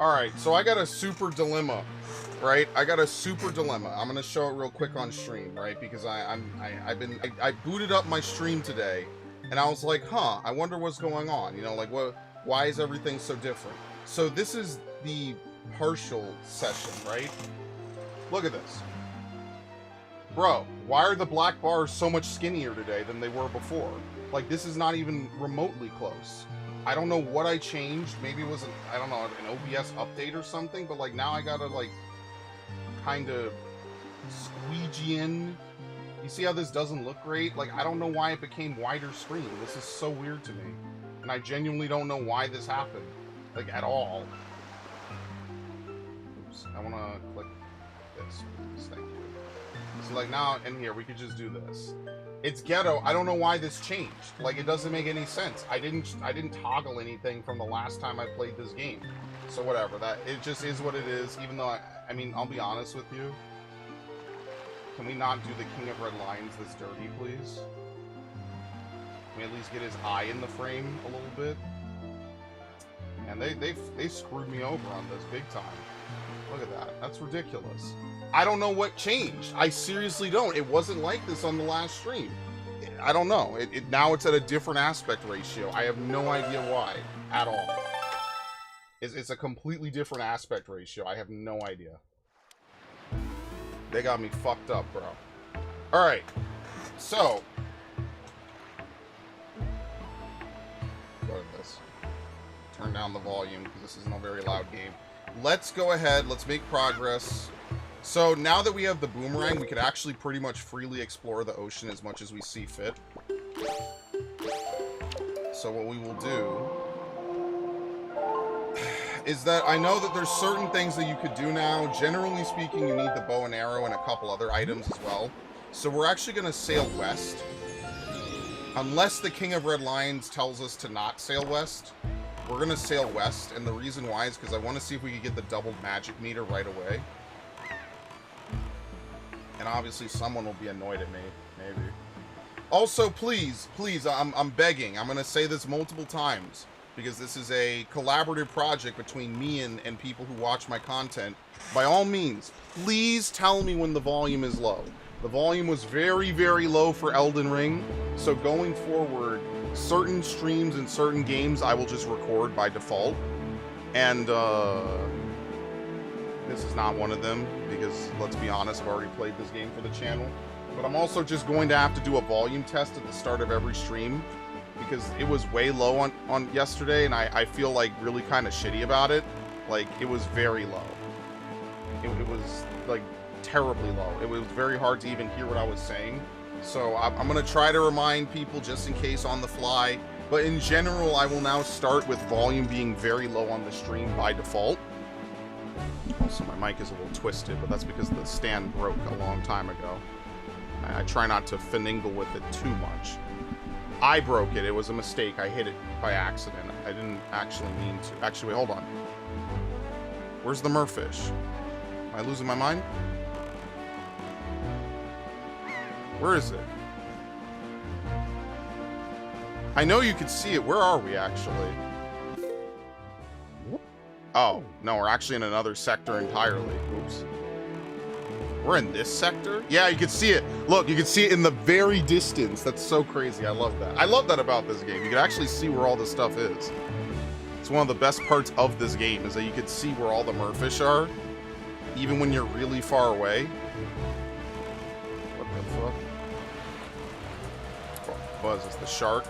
Alright, so I got a super dilemma, right? I got a super dilemma. I'm gonna show it real quick on stream, right? Because I booted up my stream today, and I was like, huh, I wonder what's going on. You know, like, why is everything so different? So this is the partial session, right? Look at this. Bro, why are the black bars so much skinnier today than they were before? Like, this is not even remotely close. I don't know what I changed. Maybe it was, I don't know, an OBS update or something, but, like, now I gotta, like, kind of squeegee in. You see how this doesn't look great? Like, I don't know why it became wider screen. This is so weird to me. And I genuinely don't know why this happened. Like, at all. Oops. I want to click this. Thank you. So, like, now in here, we could just do this. It's ghetto. I don't know why this changed. Like, it doesn't make any sense. I didn't toggle anything from the last time I played this game. So whatever. That it just is what it is. Even though I mean, I'll be honest with you. Can we not do the King of Red Lions this dirty, please? Can we at least get his eye in the frame a little bit? And they screwed me over on this big time. Look at that. That's ridiculous. I don't know what changed. I seriously don't. It wasn't like this on the last stream. I don't know. Now it's at a different aspect ratio. I have no idea why at all. It's a completely different aspect ratio. I have no idea. They got me fucked up, bro. All right. So, go to this. Turn down the volume because this isn't a very loud game. Let's go ahead. Let's make progress. So now that we have the boomerang, we could actually pretty much freely explore the ocean as much as we see fit. So what we will do is that I know that there's certain things that you could do now. Generally speaking, you need the bow and arrow and a couple other items as well. So we're actually going to sail west. Unless the King of Red Lions tells us to not sail west, we're going to sail west. And the reason why is because I want to see if we can get the doubled magic meter right away. And obviously someone will be annoyed at me, maybe. Also, please, I'm begging. I'm going to say this multiple times because this is a collaborative project between me and people who watch my content. By all means, please tell me when the volume is low. The volume was very, very low for Elden Ring. So going forward, certain streams and certain games I will just record by default. And, this is not one of them, because, let's be honest, I've already played this game for the channel. But I'm also just going to have to do a volume test at the start of every stream, because it was way low on yesterday, and I feel, like, really kind of shitty about it. Like, it was very low. It was, like, terribly low. It was very hard to even hear what I was saying. So I'm going to try to remind people just in case on the fly. But in general, I will now start with volume being very low on the stream by default. Also, my mic is a little twisted, but that's because the stand broke a long time ago. I try not to finagle with it too much. I broke it. It was a mistake. I hit it by accident. I didn't actually mean to. Actually, wait, hold on. Where's the merfish? Am I losing my mind? Where is it? I know you could see it. Where are we, actually? Oh, no, we're actually in another sector entirely. Oops. We're in this sector? Yeah, you can see it. Look, you can see it in the very distance. That's so crazy. I love that. I love that about this game. You can actually see where all this stuff is. It's one of the best parts of this game, is that you can see where all the merfish are, even when you're really far away. What the fuck? What was this? The shark?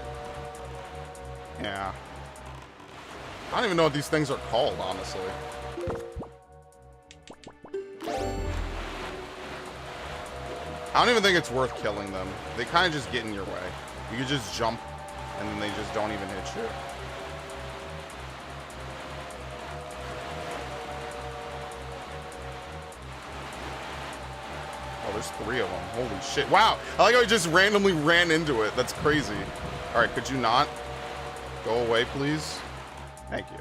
Yeah. I don't even know what these things are called, honestly. I don't even think it's worth killing them. They kind of just get in your way. You can just jump, and then they just don't even hit you. Oh, there's 3 of them. Holy shit. Wow! I like how I just randomly ran into it. That's crazy. Alright, could you not go away, please? Thank you.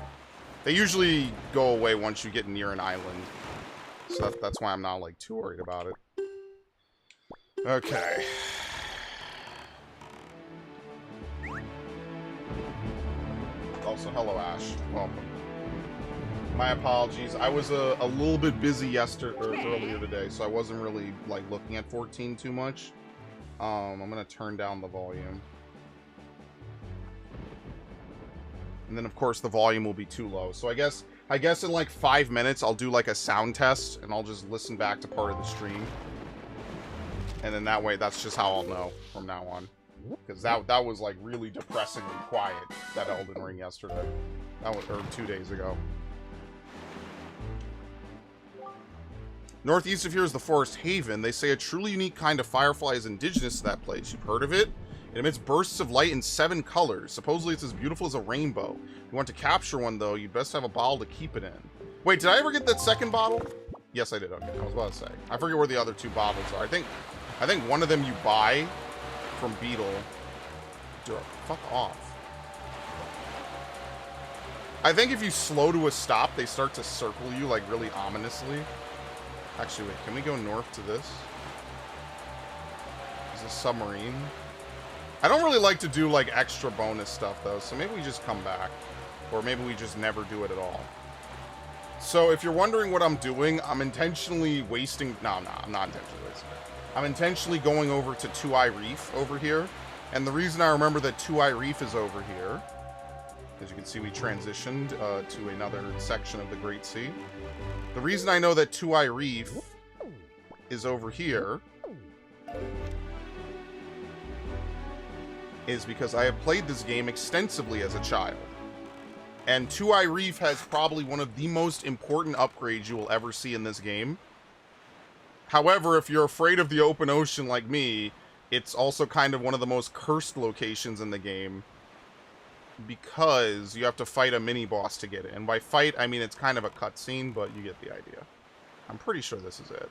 They usually go away once you get near an island. So that's why I'm not, like, too worried about it. Okay. Also, hello, Ash. Welcome. My apologies. I was a little bit busy yesterday or earlier today, so I wasn't really like looking at 14 too much. I'm gonna turn down the volume. And then of course the volume will be too low. So I guess in like 5 minutes I'll do like a sound test and I'll just listen back to part of the stream. And then that way that's just how I'll know from now on. Because that was like really depressingly quiet, that Elden Ring yesterday. That was, or 2 days ago. Northeast of here is the Forest Haven. They say a truly unique kind of firefly is indigenous to that place. You've heard of it? It emits bursts of light in 7 colors. Supposedly it's as beautiful as a rainbow. If you want to capture one, though, you'd best have a bottle to keep it in. Wait, did I ever get that second bottle? Yes, I did. Okay, I was about to say. I forget where the other 2 bottles are. I think one of them you buy from Beetle. Dude, fuck off. I think if you slow to a stop, they start to circle you, like, really ominously. Actually, wait, can we go north to this? Is this a submarine? I don't really like to do, like, extra bonus stuff, though, so maybe we just come back. Or maybe we just never do it at all. So, if you're wondering what I'm doing, I'm intentionally wasting... No, I'm not intentionally wasting it. I'm intentionally going over to Two Eye Reef over here. And the reason I remember that Two Eye Reef is over here... As you can see, we transitioned to another section of the Great Sea. The reason I know that Two Eye Reef is over here is because I have played this game extensively as a child. And Two Eye Reef has probably one of the most important upgrades you will ever see in this game. However, if you're afraid of the open ocean like me, it's also kind of one of the most cursed locations in the game. Because you have to fight a mini-boss to get it. And by fight, I mean it's kind of a cutscene, but you get the idea. I'm pretty sure this is it.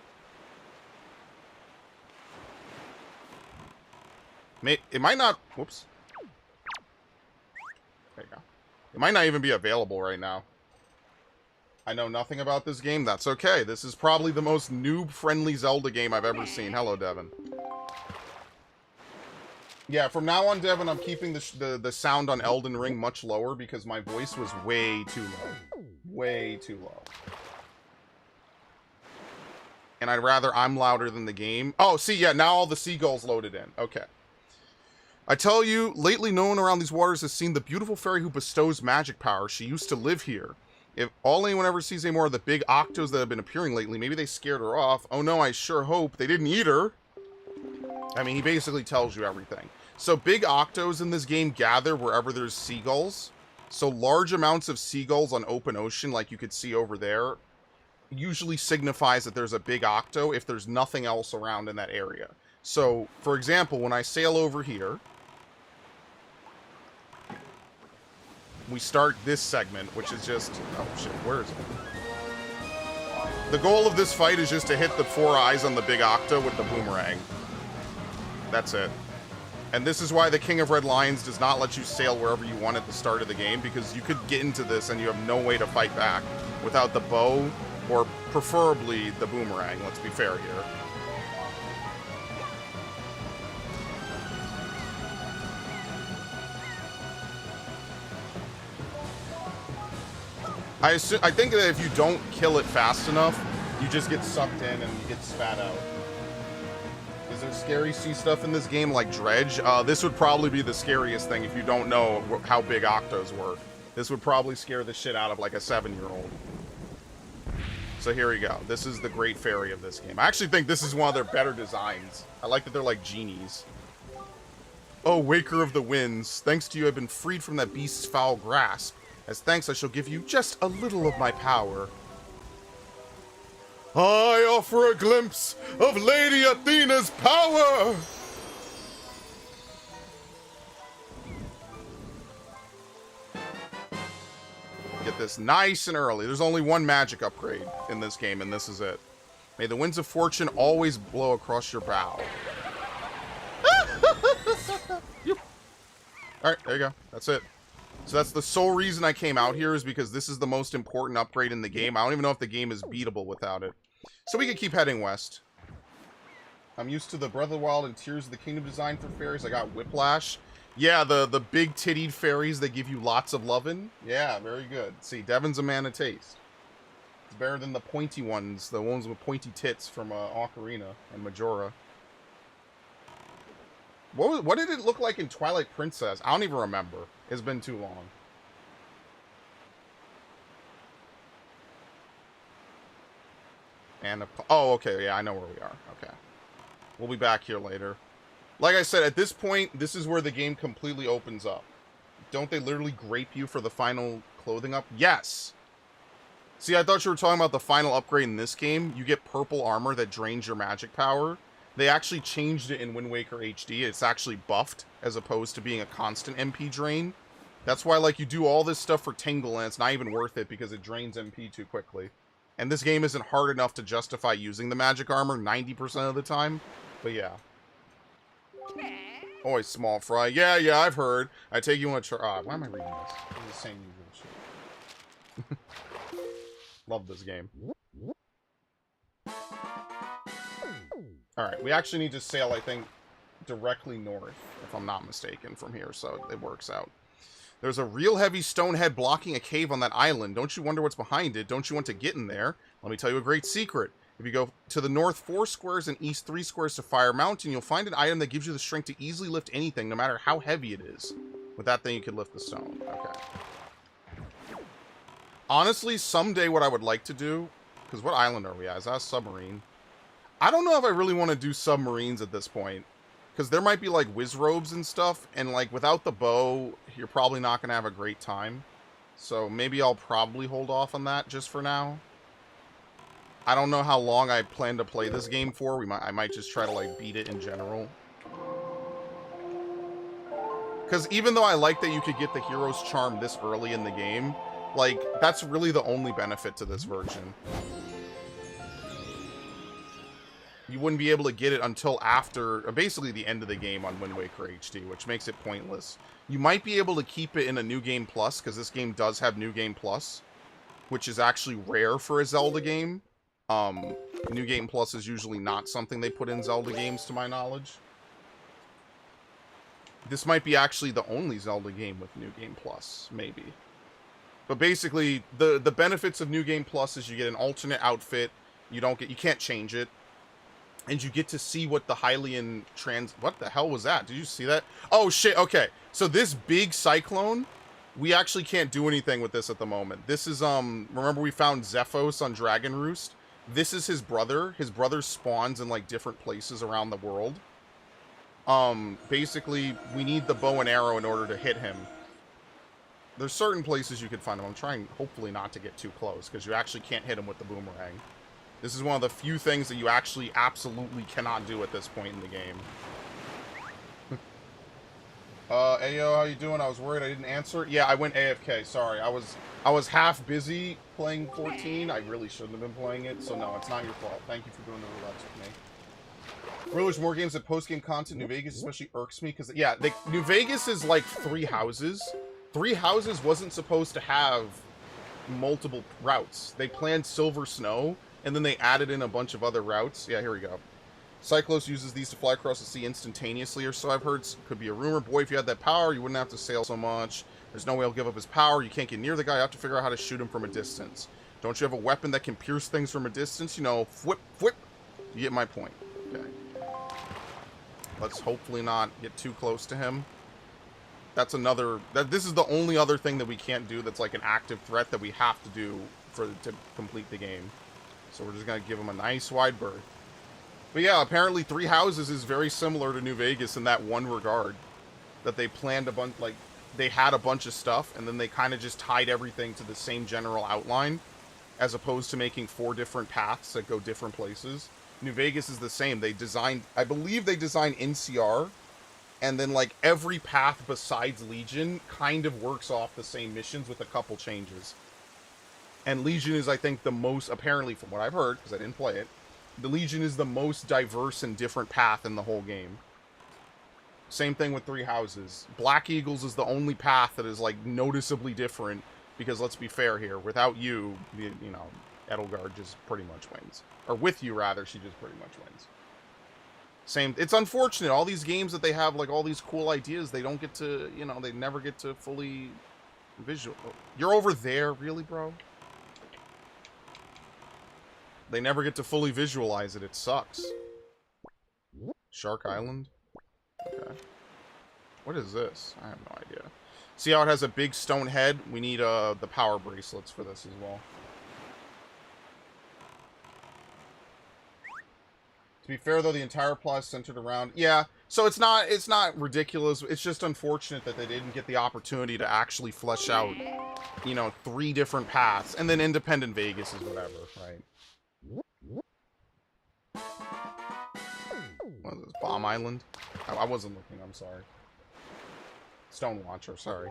It might not... Whoops. There you go. It might not even be available right now. I know nothing about this game. That's okay. This is probably the most noob-friendly Zelda game I've ever seen. Hello, Devin. Yeah, from now on, Devin, I'm keeping the sound on Elden Ring much lower because my voice was way too low. Way too low. And I'd rather I'm louder than the game. Oh, see, yeah, now all the seagulls loaded in. Okay. I tell you, lately no one around these waters has seen the beautiful fairy who bestows magic power. She used to live here. If all anyone ever sees any more of the big octos that have been appearing lately, maybe they scared her off. Oh no, I sure hope they didn't eat her. I mean, he basically tells you everything. So big octos in this game gather wherever there's seagulls. So large amounts of seagulls on open ocean, like you could see over there, usually signifies that there's a big octo if there's nothing else around in that area. So, for example, when I sail over here, we start this segment, which is just... Oh, shit, where is it? The goal of this fight is just to hit the 4 eyes on the big octo with the boomerang. That's it. And this is why the King of Red Lions does not let you sail wherever you want at the start of the game, because you could get into this and you have no way to fight back without the bow, or preferably the boomerang, let's be fair here. I think that if you don't kill it fast enough, you just get sucked in and you get spat out. Is there scary sea stuff in this game like Dredge? This would probably be the scariest thing if you don't know how big octos work. This would probably scare the shit out of like a 7-year-old. So here we go. This is the great fairy of this game. I actually think this is one of their better designs. I like that they're like genies. Oh, Waker of the Winds, thanks to you I've been freed from that beast's foul grasp. As thanks I shall give you just a little of my power. I offer a glimpse of Lady Athena's power! Get this nice and early. There's only one magic upgrade in this game, and this is it. May the winds of fortune always blow across your bow. Alright, there you go. That's it. So that's the sole reason I came out here, is because this is the most important upgrade in the game. I don't even know if the game is beatable without it. So we can keep heading west. I'm used to the Breath of the Wild and Tears of the Kingdom design for fairies. I got Whiplash. Yeah, the big tittied fairies that give you lots of lovin'. Yeah, very good. See, Devin's a man of taste. better than the pointy ones, the ones with pointy tits from Ocarina and Majora. What did it look like in Twilight Princess? I don't even remember. It's been too long. And oh, okay, yeah, I know where we are. Okay. We'll be back here later. Like I said, at this point, this is where the game completely opens up. Don't they literally grape you for the final clothing up? Yes! See, I thought you were talking about the final upgrade in this game. You get purple armor that drains your magic power. They actually changed it in Wind Waker HD. It's actually buffed, as opposed to being a constant MP drain. That's why, like, you do all this stuff for Tingle, and it's not even worth it because it drains MP too quickly. And this game isn't hard enough to justify using the magic armor 90% of the time. But yeah. Always small fry. Yeah, I've heard. I take you on a why am I reading this? It's the same usual shit. Love this game. Alright, we actually need to sail, I think, directly north, if I'm not mistaken, from here, so it works out. There's a real heavy stone head blocking a cave on that island. Don't you wonder what's behind it? Don't you want to get in there? Let me tell you a great secret. If you go to the north 4 squares and east 3 squares to Fire Mountain, you'll find an item that gives you the strength to easily lift anything, no matter how heavy it is. With that thing, you can lift the stone. Okay. Honestly, someday what I would like to do... Because what island are we at? Is that a submarine? I don't know if I really want to do submarines at this point. Because there might be, like, whiz robes and stuff. And, like, without the bow, you're probably not going to have a great time. So maybe I'll probably hold off on that just for now. I don't know how long I plan to play this game for. I might just try to, like, beat it in general. Because even though I like that you could get the hero's charm this early in the game, like, that's really the only benefit to this version. You wouldn't be able to get it until after, basically the end of the game on Wind Waker HD, which makes it pointless. You might be able to keep it in a New Game Plus, because this game does have New Game Plus, which is actually rare for a Zelda game. New Game Plus is usually not something they put in Zelda games, to my knowledge. This might be actually the only Zelda game with New Game Plus, maybe. But basically, the benefits of New Game Plus is you get an alternate outfit, you can't change it, and you get to see what the Hylian what the hell was that? Did you see that? Oh shit, okay. So this big cyclone, we actually can't do anything with this at the moment. This is, remember we found Zephos on Dragon Roost? This is his brother. His brother spawns in, like, different places around the world. Basically, we need the bow and arrow in order to hit him. There's certain places you could find him. I'm trying, hopefully, not to get too close, because you actually can't hit him with the boomerang. This is one of the few things that you actually absolutely cannot do at this point in the game. Ayo, how you doing? I was worried I didn't answer. Yeah, I went AFK. Sorry, I was half busy playing 14. I really shouldn't have been playing it, so no, it's not your fault. Thank you for doing the roulette with me. Really wish more games that post-game content. New Vegas especially irks me, because, yeah, New Vegas is like 3 houses. 3 houses wasn't supposed to have multiple routes. They planned Silver Snow, and then they added in a bunch of other routes. Yeah, here we go. Cyclos uses these to fly across the sea instantaneously, or so I've heard. Could be a rumor. Boy, if you had that power, you wouldn't have to sail so much. There's no way he'll give up his power. You can't get near the guy. You have to figure out how to shoot him from a distance. Don't you have a weapon that can pierce things from a distance? You know, whip. You get my point. Okay. Let's hopefully not get too close to him. That's another... This is the only other thing that we can't do that's like an active threat that we have to do to complete the game. So we're just going to give him a nice wide berth. But yeah, apparently 3 houses is very similar to New Vegas in that one regard. That they planned a bunch, like, they had a bunch of stuff, and then they kind of just tied everything to the same general outline, as opposed to making 4 different paths that go different places. New Vegas is the same. They designed, I believe they designed NCR, and then, like, every path besides Legion kind of works off the same missions with a couple changes. And Legion is, I think, the most, apparently from what I've heard, because I didn't play it, the Legion is the most diverse and different path in the whole game. Same thing with 3 houses. Black Eagles is the only path that is, like, noticeably different, because let's be fair here, without you, you know, Edelgard just pretty much wins. Or with you, rather, she just pretty much wins. Same, it's unfortunate, all these games that they have, like, all these cool ideas, they don't get to, you know, they never get to fully visual. You're over there, really, bro? They never get to fully visualize it. It sucks. Shark Island? Okay. What is this? I have no idea. See how it has a big stone head? We need the power bracelets for this as well. To be fair, though, the entire plot is centered around... Yeah, so it's not ridiculous. It's just unfortunate that they didn't get the opportunity to actually flesh out, you know, 3 different paths. And then Independent Vegas is whatever, right? What is this? Bomb Island? I wasn't looking, I'm sorry. Stone Watcher, sorry.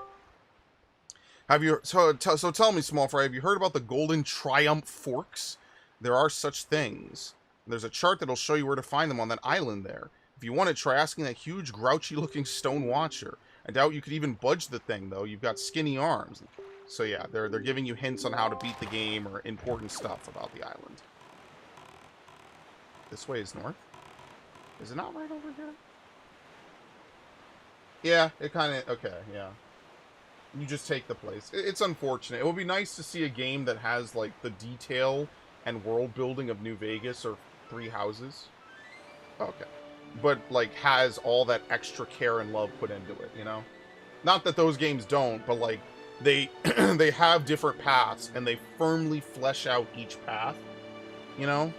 Have you... So tell me, Small Fry, have you heard about the Golden Triumph Forks? There are such things. There's a chart that'll show you where to find them on that island there. If you want to, try asking that huge, grouchy-looking Stone Watcher. I doubt you could even budge the thing, though. You've got skinny arms. So yeah, they're giving you hints on how to beat the game or important stuff about the island. This way is north? Is it not right over here? Yeah, it kind of... Okay, yeah. You just take the place. It's unfortunate. It would be nice to see a game that has, like, the detail and world building of New Vegas or 3 houses. Okay. But, like, has all that extra care and love put into it, you know? Not that those games don't, but, like, they they have different paths, and they firmly flesh out each path, you know?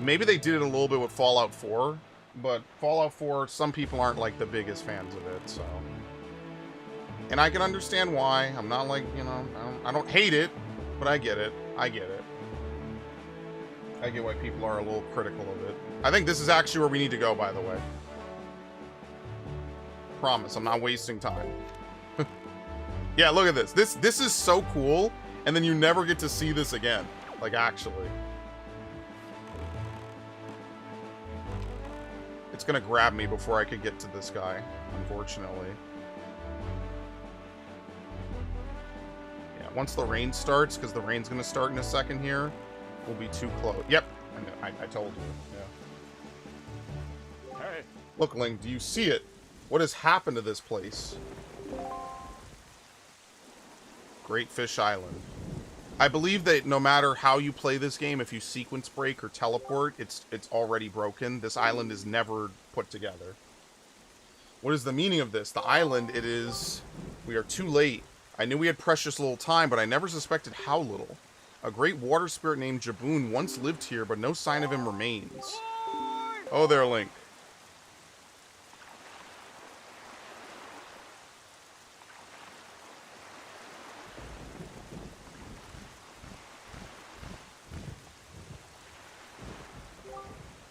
Maybe they did it a little bit with Fallout 4, but Fallout 4, some people aren't, like, the biggest fans of it, so... And I can understand why. I'm not, like, you know, I don't hate it, but I get it. I get it. I get why people are a little critical of it. I think this is actually where we need to go, by the way. Promise, I'm not wasting time. Yeah, look at this. This is so cool, and then you never get to see this again. Like, actually. It's gonna grab me before I could get to this guy, unfortunately. Yeah, once the rain starts, because the rain's gonna start in a second here, we'll be too close. Yep, I told you. Yeah. Hey. Look, Link, do you see it? What has happened to this place? Great Fish Island. I believe that no matter how you play this game, if you sequence break or teleport, it's already broken. This island is never put together. What is the meaning of this? The island, it is... We are too late. I knew we had precious little time, but I never suspected how little. A great water spirit named Jaboon once lived here, but no sign of him remains. Oh there, Link.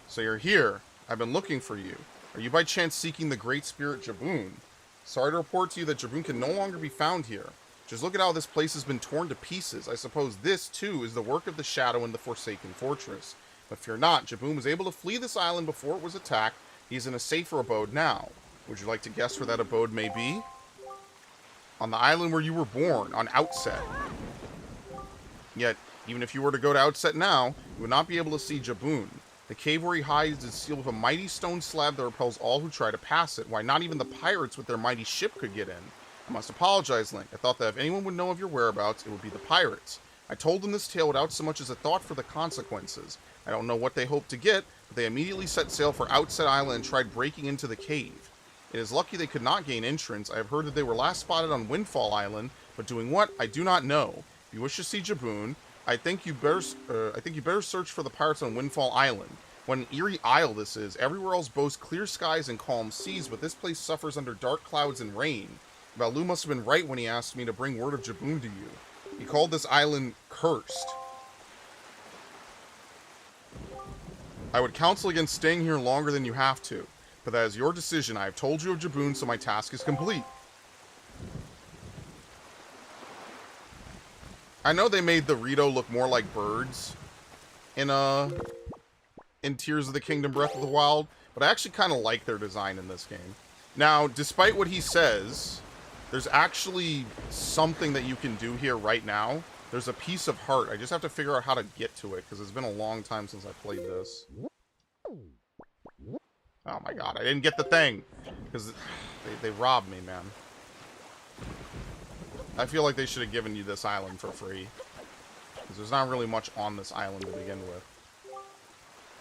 So you're here. I've been looking for you. Are you by chance seeking the great spirit Jaboon? Sorry to report to you that Jaboon can no longer be found here. Just look at how this place has been torn to pieces. I suppose this, too, is the work of the Shadow in the Forsaken Fortress. But fear not, Jaboon was able to flee this island before it was attacked. He's in a safer abode now. Would you like to guess where that abode may be? On the island where you were born, on Outset. Yet, even if you were to go to Outset now, you would not be able to see Jaboon. The cave where he hides is sealed with a mighty stone slab that repels all who try to pass it. Why, not even the pirates with their mighty ship could get in. I must apologize, Link. I thought that if anyone would know of your whereabouts, it would be the pirates. I told them this tale without so much as a thought for the consequences. I don't know what they hoped to get, but they immediately set sail for Outset Island and tried breaking into the cave. It is lucky they could not gain entrance. I have heard that they were last spotted on Windfall Island, but doing what, I do not know. If you wish to see Jaboon, I think you better search for the pirates on Windfall Island. What an eerie isle this is. Everywhere else boasts clear skies and calm seas, but this place suffers under dark clouds and rain. Baloo must have been right when he asked me to bring word of Jaboon to you. He called this island cursed. I would counsel against staying here longer than you have to, but that is your decision. I have told you of Jaboon, so my task is complete. I know they made the Rito look more like birds in Tears of the Kingdom Breath of the Wild, but I actually kind of like their design in this game. Now, despite what he says, there's actually something that you can do here right now. There's a piece of heart. I just have to figure out how to get to it, because it's been a long time since I played this. Oh my god, I didn't get the thing! Because they robbed me, man. I feel like they should have given you this island for free. because there's not really much on this island to begin with.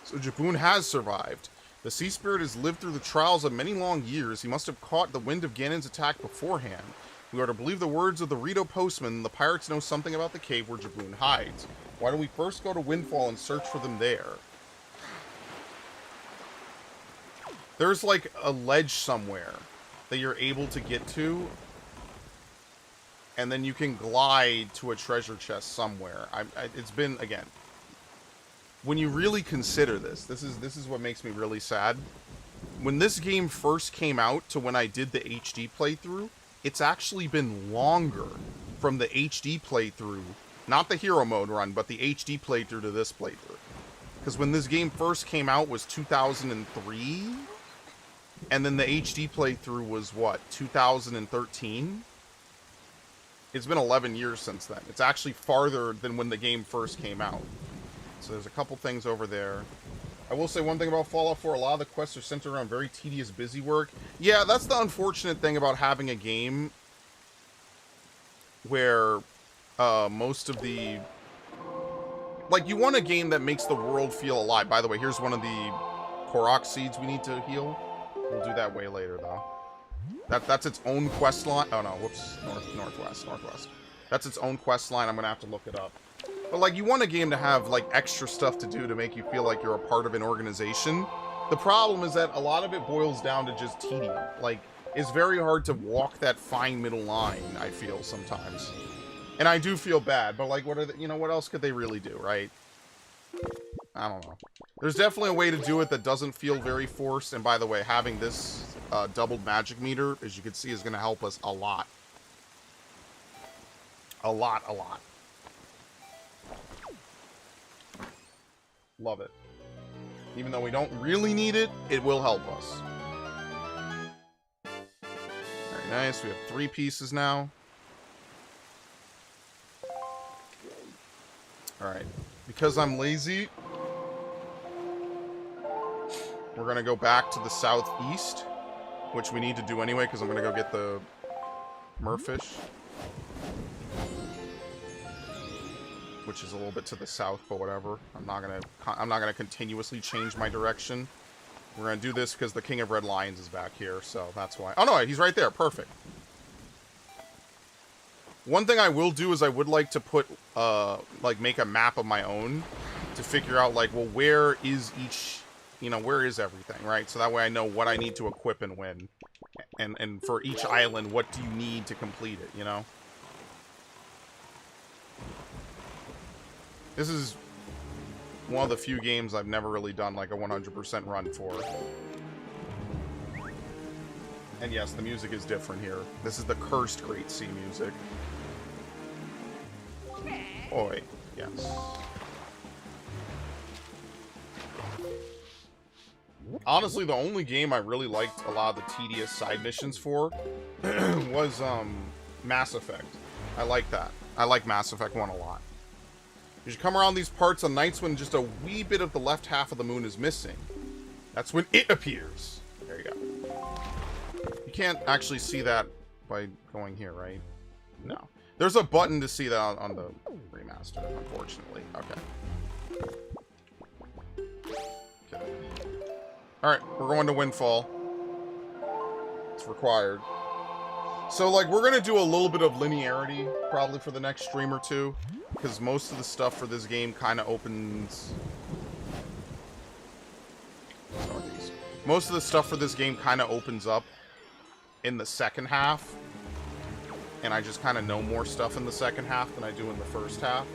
So Jaboon has survived. The sea spirit has lived through the trials of many long years. He must have caught the wind of Ganon's attack beforehand. We are to believe the words of the Rito postman. The pirates know something about the cave where Jaboon hides. Why don't we first go to Windfall and search for them there? There's like a ledge somewhere that you're able to get to, and then you can glide to a treasure chest somewhere. It's been, again, when you really consider this is what makes me really sad. When this game first came out to when I did the HD playthrough, it's actually been longer from the HD playthrough, not the hero mode run, but the HD playthrough to this playthrough. Because when this game first came out was 2003, and then the HD playthrough was, what, 2013? It's been 11 years since then. It's actually farther than when the game first came out. So there's a couple things over there. I will say one thing about Fallout 4, a lot of the quests are centered around very tedious busy work. Yeah, that's the unfortunate thing about having a game where most of the... Like, you want a game that makes the world feel alive. By the way, here's one of the Korok seeds we need to heal. We'll do that way later, though. That's its own quest line. Oh, no, whoops. Northwest. That's its own quest line. I'm going to have to look it up. But, like, you want a game to have, like, extra stuff to do to make you feel like you're a part of an organization. The problem is that a lot of it boils down to just tedium. Like, it's very hard to walk that fine middle line, I feel, sometimes. And I do feel bad, but, like, what are you know, what else could they really do, right? I don't know. There's definitely a way to do it that doesn't feel very forced. And by the way, having this doubled magic meter, as you can see, is going to help us a lot. A lot. Love it. Even though we don't really need it, it will help us. Very nice. We have 3 pieces now. Alright. Because I'm lazy, we're going to go back to the southeast, which we need to do anyway, because I'm going to go get the merfish, which is a little bit to the south, but whatever. I'm not gonna continuously change my direction. We're going to do this because the King of Red Lions is back here, so that's why. Oh, no, he's right there. Perfect. One thing I will do is I would like to put, like, make a map of my own to figure out, like, well, where is each, you know, where is everything, right? So that way I know what I need to equip and when. And for each island, what do you need to complete it, you know? This is one of the few games I've never really done, like, a 100% run for. And yes, the music is different here. This is the cursed Great Sea music. Oi, yes. Honestly, the only game I really liked a lot of the tedious side missions for was Mass Effect. I like that. I like Mass Effect 1 a lot. You should come around these parts on nights when just a wee bit of the left half of the moon is missing. That's when it appears. There you go. You can't actually see that by going here, right? No. There's a button to see that on the remaster, unfortunately. Okay. Okay. Alright, we're going to Windfall. It's required. So, like, we're going to do a little bit of linearity, probably for the next stream or two. Because most of the stuff for this game kind of opens... Most of the stuff for this game kind of opens up in the second half. And I just kind of know more stuff in the second half than I do in the first half.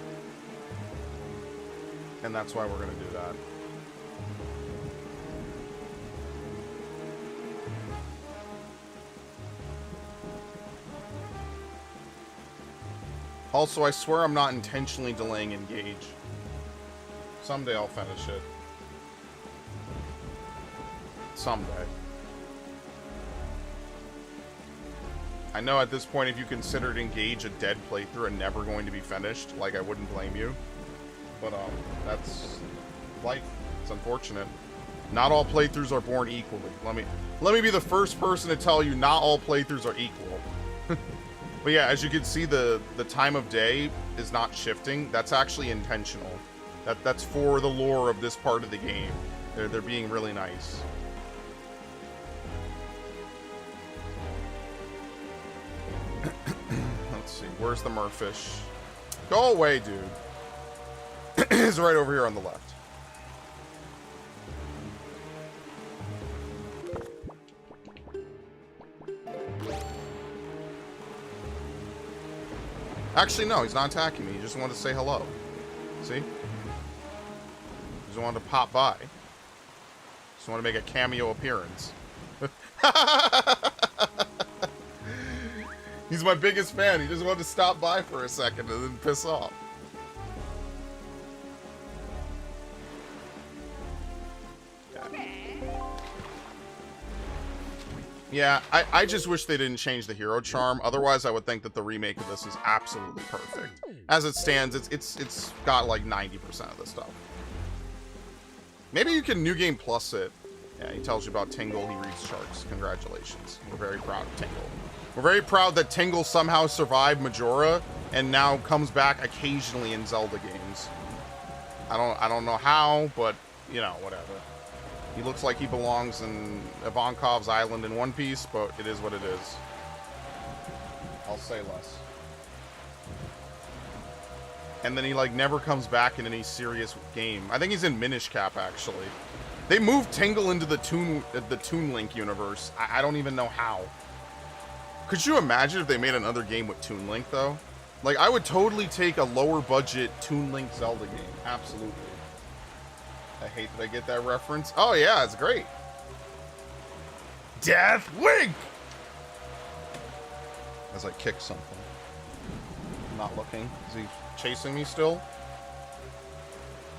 And that's why we're going to do that. Also, I swear I'm not intentionally delaying Engage. Someday I'll finish it. Someday. I know at this point, if you considered Engage a dead playthrough and never going to be finished, like, I wouldn't blame you. But, that's life. It's unfortunate. Not all playthroughs are born equally. Let me be the first person to tell you not all playthroughs are equal. But yeah, as you can see, the time of day is not shifting. That's actually intentional. That's for the lore of this part of the game. They're being really nice. Let's see. Where's the merfish? Go away, dude. He's right over here on the left. Actually, no, he's not attacking me. He just wanted to say hello. See? He just wanted to pop by. Just want to make a cameo appearance. He's my biggest fan. He just wanted to stop by for a second and then piss off. Yeah, I just wish they didn't change the hero charm. Otherwise, I would think that the remake of this is absolutely perfect. As it stands, it's got like 90% of the stuff. Maybe you can New Game Plus it. Yeah, he tells you about Tingle. He reads charts. Congratulations. We're very proud of Tingle. We're very proud that Tingle somehow survived Majora and now comes back occasionally in Zelda games. I don't know how, but you know, whatever. He looks like he belongs in Ivankov's island in One Piece, but it is what it is. I'll say less. And then he like never comes back in any serious game. I think he's in Minish Cap actually. They moved Tingle into the Toon Link universe. I don't even know how. Could you imagine if they made another game with Toon Link though? Like I would totally take a lower budget Toon Link Zelda game. Absolutely. I hate that I get that reference. Oh yeah, it's great. Death Wink! As I kick something. I'm not looking. Is he chasing me still?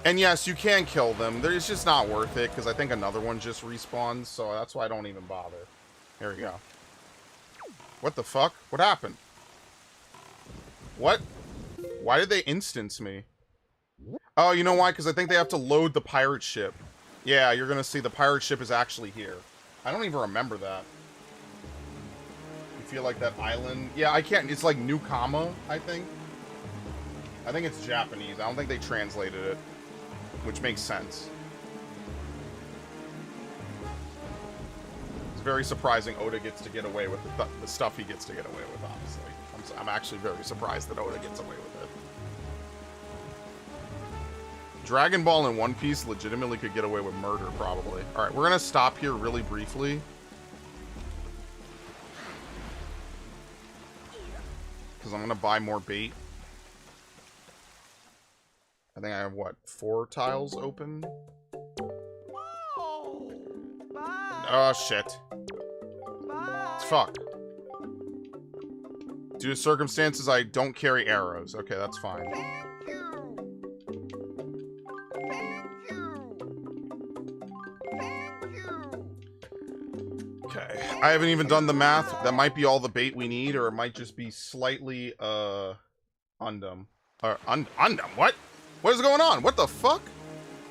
And yes, you can kill them. It's just not worth it, because I think another one just respawns, so that's why I don't even bother. Here we go. What the fuck? What happened? What? Why did they instance me? Oh, you know why? Because I think they have to load the pirate ship. Yeah, you're going to see the pirate ship is actually here. I don't even remember that. You feel like that island... Yeah, I can't... It's like Newkama, I think. I think it's Japanese. I don't think they translated it. Which makes sense. It's very surprising Oda gets to get away with the stuff he gets to get away with, honestly. I'm actually very surprised that Oda gets away with it. Dragon Ball and One Piece legitimately could get away with murder, probably. Alright, we're gonna stop here really briefly. Because I'm gonna buy more bait. I think I have, what, 4 tiles open? Oh, shit. Fuck. Due to circumstances, I don't carry arrows. Okay, that's fine. Okay, I haven't even done the math. That might be all the bait we need, or it might just be slightly, undum. Or, undum? What? What is going on? What the fuck?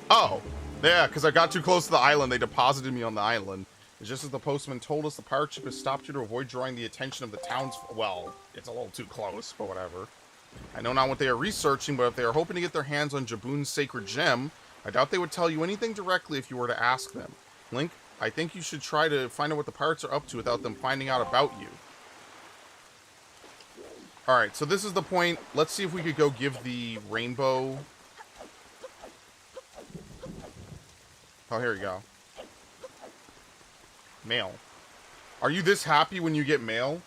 Oh, yeah, because I got too close to the island. They deposited me on the island. It's just as the postman told us, the pirate ship has stopped you to avoid drawing the attention of the town's... Well, it's a little too close, but whatever. I know not what they are researching, but if they are hoping to get their hands on Jaboon's sacred gem, I doubt they would tell you anything directly if you were to ask them. Link, I think you should try to find out what the pirates are up to without them finding out about you. Alright, so this is the point. Let's see if we could go give the rainbow... Oh, here we go. Mail. Are you this happy when you get mail?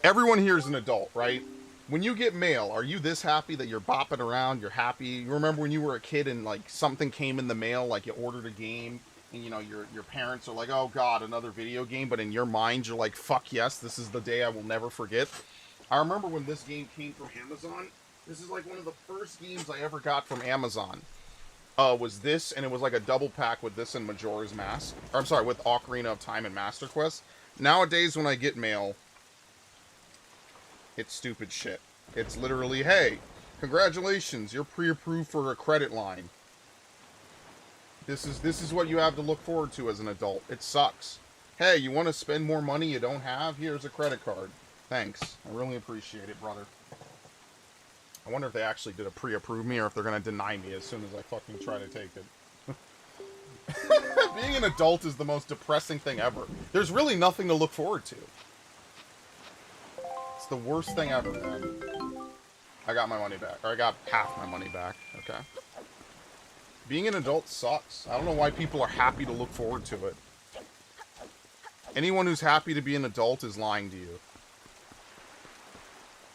Everyone here is an adult, right? When you get mail, are you this happy that you're bopping around, you're happy? You remember when you were a kid and, like, something came in the mail, like you ordered a game, and, you know, your parents are like, oh, God, another video game, but in your mind, you're like, fuck yes, this is the day I will never forget. I remember when this game came from Amazon. This is, like, one of the first games I ever got from Amazon. Was this, and it was like a double pack with this and Majora's Mask. Or, I'm sorry, with Ocarina of Time and Master Quest. Nowadays, when I get mail, it's stupid shit. It's literally, hey, congratulations, you're pre-approved for a credit line. This is what you have to look forward to as an adult. It sucks. Hey, you want to spend more money you don't have? Here's a credit card. Thanks. I really appreciate it, brother. I wonder if they actually did a pre-approve me or if they're going to deny me as soon as I fucking try to take it. Being an adult is the most depressing thing ever. There's really nothing to look forward to. It's the worst thing ever, man. I got my money back. Or I got half my money back. Okay. Being an adult sucks. I don't know why people are happy to look forward to it. Anyone who's happy to be an adult is lying to you.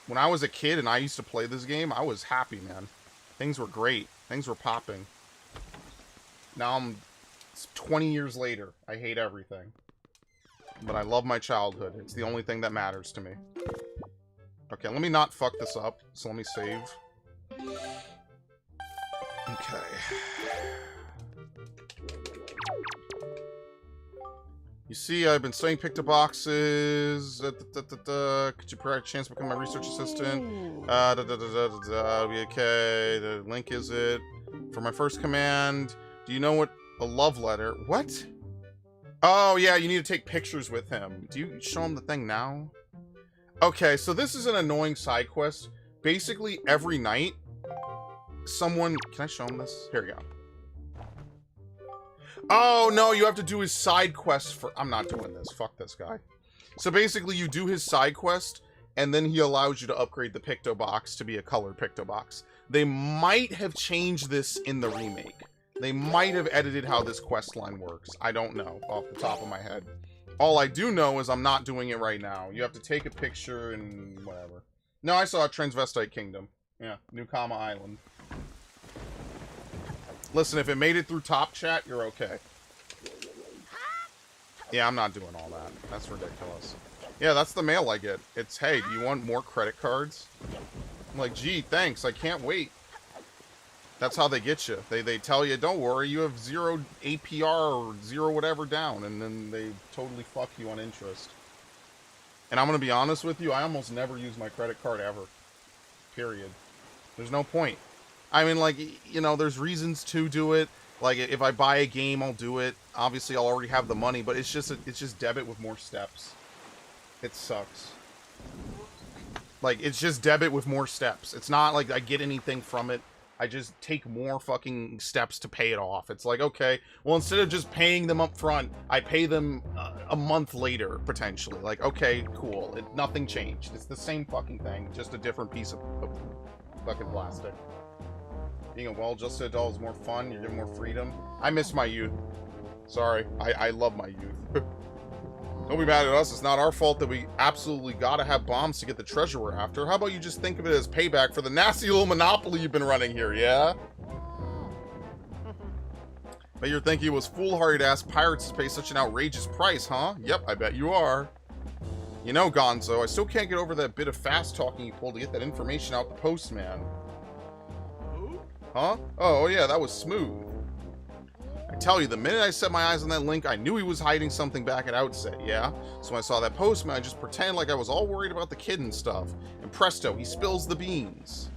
When I was a kid and I used to play this game, I was happy, man. Things were great. Things were popping. Now I'm 20 years later. I hate everything. But I love my childhood. It's the only thing that matters to me. Okay, let me not fuck this up. So let me save. Okay. You see, I've been studying picto boxes. Could you provide a chance to become my research assistant? Okay, the link is it. For my first command, do you know what a love letter... What? Oh, yeah, you need to take pictures with him. Do you show him the thing now? Okay, so this is an annoying side quest. Basically, every night, someone... Can I show him this? Here we go. Oh, no, you have to do his side quest for... I'm not doing this. Fuck this guy. So basically, you do his side quest, and then he allows you to upgrade the Picto Box to be a colored Picto Box. They might have changed this in the remake. They might have edited how this quest line works. I don't know off the top of my head. All I do know is I'm not doing it right now. You have to take a picture and whatever. No, I saw Transvestite Kingdom. Yeah, New Kama Island. Listen, if it made it through Top Chat, you're okay. Yeah, I'm not doing all that. That's ridiculous. Yeah, that's the mail I get. It's, hey, do you want more credit cards? I'm like, gee, thanks. I can't wait. That's how they get you. They tell you, don't worry, you have 0 APR or 0 whatever down, and then they totally fuck you on interest. And I'm going to be honest with you, I almost never use my credit card ever. Period. There's no point. I mean, like, you know, there's reasons to do it. Like, if I buy a game, I'll do it. Obviously, I'll already have the money, but it's just debit with more steps. It sucks. Like, it's just debit with more steps. It's not like I get anything from it. I just take more fucking steps to pay it off. It's like, okay, well, instead of just paying them up front, I pay them a month later, potentially. Like, okay, cool. Nothing changed. It's the same fucking thing, just a different piece of fucking plastic. Being a well-adjusted adult is more fun. You're getting more freedom. I miss my youth. Sorry. I love my youth. Don't be mad at us. It's not our fault that we absolutely gotta have bombs to get the treasure we're after. How about you just think of it as payback for the nasty little monopoly you've been running here, yeah? Bet you're thinking it was foolhardy to ask pirates to pay such an outrageous price, huh? Yep, I bet you are. You know, Gonzo, I still can't get over that bit of fast talking you pulled to get that information out the postman. Huh? Oh, yeah, that was smooth. I tell you, the minute I set my eyes on that link, I knew he was hiding something back at Outset, yeah? So when I saw that postman, I just pretended like I was all worried about the kid and stuff. And presto, he spills the beans.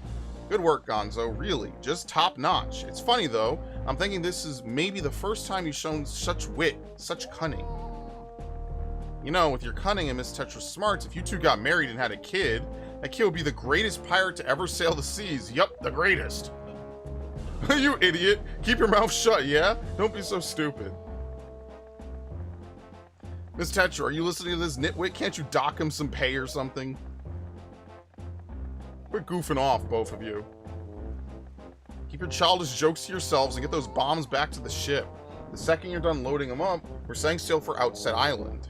Good work, Gonzo, really. Just top notch. It's funny, though. I'm thinking this is maybe the first time you've shown such wit, such cunning. You know, with your cunning and Miss Tetra's smarts, if you two got married and had a kid, that kid would be the greatest pirate to ever sail the seas. Yup, the greatest. You idiot. Keep your mouth shut, yeah? Don't be so stupid. Miss Tetra, are you listening to this nitwit? Can't you dock him some pay or something? Quit goofing off, both of you. Keep your childish jokes to yourselves and get those bombs back to the ship. The second you're done loading them up, we're setting sail for Outset Island.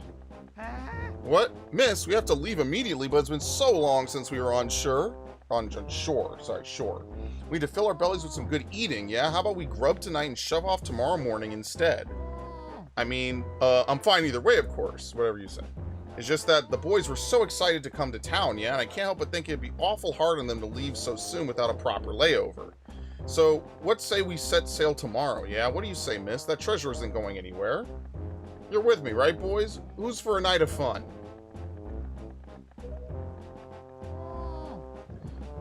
What? Miss, we have to leave immediately, but it's been so long since we were on shore. Shore. We need to fill our bellies with some good eating, yeah? How about we grub tonight and shove off tomorrow morning instead? I mean, I'm fine either way, of course. Whatever you say. It's just that the boys were so excited to come to town, yeah? And I can't help but think it'd be awful hard on them to leave so soon without a proper layover. So, let's say we set sail tomorrow, yeah? What do you say, miss? That treasure isn't going anywhere. You're with me, right, boys? Who's for a night of fun?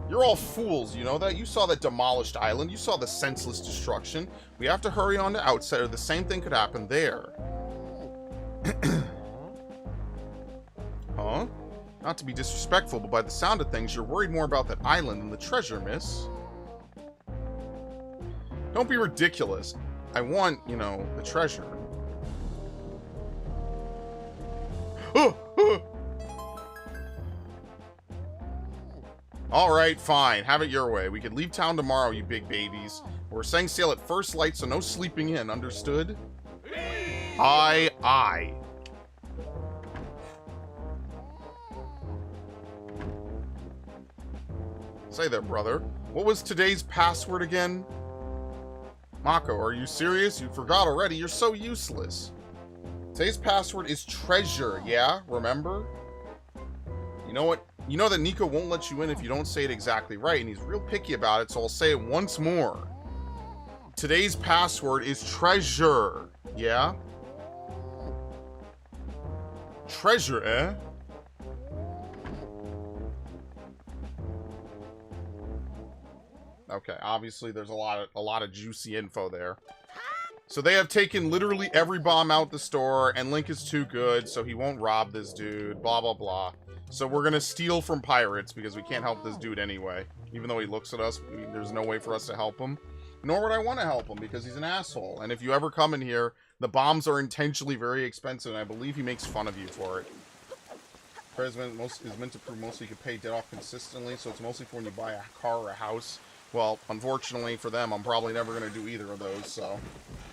You're all fools, you know that? You saw that demolished island. You saw the senseless destruction. We have to hurry on to Outset or the same thing could happen there. Huh? Not to be disrespectful, but by the sound of things, you're worried more about that island than the treasure, miss. Don't be ridiculous. I want, you know, the treasure. Alright, fine. Have it your way. We could leave town tomorrow, you big babies. We're setting sail at first light, so no sleeping in. Understood? Aye, aye. Say there, brother. What was today's password again? Mako, are you serious? You forgot already. You're so useless. Today's password is treasure, yeah? Remember? You know what? You know that Nico won't let you in if you don't say it exactly right, and he's real picky about it, so I'll say it once more. Today's password is treasure, yeah? Treasure, eh? Okay, obviously there's a lot of juicy info there. So they have taken literally every bomb out the store, and Link is too good, so he won't rob this dude, blah, blah, blah. So we're gonna steal from pirates, because we can't help this dude anyway. Even though he looks at us, there's no way for us to help him. Nor would I want to help him, because he's an asshole. And if you ever come in here, the bombs are intentionally very expensive, and I believe he makes fun of you for it. President is meant to prove mostly you can pay debt off consistently, so it's mostly for when you buy a car or a house. Well, unfortunately for them, I'm probably never going to do either of those, so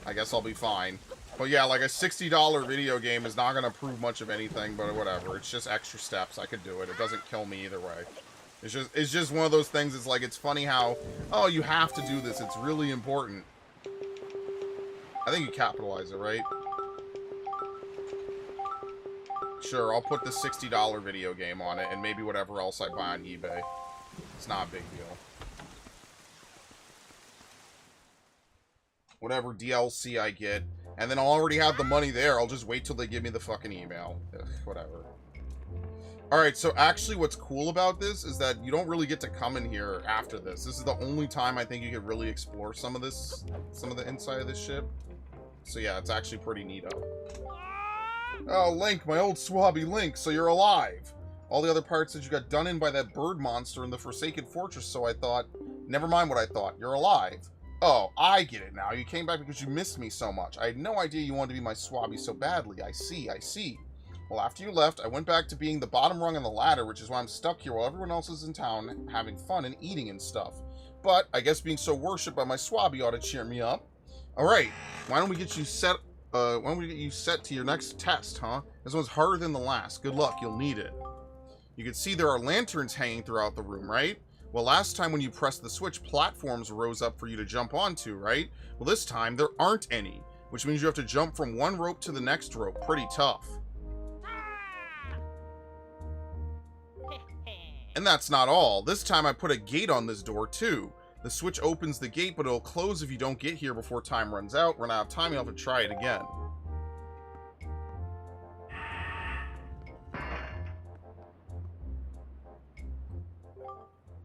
I guess I'll be fine. But yeah, like a $60 video game is not going to prove much of anything, but whatever. It's just extra steps. I could do it. It doesn't kill me either way. It's just one of those things. It's like, it's funny how, oh, you have to do this. It's really important. I think you capitalize it, right? Sure, I'll put the $60 video game on it, and maybe whatever else I buy on eBay. It's not a big deal. Whatever DLC I get, and then I'll already have the money there. I'll just wait till they give me the fucking email. Ugh, whatever. Alright, so actually what's cool about this is that you don't really get to come in here after this. This is the only time I think you could really explore some of the inside of this ship. So yeah, it's actually pretty neato. Oh, Link, my old swabby Link, so you're alive. All the other pirates said you got done in by that bird monster in the Forsaken Fortress, so I thought, never mind what I thought, you're alive. Oh, I get it now. You came back because you missed me so much. I had no idea you wanted to be my swabby so badly. I see, I see. Well, after you left, I went back to being the bottom rung on the ladder, which is why I'm stuck here while everyone else is in town having fun and eating and stuff. But I guess being so worshipped by my swabby ought to cheer me up. Alright, why don't we get you set to your next test, huh? This one's harder than the last. Good luck, you'll need it. You can see there are lanterns hanging throughout the room, right? Well, last time when you pressed the switch, platforms rose up for you to jump onto, right? Well, this time there aren't any, which means you have to jump from one rope to the next rope. Pretty tough. And that's not all. This time I put a gate on this door, too. The switch opens the gate, but it'll close if you don't get here before time runs out. Run out of time, you'll have to try it again.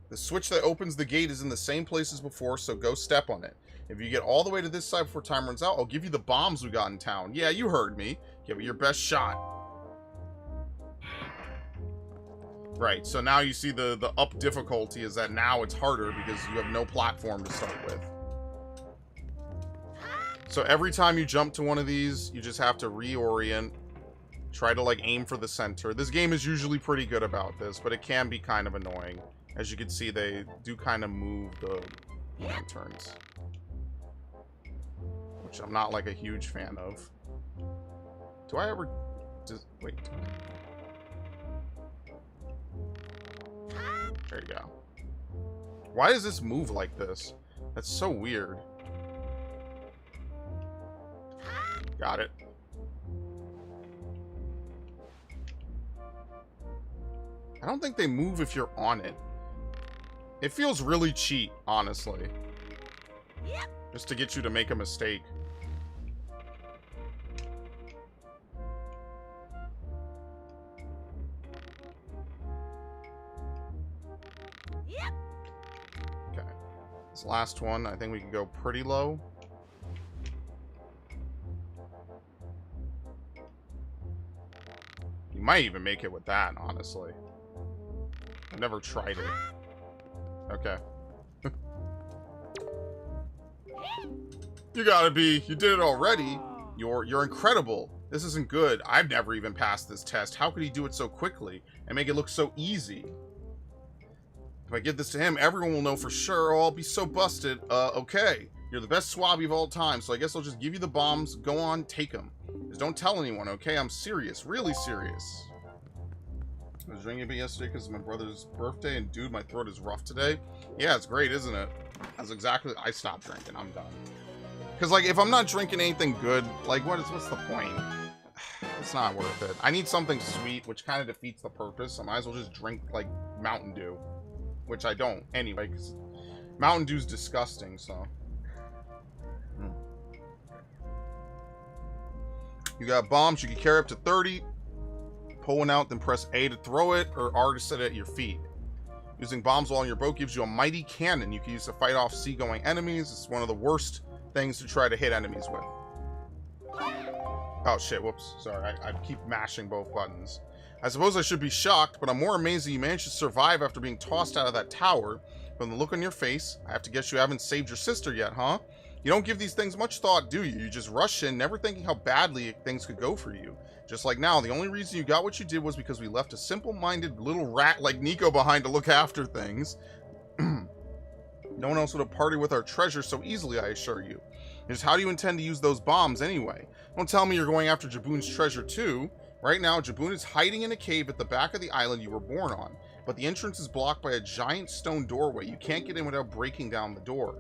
The switch that opens the gate is in the same place as before, so go step on it. If you get all the way to this side before time runs out, I'll give you the bombs we got in town. Yeah, you heard me. Give it your best shot. Right, so now you see the up difficulty is that now it's harder because you have no platform to start with. So every time you jump to one of these, you just have to reorient. Try to, like, aim for the center. This game is usually pretty good about this, but it can be kind of annoying. As you can see, they do kind of move the lanterns. Which I'm not, like, a huge fan of. Do I ever... Wait. There you go. Why does this move like this? That's so weird. Got it. I don't think they move if you're on it. It feels really cheap, honestly. Just to get you to make a mistake. Okay. This last one, I think we can go pretty low. You might even make it with that, honestly. I've never tried it. Okay. You gotta be. You did it already. You're incredible. This isn't good. I've never even passed this test. How could he do it so quickly and make it look so easy? If I give this to him, everyone will know for sure. Oh, I'll be so busted. Okay. You're the best swabby of all time, so I guess I'll just give you the bombs. Go on, take them. Just don't tell anyone, okay? I'm serious. Really serious. I was drinking a bit yesterday because it's my brother's birthday, and dude, my throat is rough today. Yeah, it's great, isn't it? That's exactly... I stopped drinking. I'm done. Because, like, if I'm not drinking anything good, like, what's the point? It's not worth it. I need something sweet, which kind of defeats the purpose. I might as well just drink, like, Mountain Dew. Which I don't, anyway, because Mountain Dew's disgusting, so... You got bombs, you can carry up to 30. Pull one out, then press A to throw it, or R to set it at your feet. Using bombs while on your boat gives you a mighty cannon you can use to fight off seagoing enemies. It's one of the worst things to try to hit enemies with. Oh shit, whoops. Sorry, I keep mashing both buttons. I suppose I should be shocked, but I'm more amazed that you managed to survive after being tossed out of that tower. From the look on your face, I have to guess you haven't saved your sister yet, huh? You don't give these things much thought, do you? You just rush in, never thinking how badly things could go for you. Just like now, the only reason you got what you did was because we left a simple-minded little rat like Nico behind to look after things. No one else would have parted with our treasure so easily, I assure you. Just how do you intend to use those bombs anyway? Don't tell me you're going after Jaboon's treasure too. Right now, Jaboon is hiding in a cave at the back of the island you were born on, but the entrance is blocked by a giant stone doorway. You can't get in without breaking down the door.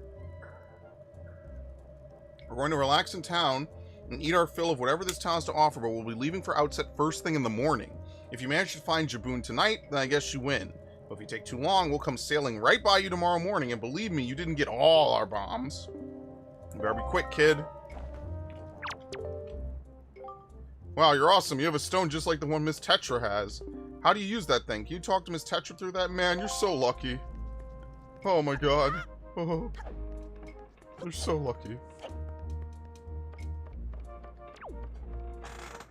We're going to relax in town and eat our fill of whatever this town has to offer, but we'll be leaving for Outset first thing in the morning. If you manage to find Jaboon tonight, then I guess you win. But if you take too long, we'll come sailing right by you tomorrow morning, and believe me, you didn't get all our bombs. You better be quick, kid. Wow, you're awesome. You have a stone just like the one Miss Tetra has. How do you use that thing? Can you talk to Miss Tetra through that? Man, you're so lucky. Oh my god. Oh, you're so lucky.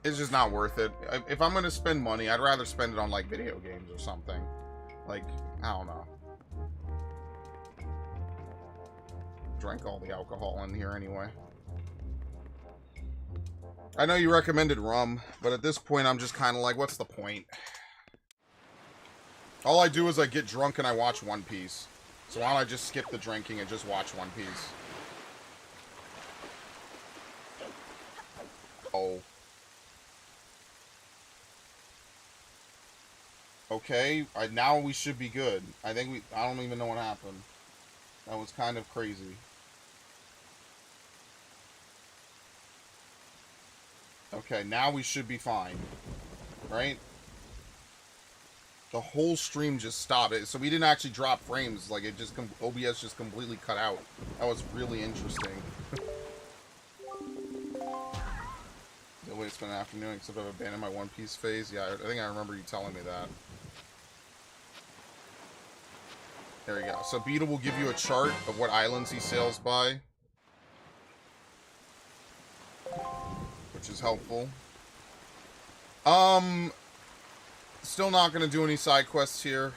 It's just not worth it. If I'm gonna spend money, I'd rather spend it on, like, video games or something. Like, I don't know. Drank all the alcohol in here anyway. I know you recommended rum, but at this point I'm just kind of like, what's the point? All I do is I get drunk and I watch One Piece. So why don't I just skip the drinking and just watch One Piece? Oh. Okay, now we should be good. I don't even know what happened. That was kind of crazy. Okay, now we should be fine. Right? The whole stream just stopped. So we didn't actually drop frames. Like, it just, OBS just completely cut out. That was really interesting. The way it's been an afternoon, except I've abandoned my One Piece phase. Yeah, I think I remember you telling me that. There we go. So Beetle will give you a chart of what islands he sails by, which is helpful. Still not going to do any side quests here.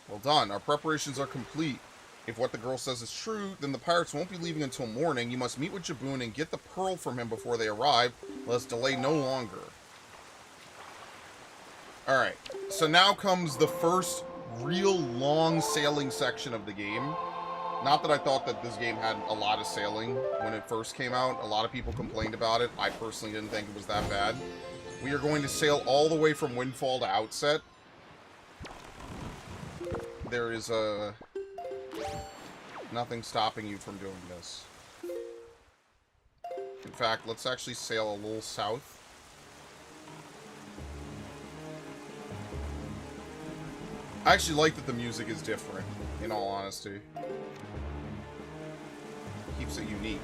Well done. Our preparations are complete. If what the girl says is true, then the pirates won't be leaving until morning. You must meet with Jaboon and get the pearl from him before they arrive. Let us delay no longer. Alright, so now comes the first real long sailing section of the game. Not that I thought that this game had a lot of sailing when it first came out. A lot of people complained about it. I personally didn't think it was that bad. We are going to sail all the way from Windfall to Outset. There is nothing stopping you from doing this. In fact, let's actually sail a little south. I actually like that the music is different, in all honesty. Keeps it unique.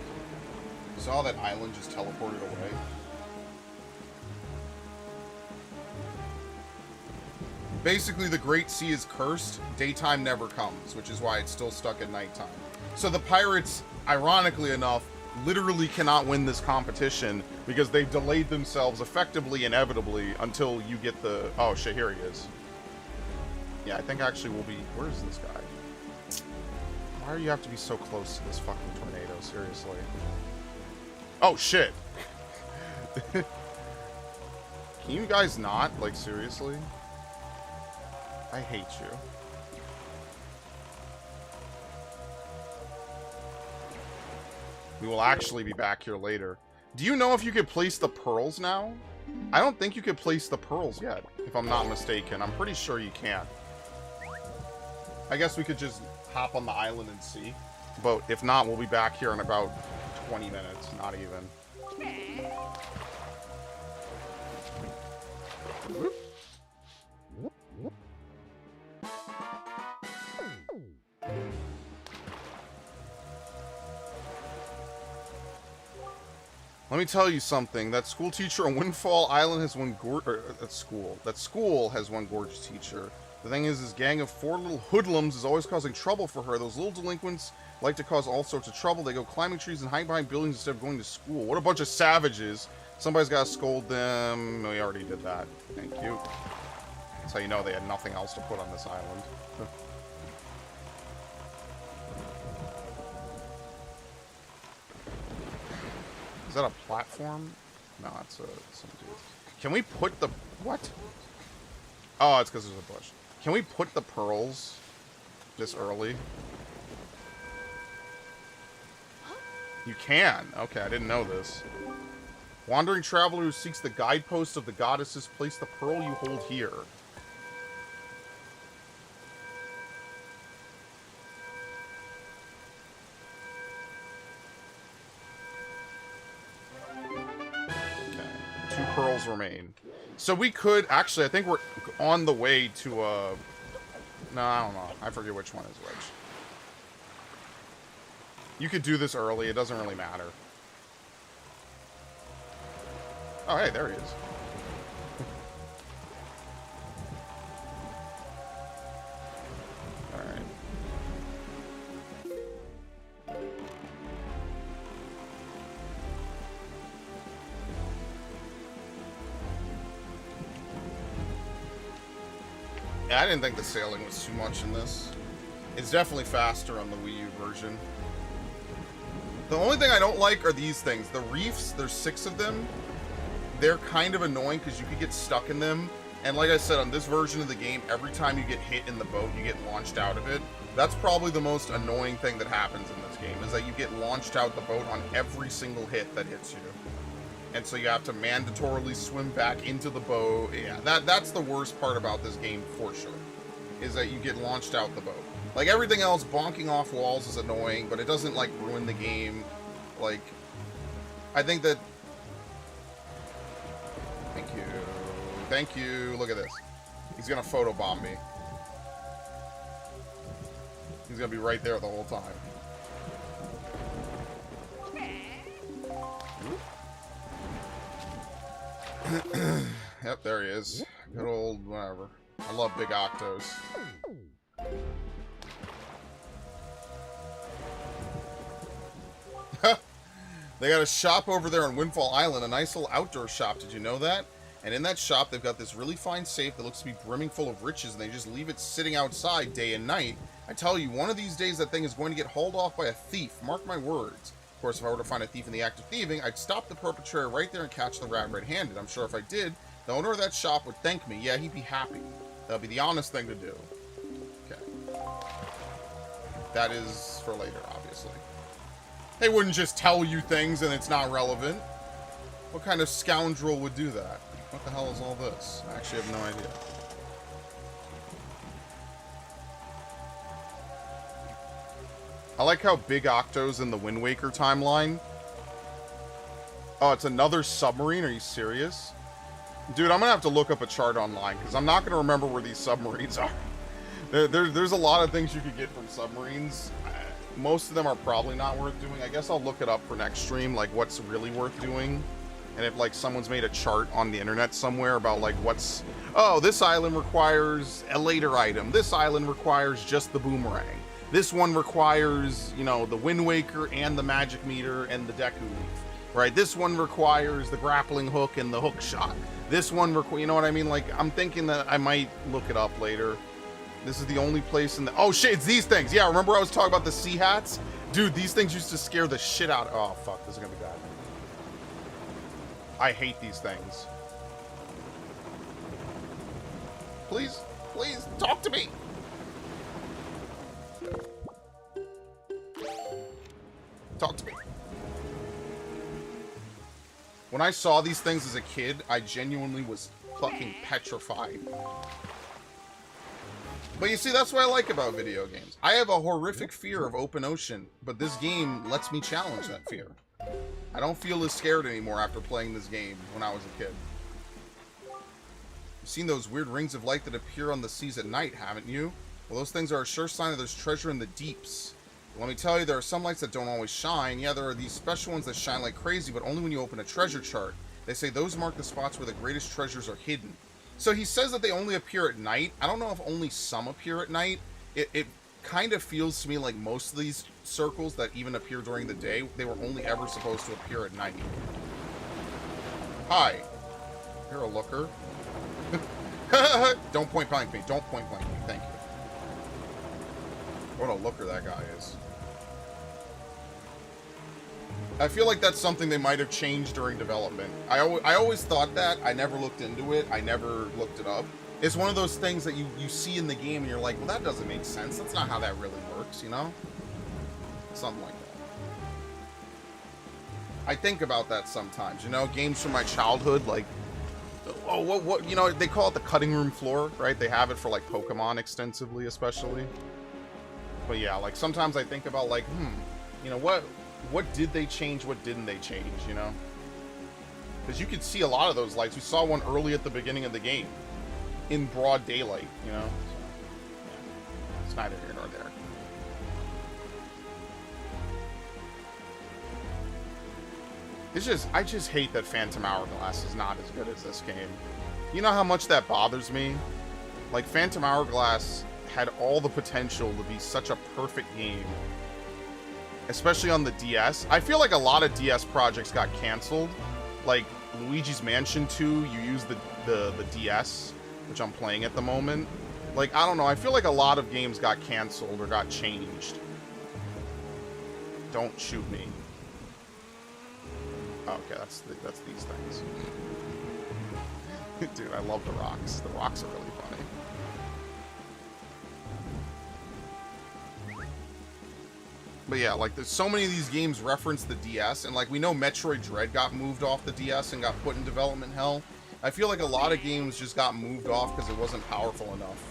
You saw that island just teleported away? Basically, the Great Sea is cursed. Daytime never comes, which is why it's still stuck at nighttime. So the pirates, ironically enough, literally cannot win this competition because they've delayed themselves effectively, inevitably, until you get the... Oh, shit, here he is. Yeah, I think actually we'll be... Where is this guy? Why do you have to be so close to this fucking tornado, seriously? Oh, shit. Can you guys not? Like, seriously? I hate you. We will actually be back here later. Do you know if you could place the pearls now? I don't think you could place the pearls yet, if I'm not mistaken. I'm pretty sure you can't. I guess we could just hop on the island and see. But if not, we'll be back here in about 20 minutes. Not even. Whoop. Let me tell you something. That school teacher on Windfall Island has one that school has one gorgeous teacher. The thing is, this gang of 4 little hoodlums is always causing trouble for her. Those little delinquents like to cause all sorts of trouble. They go climbing trees and hide behind buildings instead of going to school. What a bunch of savages. Somebody's got to scold them. We already did that. Thank you. That's how you know they had nothing else to put on this island. Is that a platform? No, it's some dude. Can we put the... What? Oh, it's because there's a bush. Can we put the pearls this early? You can. Okay, I didn't know this. Wandering traveler who seeks the guidepost of the goddesses, place the pearl you hold here. Okay. 2 pearls remain. So we could... Actually, I think we're on the way to no, I don't know. I forget which one is which. You could do this early. It doesn't really matter. Oh, hey, there he is. Alright. Yeah, I didn't think the sailing was too much in this. It's definitely faster on the Wii U version. The only thing I don't like are these things. The reefs, there's 6 of them. They're kind of annoying because you could get stuck in them. And like I said, on this version of the game, every time you get hit in the boat, you get launched out of it. That's probably the most annoying thing that happens in this game, is that you get launched out the boat on every single hit that hits you. And so you have to mandatorily swim back into the boat. Yeah, that's the worst part about this game for sure, is that you get launched out the boat. Like, everything else, bonking off walls is annoying, but it doesn't, like, ruin the game. Like, I think that... Thank you. Thank you. Look at this. He's gonna photobomb me. He's gonna be right there the whole time. Yep, there he is. Good old whatever. I love big octos. They got a shop over there on Windfall Island, a nice little outdoor shop. Did you know that? And in that shop, they've got this really fine safe that looks to be brimming full of riches, and they just leave it sitting outside day and night. I tell you, one of these days that thing is going to get hauled off by a thief. Mark my words. Of course, if I were to find a thief in the act of thieving, I'd stop the perpetrator right there and catch the rat red-handed. I'm sure if I did, the owner of that shop would thank me. Yeah, he'd be happy. That'd be the honest thing to do. Okay. That is for later, obviously. They wouldn't just tell you things and it's not relevant. What kind of scoundrel would do that? What the hell is all this? I actually have no idea. I like how big Octo's in the Wind Waker timeline. Oh, it's another submarine? Are you serious? Dude, I'm gonna have to look up a chart online, because I'm not gonna remember where these submarines are. There's a lot of things you could get from submarines. Most of them are probably not worth doing. I guess I'll look it up for next stream, like what's really worth doing. And if like someone's made a chart on the internet somewhere about like what's... Oh, this island requires a later item. This island requires just the boomerang. This one requires, you know, the Wind Waker and the Magic Meter and the Deku Leaf, right? This one requires the grappling hook and the hook shot. This one, you know what I mean? Like, I'm thinking that I might look it up later. This is the only place in the... Oh, shit, it's these things. Yeah, remember I was talking about the sea hats? Dude, these things used to scare the shit out... Oh, fuck, this is gonna be bad. I hate these things. Please, please, talk to me. Talk to me. When I saw these things as a kid, I genuinely was fucking petrified. But you see, that's what I like about video games. I have a horrific fear of open ocean, but this game lets me challenge that fear. I don't feel as scared anymore after playing this game when I was a kid. You've seen those weird rings of light that appear on the seas at night, haven't you? Well, those things are a sure sign that there's treasure in the deeps. Let me tell you, there are some lights that don't always shine. Yeah, there are these special ones that shine like crazy, but only when you open a treasure chart. They say those mark the spots where the greatest treasures are hidden. So he says that they only appear at night. I don't know if only some appear at night. It kind of feels to me like most of these circles that even appear during the day, they were only ever supposed to appear at night. Hi. You're a looker. Don't point blank me. Don't point blank me. Thank you. What a looker that guy is. I feel like that's something they might have changed during development. I always thought that. I never looked into it. I never looked it up. It's one of those things that you see in the game and you're like, well, that doesn't make sense. That's not how that really works, you know? Something like that. I think about that sometimes, you know? Games from my childhood, like, oh, what, you know, they call it the cutting room floor, right? They have it for, like, Pokemon extensively, especially. But yeah, like, sometimes I think about, like, you know, what did they change? What didn't they change, you know? Because you could see a lot of those lights. We saw one early at the beginning of the game. In broad daylight, you know? So, yeah. It's neither here nor there. It's just, I just hate that Phantom Hourglass is not as good as this game. You know how much that bothers me? Like, Phantom Hourglass had all the potential to be such a perfect game. Especially on the DS. I feel like a lot of DS projects got canceled. Like, Luigi's Mansion 2, you use the DS, which I'm playing at the moment. Like, I don't know, I feel like a lot of games got canceled or got changed. Don't shoot me. Oh, okay, that's these things. Dude, I love the rocks. The rocks are really funny. But yeah, like, there's so many of these games reference the DS, and like, we know Metroid Dread got moved off the DS and got put in development hell. I feel like a lot of games just got moved off because it wasn't powerful enough.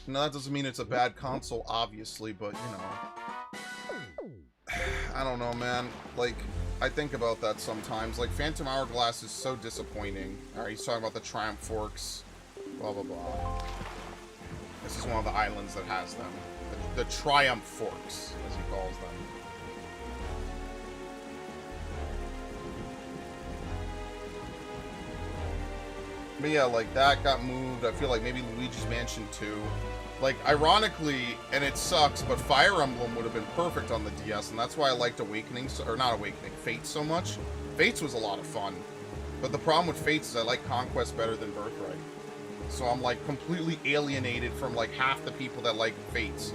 Now, that doesn't mean it's a bad console, obviously, but, you know. I don't know, man. Like, I think about that sometimes. Like, Phantom Hourglass is so disappointing. Alright, he's talking about the Triumph Forks. Blah, blah, blah. This is one of the islands that has them. The Triumph Forks, as he calls them. But yeah, like, that got moved. I feel like maybe Luigi's Mansion 2. Like, ironically, and it sucks, but Fire Emblem would have been perfect on the DS, and that's why I liked Awakening, or not Awakening, Fates so much. Fates was a lot of fun. But the problem with Fates is I like Conquest better than Birthright. So I'm, like, completely alienated from, like, half the people that like Fates.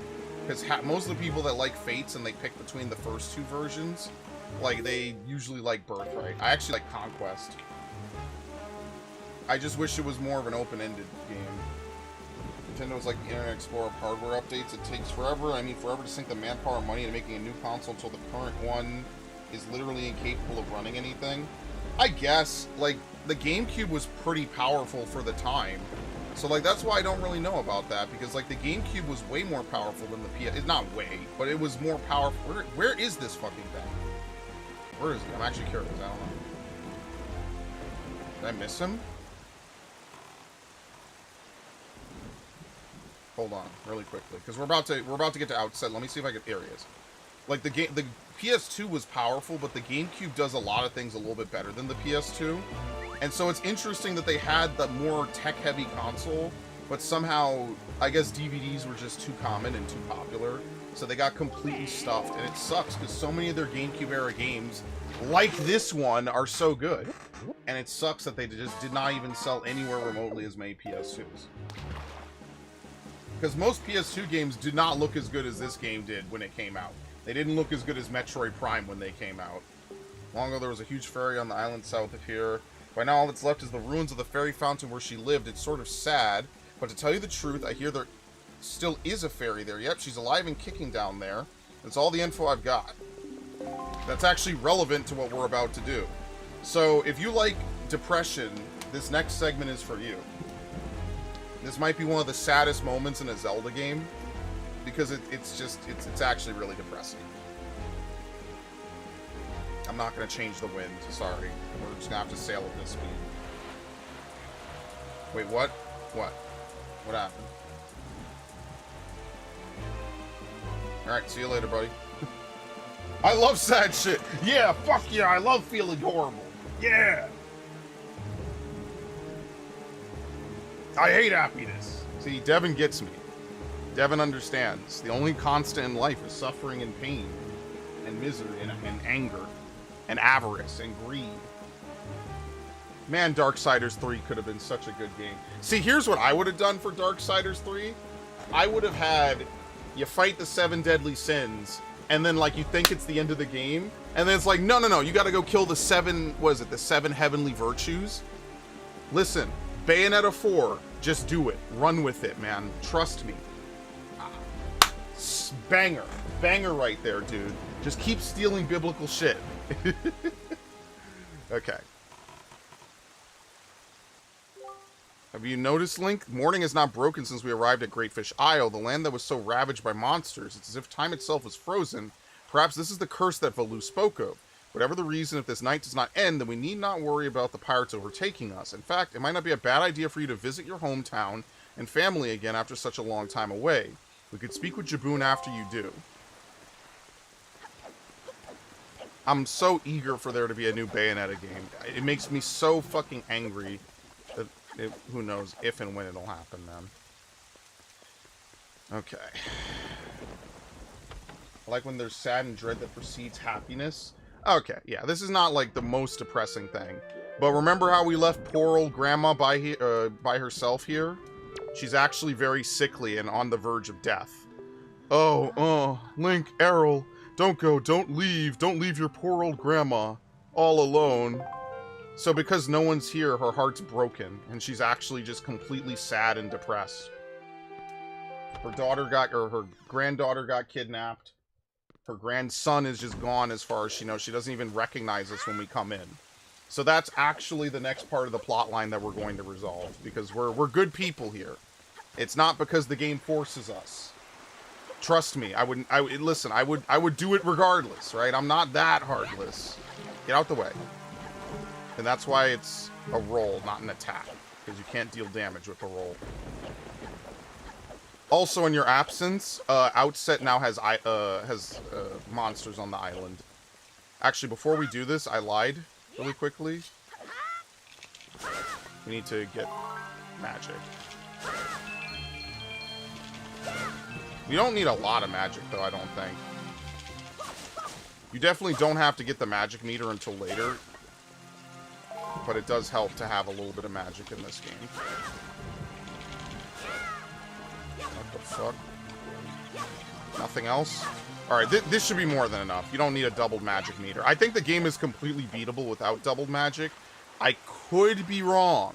Because most of the people that like Fates and they pick between the first two versions, like, they usually like Birthright. I actually like Conquest. I just wish it was more of an open-ended game. Nintendo's like the Internet Explorer hardware updates. It takes forever. I mean, forever to sink the manpower and money into making a new console until the current one is literally incapable of running anything. I guess, like, the GameCube was pretty powerful for the time. So, like, that's why I don't really know about that, because, like, the GameCube was way more powerful than the PS. It's not way, but it was more powerful. Where is this fucking thing? Where is he? I'm actually curious. I don't know. Did I miss him? Hold on, really quickly, because we're about to get to Outset. Let me see if I can. Here he is. Like, the PS2 was powerful, but the GameCube does a lot of things a little bit better than the PS2. And so it's interesting that they had the more tech-heavy console But somehow, I guess DVDs were just too common and too popular, so they got completely stuffed, and it sucks because so many of their GameCube era games, like this one, are so good. And it sucks that they just did not even sell anywhere remotely as many PS2s. Because most PS2 games did not look as good as this game did when it came out. They didn't look as good as Metroid Prime when they came out. Long ago, there was a huge ferry on the island south of here. By now, all that's left is the ruins of the fairy fountain where she lived. It's sort of sad, but to tell you the truth, I hear there still is a fairy there. Yep, she's alive and kicking down there. That's all the info I've got. That's actually relevant to what we're about to do. So, if you like depression, this next segment is for you. This might be one of the saddest moments in a Zelda game, because it's actually really depressing. I'm not going to change the wind, sorry. We're just going to have to sail at this speed. Wait, what? What? What happened? Alright, see you later, buddy. I love sad shit! Yeah, fuck yeah, I love feeling horrible! Yeah! I hate happiness! See, Devin gets me. Devin understands. The only constant in life is suffering and pain, and misery, and anger, and avarice, and greed. Man, Darksiders 3 could have been such a good game. See, here's what I would have done for Darksiders 3. I would have had you fight the 7 deadly sins, and then, like, you think it's the end of the game, and then it's like, no, you gotta go kill the 7, what is it, the 7 heavenly virtues? Listen, Bayonetta 4, just do it. Run with it, man. Trust me. Banger. Banger right there, dude. Just keep stealing biblical shit. Okay. Have you noticed, Link? Morning has not broken since we arrived at Great Fish Isle, the land that was so ravaged by monsters. It's as if time itself was frozen. Perhaps this is the curse that Valu spoke of. Whatever the reason, if this night does not end, then we need not worry about the pirates overtaking us. In fact, it might not be a bad idea for you to visit your hometown and family again after such a long time away. We could speak with Jaboon after you do. I'm so eager for there to be a new Bayonetta game. It makes me so fucking angry that who knows if and when it'll happen, man. Okay. I like when there's sad and dread that precedes happiness. Okay, yeah, this is not like the most depressing thing. But remember how we left poor old grandma by herself here? She's actually very sickly and on the verge of death. Oh, Link, Errol, don't go, don't leave your poor old grandma all alone. So because no one's here, her heart's broken, and she's actually just completely sad and depressed. Her granddaughter got kidnapped. Her grandson is just gone as far as she knows. She doesn't even recognize us when we come in. So that's actually the next part of the plot line that we're going to resolve, because we're good people here. It's not because the game forces us. Trust me, I would do it regardless, right? I'm not that heartless. Get out the way. And that's why it's a roll, not an attack, because you can't deal damage with a roll. Also, in your absence, Outset now has monsters on the island. Actually, before we do this, I lied really quickly. We need to get magic. We don't need a lot of magic, though, I don't think. You definitely don't have to get the magic meter until later. But it does help to have a little bit of magic in this game. What the fuck? Nothing else? Alright, this should be more than enough. You don't need a doubled magic meter. I think the game is completely beatable without doubled magic. I could be wrong.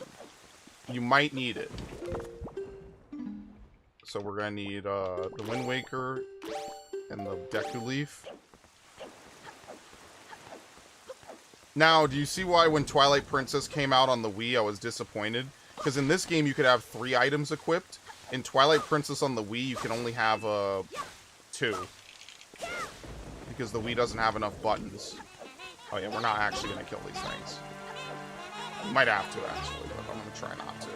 You might need it. So we're gonna need the Wind Waker and the Deku Leaf. Now, do you see why when Twilight Princess came out on the Wii, I was disappointed? Because in this game, you could have 3 items equipped. In Twilight Princess on the Wii, you can only have 2. Because the Wii doesn't have enough buttons. Oh yeah, we're not actually going to kill these things. We might have to, actually, but I'm going to try not to.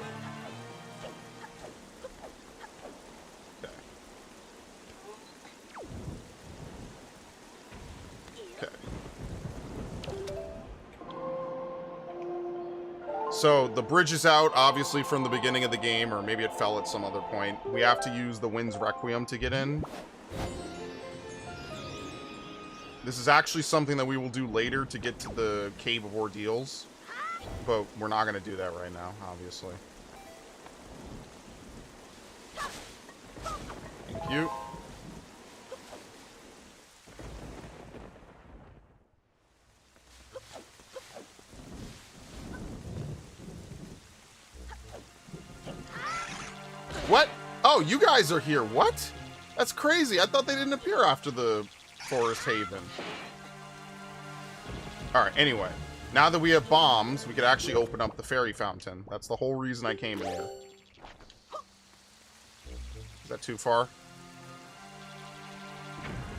So the bridge is out, obviously, from the beginning of the game, or maybe it fell at some other point. We have to use the Wind's Requiem to get in. This is actually something that we will do later to get to the Cave of Ordeals. But we're not going to do that right now, obviously. Thank you. What? Oh, you guys are here. What? That's crazy. I thought they didn't appear after the Forest Haven. Alright, anyway. Now that we have bombs, we could actually open up the fairy fountain. That's the whole reason I came here. Is that too far?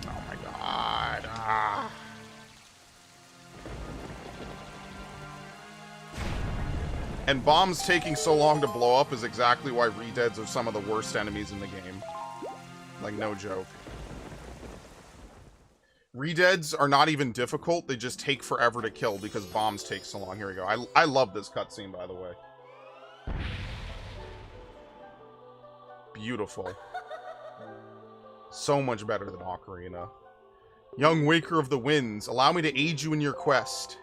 Oh my god. Ah. And bombs taking so long to blow up is exactly why Redeads are some of the worst enemies in the game. Like, no joke. Redeads are not even difficult, they just take forever to kill because bombs take so long. Here we go. I love this cutscene, by the way. Beautiful. So much better than Ocarina. Young Waker of the Winds, allow me to aid you in your quest.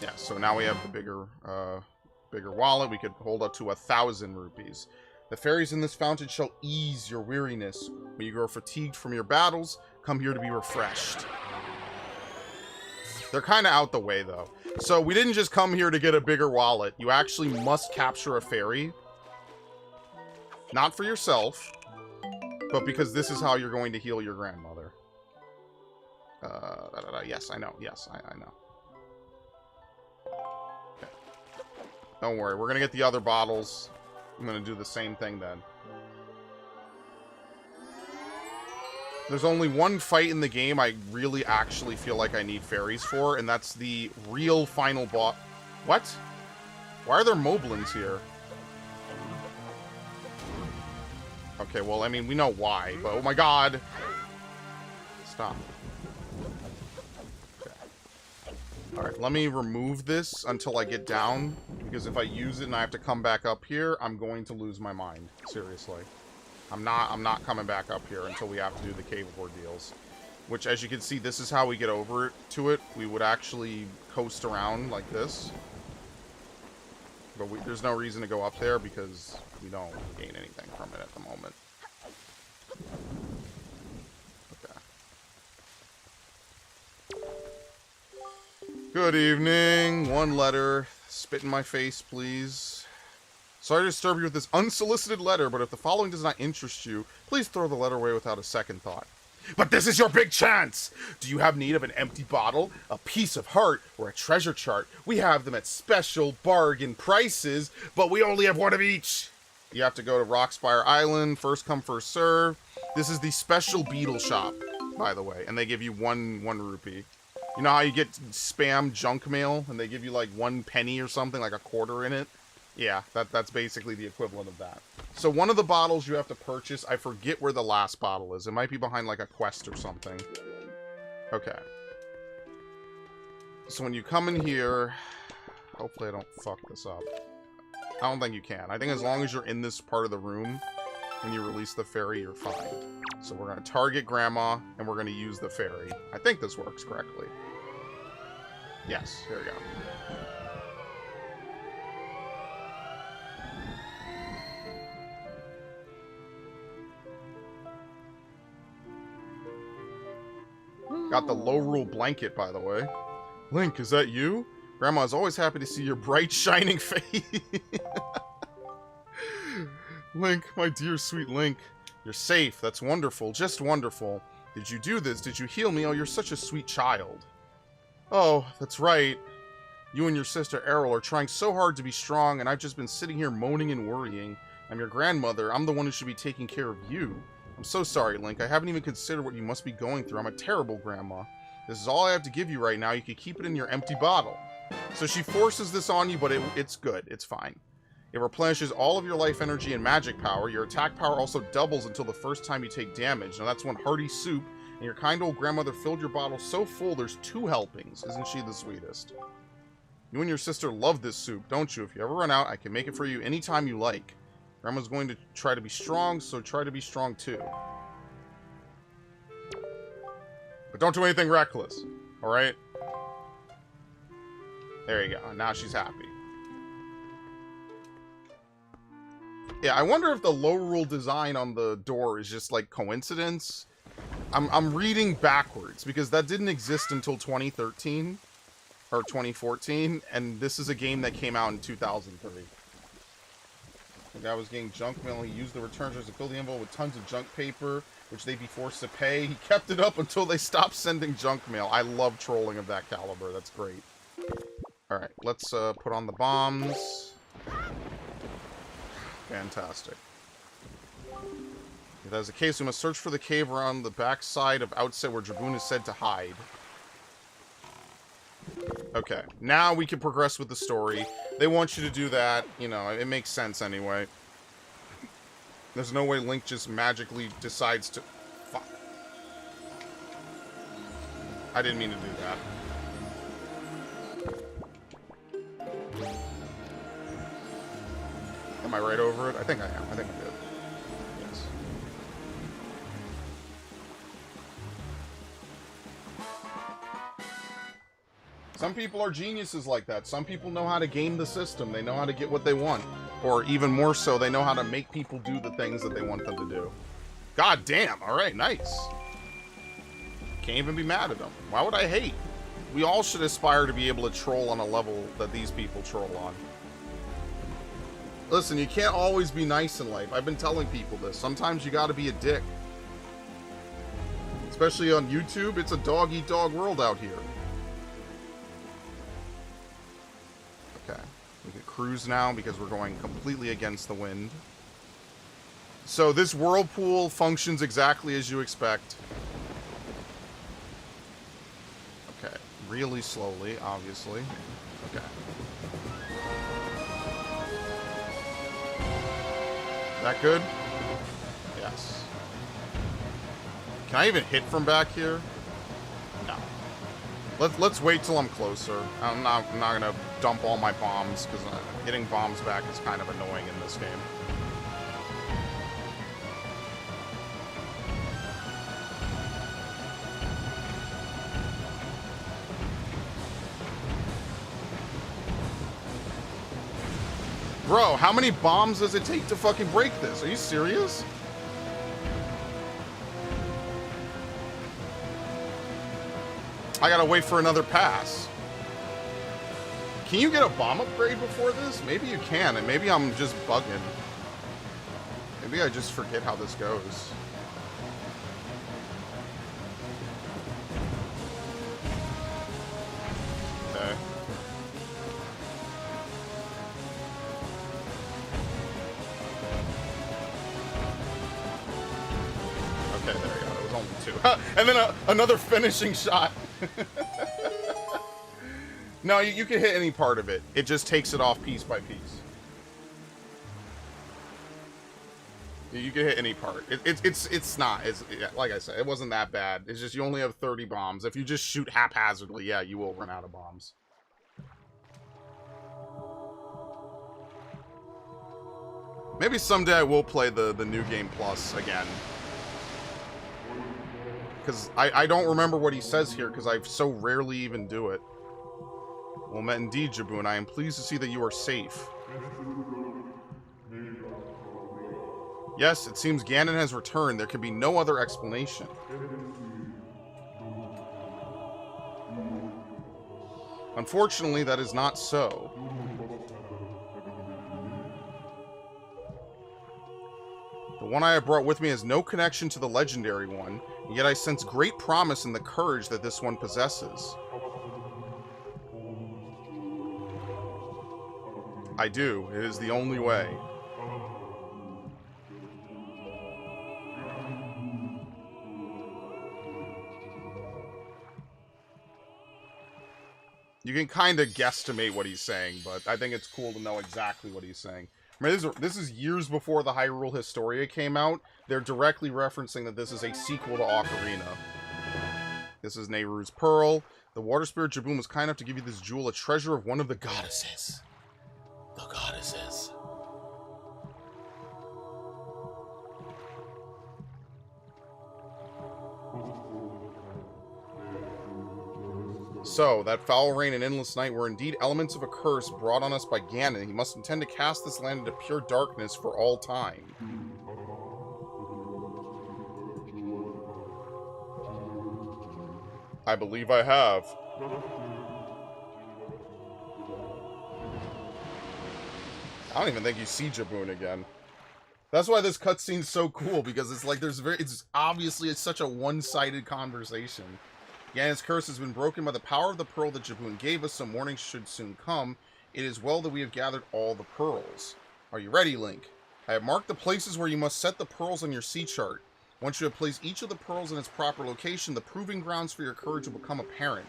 Yeah, so now we have the bigger wallet. We could hold up to 1,000 rupees. The fairies in this fountain shall ease your weariness. When you grow fatigued from your battles, come here to be refreshed. They're kind of out the way, though. So we didn't just come here to get a bigger wallet. You actually must capture a fairy. Not for yourself, but because this is how you're going to heal your grandmother. Yes, I know. Yes, I know. Okay. Don't worry, we're gonna get the other bottles. I'm gonna do the same thing then. There's only one fight in the game I really actually feel like I need fairies for, and that's the real final boss. What? Why are there moblins here? Okay, well, I mean, we know why, but oh my god! Stop. Okay. Alright, let me remove this until I get down, because if I use it and I have to come back up here, I'm going to lose my mind. Seriously. I'm not coming back up here until we have to do the Cave of Ordeals. Which, as you can see, this is how we get over to it. We would actually coast around like this. But there's no reason to go up there because we don't gain anything from it at the moment. Okay. Good evening. One letter. Spit in my face, please. Sorry to disturb you with this unsolicited letter, but if the following does not interest you, please throw the letter away without a second thought. But this is your big chance! Do you have need of an empty bottle, a piece of heart, or a treasure chart? We have them at special bargain prices, but we only have one of each! You have to go to Rockspire Island, first come, first serve. This is the special beetle shop, by the way, and they give you one rupee. You know how you get spam junk mail, and they give you like 1 penny or something, like a quarter in it? Yeah, that's basically the equivalent of that. So one of the bottles you have to purchase, I forget where the last bottle is. It might be behind like a quest or something. Okay. So when you come in here, hopefully I don't fuck this up. I don't think you can. I think as long as you're in this part of the room, when you release the fairy, you're fine. So we're going to target Grandma, and we're going to use the fairy. I think this works correctly. Yes, here we go. Got the low rule blanket, by the way. Link, is that you? Grandma's always happy to see your bright, shining face. Link, my dear sweet Link. You're safe. That's wonderful. Just wonderful. Did you do this? Did you heal me? Oh, you're such a sweet child. Oh, that's right. You and your sister Errol are trying so hard to be strong, and I've just been sitting here moaning and worrying. I'm your grandmother. I'm the one who should be taking care of you. I'm so sorry, Link. I haven't even considered what you must be going through. I'm a terrible grandma. This is all I have to give you right now. You can keep it in your empty bottle. So she forces this on you, but it's good. It's fine. It replenishes all of your life energy and magic power. Your attack power also doubles until the first time you take damage. Now that's when hearty soup and your kind old grandmother filled your bottle so full there's 2 helpings. Isn't she the sweetest? You and your sister love this soup, don't you? If you ever run out, I can make it for you anytime you like. Grandma's going to try to be strong, so try to be strong too. But don't do anything reckless, alright? There you go. Now she's happy. Yeah, I wonder if the low rule design on the door is just like coincidence. I'm reading backwards because that didn't exist until 2013 or 2014, and this is a game that came out in 2003. The guy was getting junk mail. He used the returners to fill the envelope with tons of junk paper, which they'd be forced to pay. He kept it up until they stopped sending junk mail. I love trolling of that caliber. That's great. Alright, let's put on the bombs. Fantastic. If that is the case, we must search for the cave around the backside of Outset where Dragoon is said to hide. Okay, now we can progress with the story. They want you to do that, you know, it makes sense anyway. There's no way Link just magically decides to... Fuck. I didn't mean to do that. Am I right over it? I think I am. I think I did. Yes. Some people are geniuses like that. Some people know how to game the system. They know how to get what they want. Or even more so, they know how to make people do the things that they want them to do. God damn. Alright, nice. Can't even be mad at them. Why would I hate? We all should aspire to be able to troll on a level that these people troll on. Listen, you can't always be nice in life. I've been telling people this. Sometimes you gotta be a dick. Especially on YouTube, it's a dog-eat-dog world out here. Okay. We can cruise now because we're going completely against the wind. So this whirlpool functions exactly as you expect. Okay. Really slowly, obviously. Okay. That good? Yes. Can I even hit from back here? No. Let's wait till I'm closer. I'm not gonna dump all my bombs because hitting bombs back is kind of annoying in this game. Bro, how many bombs does it take to fucking break this? Are you serious? I gotta wait for another pass. Can you get a bomb upgrade before this? Maybe you can, and maybe I'm just bugging. Maybe I just forget how this goes. Okay. Okay, there we go. It was only 2. And then another finishing shot. No, you can hit any part of it. It just takes it off piece by piece. You can hit any part. It's not. Like I said, it wasn't that bad. It's just you only have 30 bombs. If you just shoot haphazardly, yeah, you will run out of bombs. Maybe someday I will play the New Game Plus again. Because I don't remember what he says here, because I so rarely even do it. Well met indeed, Jaboon. I am pleased to see that you are safe. Yes, it seems Ganon has returned. There can be no other explanation. Unfortunately, that is not so. The one I have brought with me has no connection to the legendary one, and yet I sense great promise in the courage that this one possesses. I do. It is the only way. You can kind of guesstimate what he's saying, but I think it's cool to know exactly what he's saying. I mean, this is years before the Hyrule Historia came out. They're directly referencing that this is a sequel to Ocarina. This is Nehru's Pearl. The water spirit Jaboon was kind enough to give you this jewel, a treasure of one of the goddesses. The goddesses. So, that foul rain and endless night were indeed elements of a curse brought on us by Ganon. He must intend to cast this land into pure darkness for all time. I believe I have. I don't even think you see Jaboon again. That's why this cutscene's so cool, because it's like it's obviously such a one-sided conversation. Ganon's curse has been broken by the power of the pearl that Jaboon gave us, so morning should soon come. It is well that we have gathered all the pearls. Are you ready, Link? I have marked the places where you must set the pearls on your sea chart. Once you have placed each of the pearls in its proper location, the proving grounds for your courage will become apparent.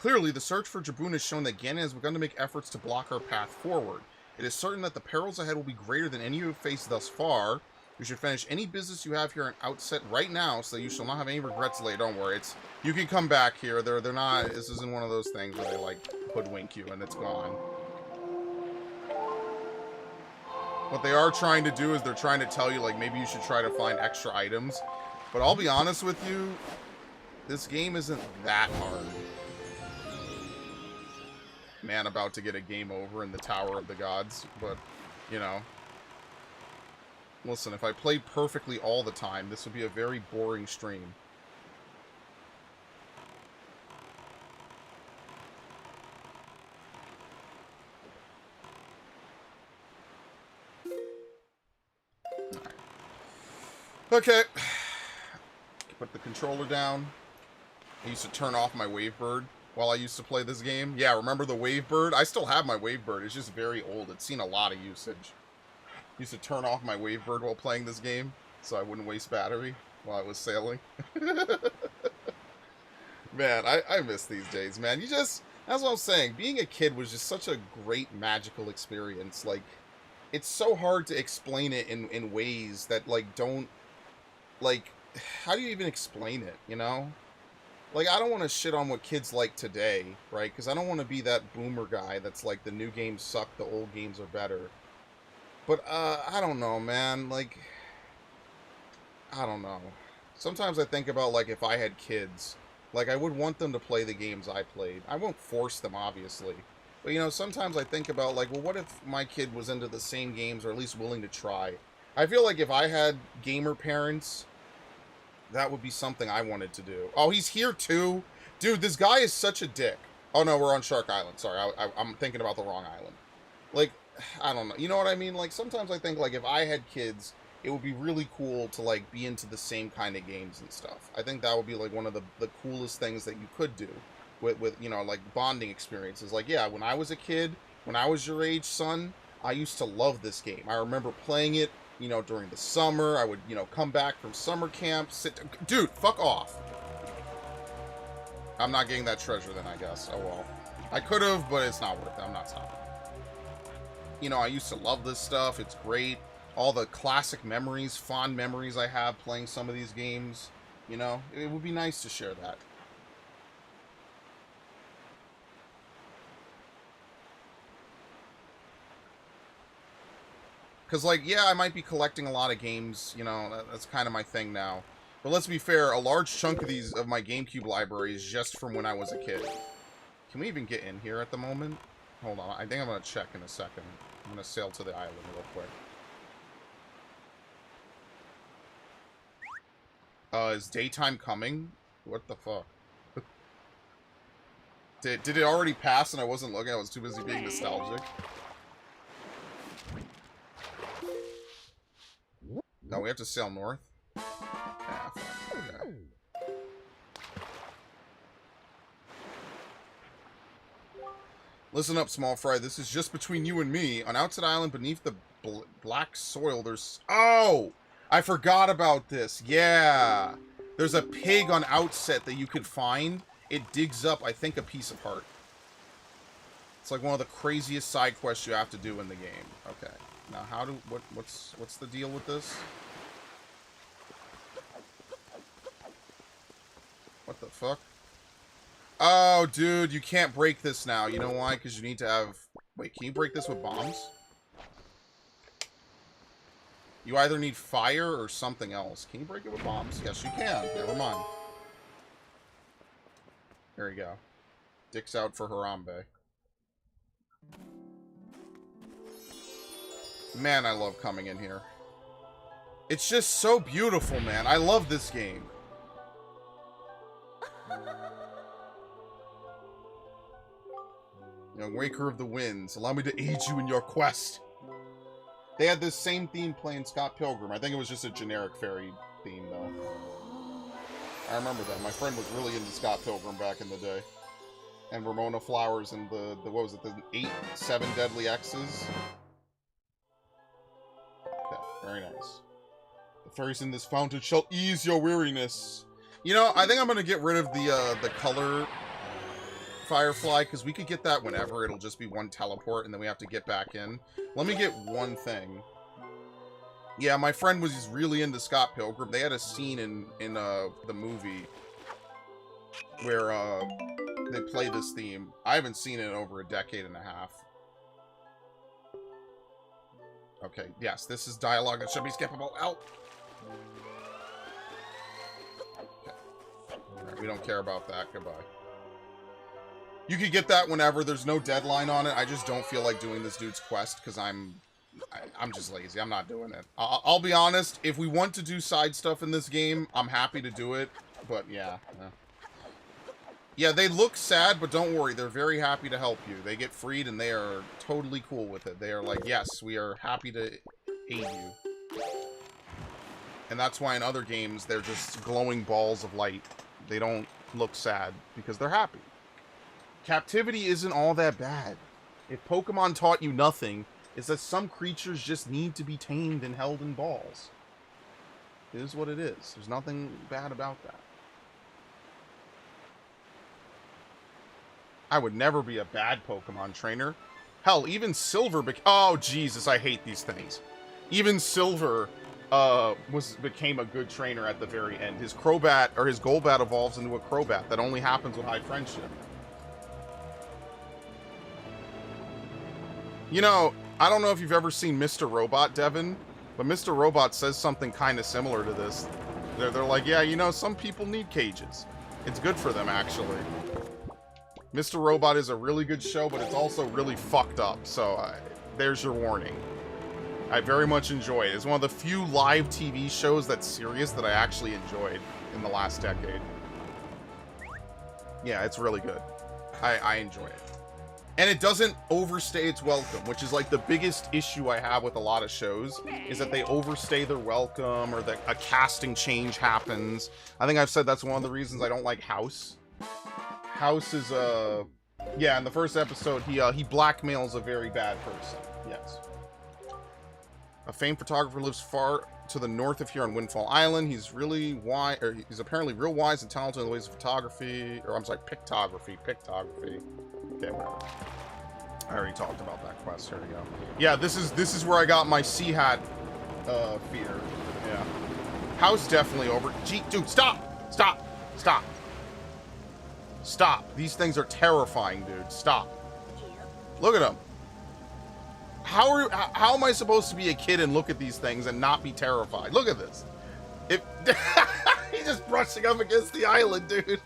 Clearly, the search for Jaboon has shown that Ganon has begun to make efforts to block our path forward. It is certain that the perils ahead will be greater than any you have faced thus far. You should finish any business you have here and outset right now, so that you shall not have any regrets later. Don't worry, you can come back here. They're not. This isn't one of those things where they like hoodwink you and it's gone. What they are trying to do is they're trying to tell you like maybe you should try to find extra items. But I'll be honest with you, this game isn't that hard. Man, about to get a game over in the Tower of the Gods, but you know. Listen, if I played perfectly all the time, this would be a very boring stream. Alright. Okay. Put the controller down. I used to turn off my Wavebird while I used to play this game. Yeah, remember the Wavebird? I still have my Wavebird. It's just very old. It's seen a lot of usage. Used to turn off my Wavebird while playing this game, so I wouldn't waste battery while I was sailing. Man, I miss these days, man. That's what I'm saying. Being a kid was just such a great magical experience. Like, it's so hard to explain it in ways that, like, don't, like, how do you even explain it, you know? Like, I don't want to shit on what kids like today, right? Because I don't want to be that boomer guy that's like, the new games suck, the old games are better. But, I don't know, man. Like, I don't know. Sometimes I think about, like, if I had kids, like, I would want them to play the games I played. I won't force them, obviously. But, you know, sometimes I think about, like, well, what if my kid was into the same games, or at least willing to try? I feel like if I had gamer parents, that would be something I wanted to do. Oh, he's here, too? Dude, this guy is such a dick. Oh, no, we're on Shark Island. Sorry, I'm thinking about the wrong island. Like, I don't know. You know what I mean? Like, sometimes I think, like, if I had kids, it would be really cool to, like, be into the same kind of games and stuff. I think that would be, like, one of the coolest things that you could do with, you know, like, bonding experiences. Like, yeah, when I was a kid, when I was your age, son, I used to love this game. I remember playing it, you know, during the summer. I would, you know, come back from summer camp, Dude, fuck off. I'm not getting that treasure then, I guess. Oh, well. I could have, but it's not worth it. I'm not stopping. You know, I used to love this stuff. It's great. All the classic memories, fond memories I have playing some of these games. You know, it would be nice to share that. Because, like, yeah, I might be collecting a lot of games. You know, that's kind of my thing now. But let's be fair, a large chunk of of my GameCube library is just from when I was a kid. Can we even get in here at the moment? Hold on, I think I'm going to check in a second. I'm going to sail to the island real quick. Is daytime coming? What the fuck? Did it already pass and I wasn't looking? I was too busy being nostalgic. No, we have to sail north? Ah, fuck. Okay. Listen up, small fry. This is just between you and me. On Outset Island, beneath the black soil, there's... Oh! I forgot about this. Yeah. There's a pig on Outset that you could find. It digs up, I think, a piece of heart. It's like one of the craziest side quests you have to do in the game. Okay. Now, what's the deal with this? What the fuck? Oh, dude, you can't break this now. You know why? Because you need to have... Wait, can you break this with bombs? You either need fire or something else. Can you break it with bombs? Yes, you can. Never mind. There you go. Dick's out for Harambe. Man, I love coming in here. It's just so beautiful, man. I love this game. Young Waker of the Winds, allow me to aid you in your quest. They had this same theme playing Scott Pilgrim. I think it was just a generic fairy theme, though. I remember that. My friend was really into Scott Pilgrim back in the day. And Ramona Flowers and the what was it, the 7 Deadly X's? Okay, very nice. The fairies in this fountain shall ease your weariness. You know, I think I'm going to get rid of the color Firefly, because we could get that whenever. It'll just be one teleport, and then we have to get back in. Let me get one thing. Yeah, my friend was really into Scott Pilgrim. They had a scene in the movie where they play this theme. I haven't seen it in over a decade and a half. Okay, yes, this is dialogue that should be skippable. Out. Okay. Alright, we don't care about that. Goodbye. You could get that whenever. There's no deadline on it. I just don't feel like doing this dude's quest because I'm just lazy. I'm not doing it. I'll be honest. If we want to do side stuff in this game, I'm happy to do it. But yeah. Yeah, they look sad, but don't worry. They're very happy to help you. They get freed and they are totally cool with it. They are like, yes, we are happy to aid you. And that's why in other games, they're just glowing balls of light. They don't look sad because they're happy. Captivity isn't all that bad. If Pokemon taught you nothing, it's that some creatures just need to be tamed and held in balls. It is what it is. There's nothing bad about that. I would never be a bad Pokemon trainer. Hell, even Silver oh, Jesus, I hate these things. Even Silver became a good trainer at the very end. His Crobat, or his Golbat evolves into a Crobat. That only happens with high friendship. You know, I don't know if you've ever seen Mr. Robot, Devin, but Mr. Robot says something kind of similar to this. They're like, yeah, you know, some people need cages. It's good for them, actually. Mr. Robot is a really good show, but it's also really fucked up, so there's your warning. I very much enjoy it. It's one of the few live TV shows that's serious that I actually enjoyed in the last decade. Yeah, it's really good. I enjoy it. And it doesn't overstay its welcome, which is like the biggest issue I have with a lot of shows, is that they overstay their welcome or that a casting change happens. I think I've said that's one of the reasons I don't like House. House is, yeah, in the first episode, he blackmails a very bad person. Yes. A famed photographer lives far to the north of here on Windfall Island. He's really wise, or he's apparently real wise and talented in the ways of photography, or I'm sorry, pictography. Okay, whatever. I already talked about that quest. Here we go. Yeah, this is where I got my sea hat fear. Yeah. House definitely over. Gee, dude, stop! Stop! Stop! Stop. These things are terrifying, dude. Stop. Look at them. How am I supposed to be a kid and look at these things and not be terrified? Look at this. He's just brushing up against the island, dude.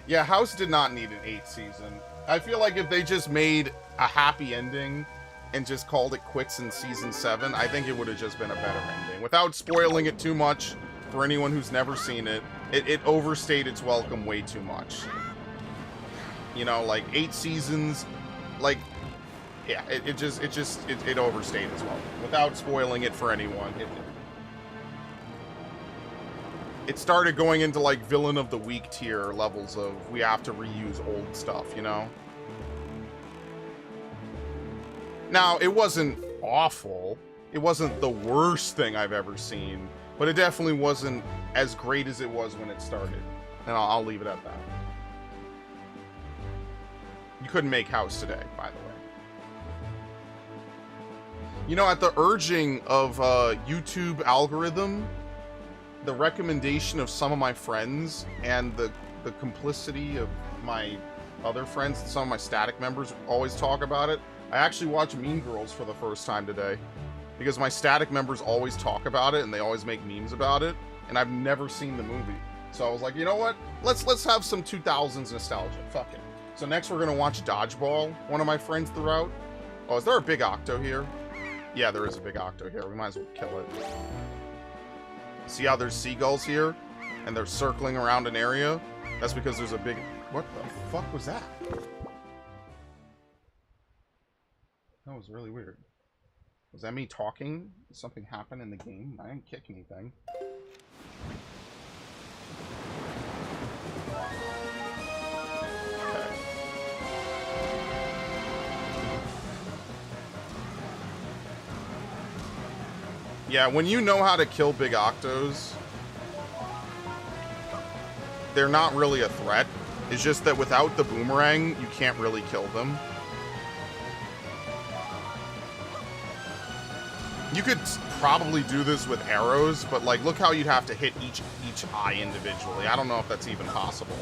Yeah, House did not need an 8th season. I feel like if they just made a happy ending and just called it quits in season 7, I think it would have just been a better ending. Without spoiling it too much for anyone who's never seen it, it overstayed its welcome way too much. You know, like 8 seasons, like, yeah, it overstayed its welcome. Without spoiling it for anyone, it started going into like villain of the week tier levels of we have to reuse old stuff, you know? Now, it wasn't awful. It wasn't the worst thing I've ever seen, but it definitely wasn't as great as it was when it started. And I'll leave it at that. You couldn't make house today, by the way. You know, at the urging of YouTube algorithm, the recommendation of some of my friends, and the complicity of my other friends, and some of my static members always talk about it, I actually watched Mean Girls for the first time today. Because my static members always talk about it, and they always make memes about it, and I've never seen the movie. So I was like, you know what? Let's have some 2000s nostalgia. Fuck it. So next we're gonna watch Dodgeball, one of my friends threw out. Oh, is there a big octo here? Yeah, there is a big octo here. We might as well kill it. See how there's seagulls here? And they're circling around an area? That's because there's a big... What the fuck was that? That was really weird. Was that me talking? Did something happen in the game? I didn't kick anything. Okay. Yeah, when you know how to kill big octos, they're not really a threat. It's just that without the boomerang, you can't really kill them. You could probably do this with arrows, but like, look how you'd have to hit each eye individually. I don't know if that's even possible.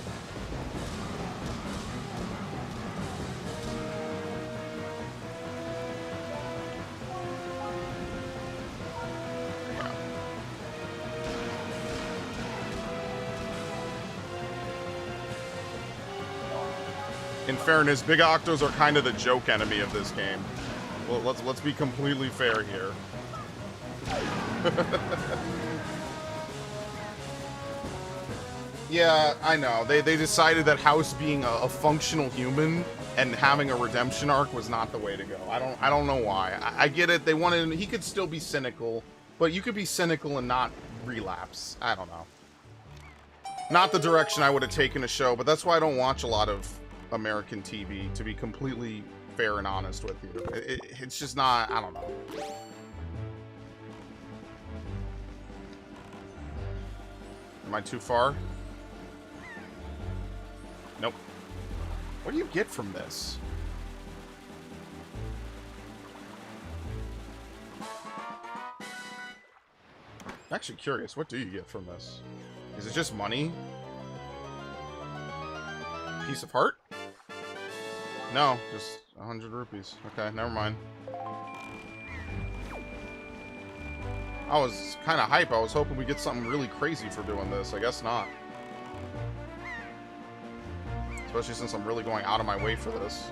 In fairness, big octos are kind of the joke enemy of this game. Well, let's be completely fair here. Yeah, I know. They decided that House being a functional human and having a redemption arc was not the way to go. I don't know why. I get it. They wanted... He could still be cynical, but you could be cynical and not relapse. I don't know. Not the direction I would have taken a show, but that's why I don't watch a lot of American TV, to be completely fair and honest with you. It's just not... I don't know. Am I too far? Nope. What do you get from this? I'm actually curious. What do you get from this? Is it just money? Piece of heart? No, just 100 rupees. Okay, never mind. I was kind of hype. I was hoping we get something really crazy for doing this. I guess not. Especially since I'm really going out of my way for this.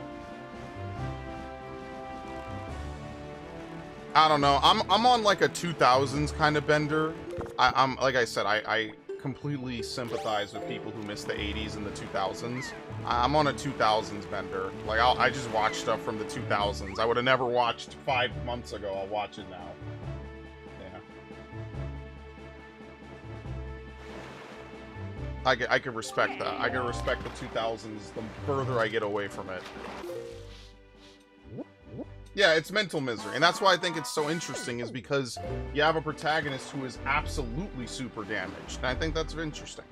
I don't know. I'm on like a 2000s kind of bender. I'm like I said, I completely sympathize with people who miss the 80s and the 2000s. I'm on a 2000s bender. Like I just watch stuff from the 2000s. I would have never watched 5 months ago. I'll watch it now. I can respect that. I can respect the 2000s the further I get away from it. Yeah, it's mental misery. And that's why I think it's so interesting, is because you have a protagonist who is absolutely super damaged. And I think that's interesting.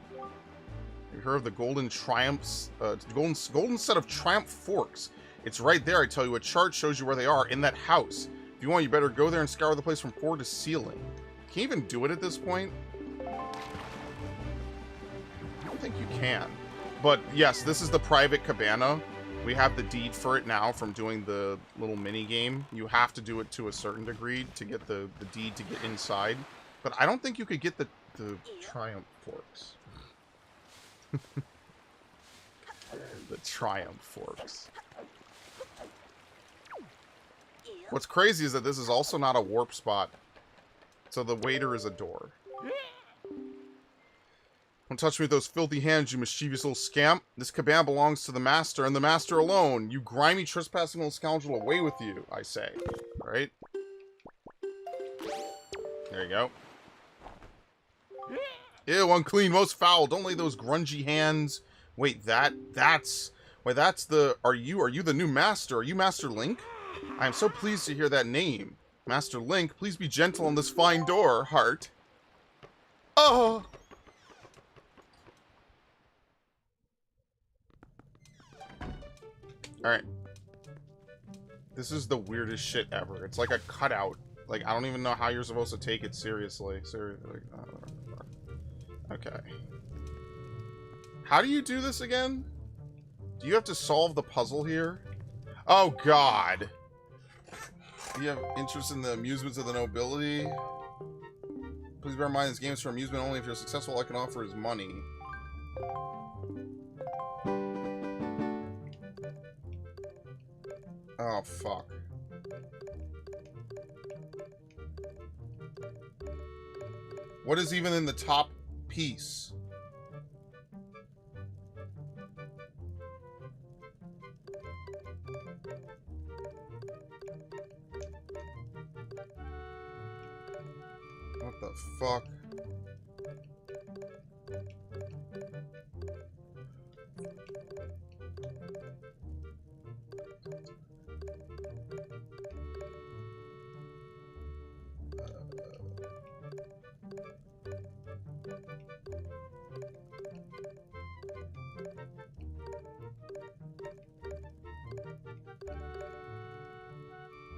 You heard of the golden triumphs, golden set of triumph forks. It's right there. I tell you, a chart shows you where they are in that house. If you want, you better go there and scour the place from floor to ceiling. Can you even do it at this point? I don't think you can. But yes, this is the private cabana. We have the deed for it now from doing the little mini game. You have to do it to a certain degree to get the deed to get inside. But I don't think you could get the triumph forks. The triumph forks. What's crazy is that this is also not a warp spot. So the waiter is a door. Don't touch me with those filthy hands, you mischievous little scamp. This cabana belongs to the master, and the master alone. You grimy, trespassing little scoundrel, away with you, I say. Alright? There you go. Ew, unclean, most foul. Don't lay those grungy hands. Wait, that's... Wait, that's the... Are you the new master? Are you Master Link? I am so pleased to hear that name. Master Link, please be gentle on this fine door, heart. Oh! Alright. This is the weirdest shit ever. It's like a cutout. Like, I don't even know how you're supposed to take it seriously. Seriously. Okay. How do you do this again? Do you have to solve the puzzle here? Oh, God. Do you have interest in the amusements of the nobility? Please bear in mind this game is for amusement only. If you're successful, all I can offer is money. Oh, fuck. What is even in the top piece? What the fuck?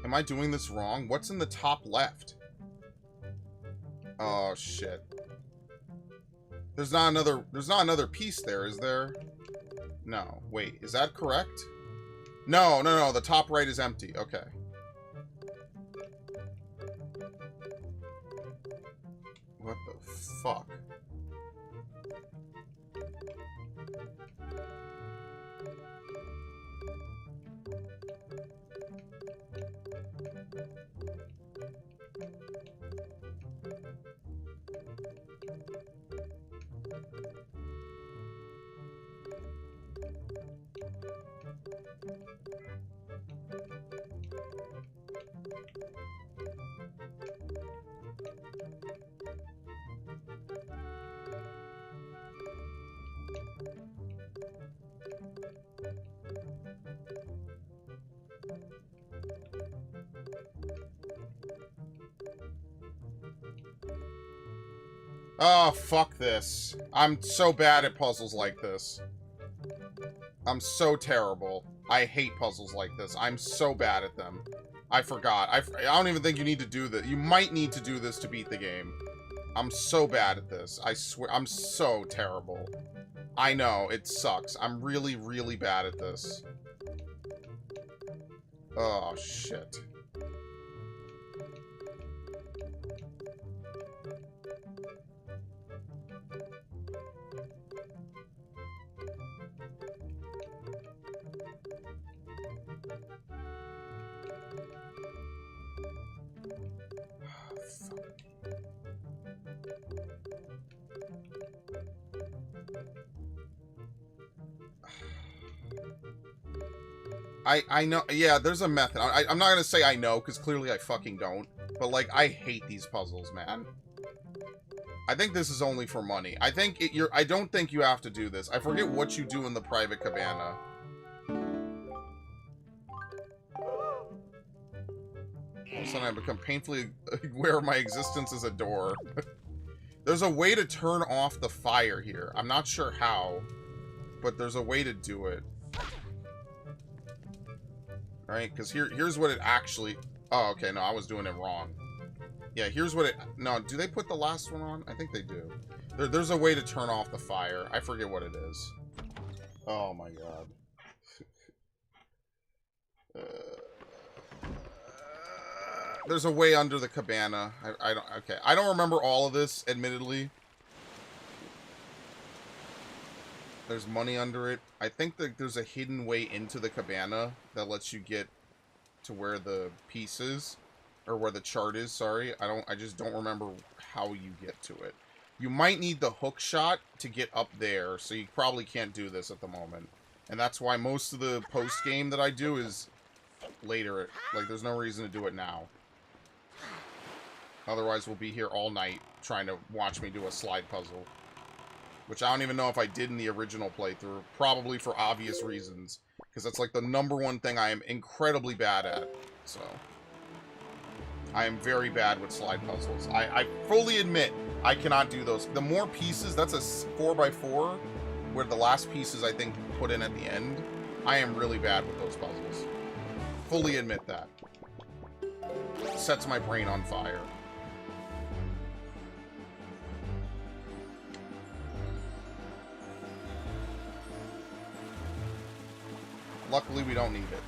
Am I doing this wrong? What's in the top left? Oh shit. There's not another piece there, is there? No. Wait, is that correct? No, no, no, the top right is empty. Okay. What the fuck? Oh, fuck this. I'm so bad at puzzles like this. I'm so terrible. I hate puzzles like this. I'm so bad at them. I forgot. I don't even think you need to do this. You might need to do this to beat the game. I'm so bad at this. I swear. I'm so terrible. I know. It sucks. I'm really, really bad at this. Oh, shit. I know, yeah, there's a method. I'm not gonna say I know, because clearly I fucking don't. But, like, I hate these puzzles, man. I think this is only for money. I think I don't think you have to do this. I forget what you do in the private cabana. All of a sudden I become painfully aware of my existence as a door. There's a way to turn off the fire here. I'm not sure how, but there's a way to do it. Alright, because here's what it actually... Oh, okay, no, I was doing it wrong. Yeah, here's what it... No, do they put the last one on? I think they do. There's a way to turn off the fire. I forget what it is. Oh, my God. There's a way under the cabana. I don't... Okay, I don't remember all of this, admittedly. There's money under it. I think that there's a hidden way into the cabana that lets you get to where the piece is, or where the chart is, sorry. I just don't remember how you get to it. You might need the hook shot to get up there, so you probably can't do this at the moment. And that's why most of the post-game that I do is later. Like, there's no reason to do it now. Otherwise, we'll be here all night trying to watch me do a slide puzzle. Which I don't even know if I did in the original playthrough. Probably for obvious reasons. Because that's like the #1 thing I am incredibly bad at. So. I am very bad with slide puzzles. I fully admit I cannot do those. The more pieces, that's a 4x4. Where the last pieces I think put in at the end. I am really bad with those puzzles. Fully admit that. Sets my brain on fire. Luckily, we don't need it.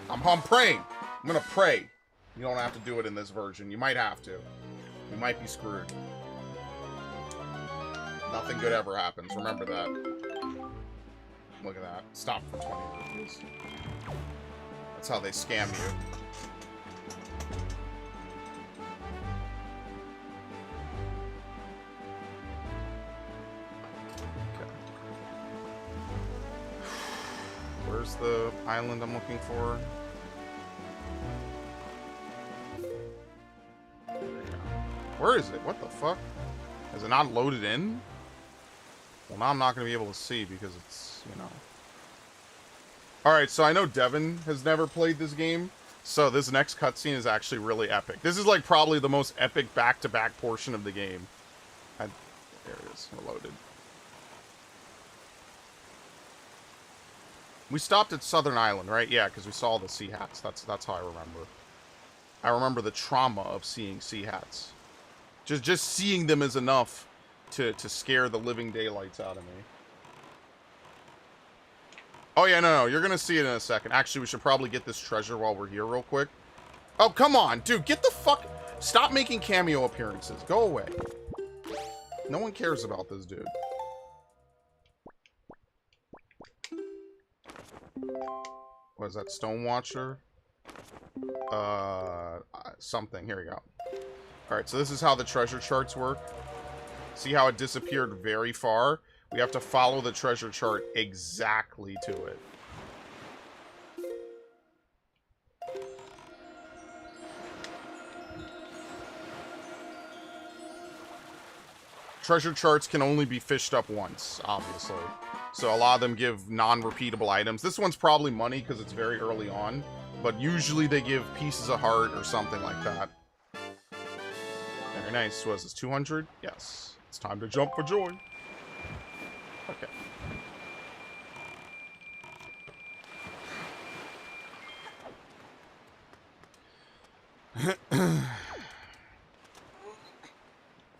I'm praying. I'm gonna pray. You don't have to do it in this version. You might have to. You might be screwed. Nothing good ever happens. Remember that. Look at that. Stop for 20 rupees. That's how they scam you. Okay. Where's the island I'm looking for? Where is it? What the fuck? Is it not loaded in? Well, now I'm not going to be able to see because it's, you know. Alright, so I know Devin has never played this game, so this next cutscene is actually really epic. This is like probably the most epic back-to-back portion of the game. There it is. We're loaded. We stopped at Southern Island, right? Yeah, because we saw the sea hats. That's how I remember. I remember the trauma of seeing sea hats. Just seeing them is enough to scare the living daylights out of me. Oh, yeah, no, you're going to see it in a second. Actually, we should probably get this treasure while we're here real quick. Oh, come on, dude, get the fuck... Stop making cameo appearances. Go away. No one cares about this dude. What is that, Stonewatcher? Something. Here we go. Alright, so this is how the treasure charts work. See how it disappeared very far? We have to follow the treasure chart exactly to it. Treasure charts can only be fished up once, obviously. So a lot of them give non-repeatable items. This one's probably money because it's very early on. But usually they give pieces of heart or something like that. Very nice. Was this 200? Yes. It's time to jump for joy. Okay.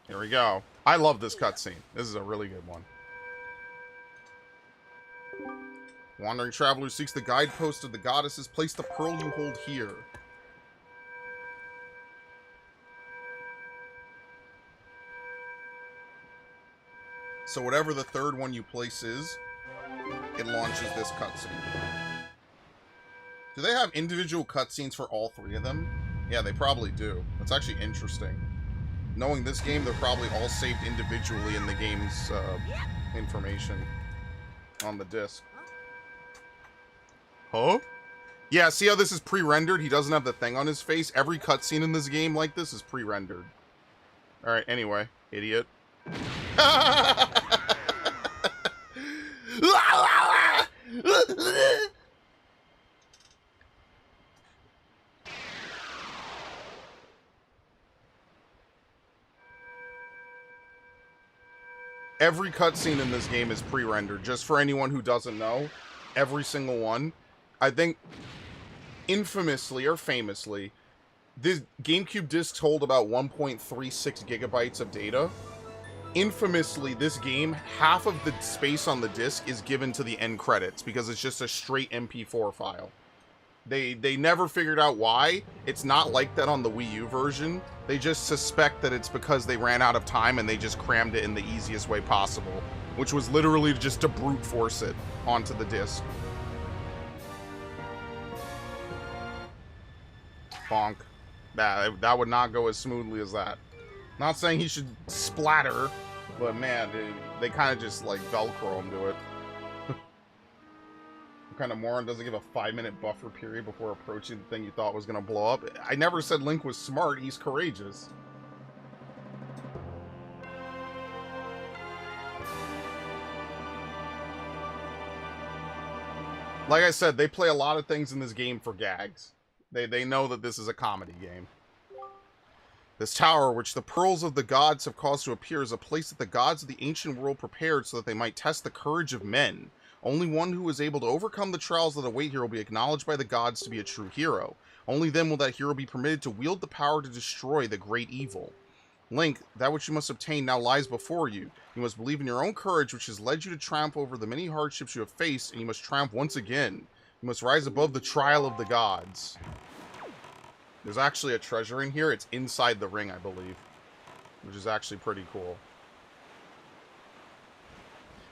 Here we go. I love this cutscene. This is a really good one. Wandering traveler seeks the guidepost of the goddesses. Place the pearl you hold here. So whatever the third one you place is, it launches this cutscene. Do they have individual cutscenes for all three of them? Yeah, they probably do. That's actually interesting. Knowing this game, they're probably all saved individually in the game's information on the disc. Huh? Yeah, see how this is pre-rendered? He doesn't have the thing on his face. Every cutscene in this game like this is pre-rendered. Alright, anyway. Idiot. Every cutscene in this game is pre-rendered, just for anyone who doesn't know. Every single one. I think, infamously or famously, this GameCube discs hold about 1.36 gigabytes of data. Infamously, this game, half of the space on the disc is given to the end credits, because it's just a straight MP4 file. They never figured out why. It's not like that on the Wii U version. They just suspect that it's because they ran out of time and they just crammed it in the easiest way possible, which was literally just to brute force it onto the disc. Bonk. That would not go as smoothly as that. Not saying he should splatter, but man, they kind of just like Velcro him to it. What kind of moron doesn't give a 5-minute buffer period before approaching the thing you thought was going to blow up? I never said Link was smart, he's courageous. Like I said, they play a lot of things in this game for gags. They know that this is a comedy game. This tower, which the pearls of the gods have caused to appear, is a place that the gods of the ancient world prepared so that they might test the courage of men. Only one who is able to overcome the trials that await here will be acknowledged by the gods to be a true hero. Only then will that hero be permitted to wield the power to destroy the great evil. Link, that which you must obtain now lies before you. You must believe in your own courage, which has led you to triumph over the many hardships you have faced, and you must triumph once again. You must rise above the trial of the gods. There's actually a treasure in here. It's inside the ring, I believe, which is actually pretty cool.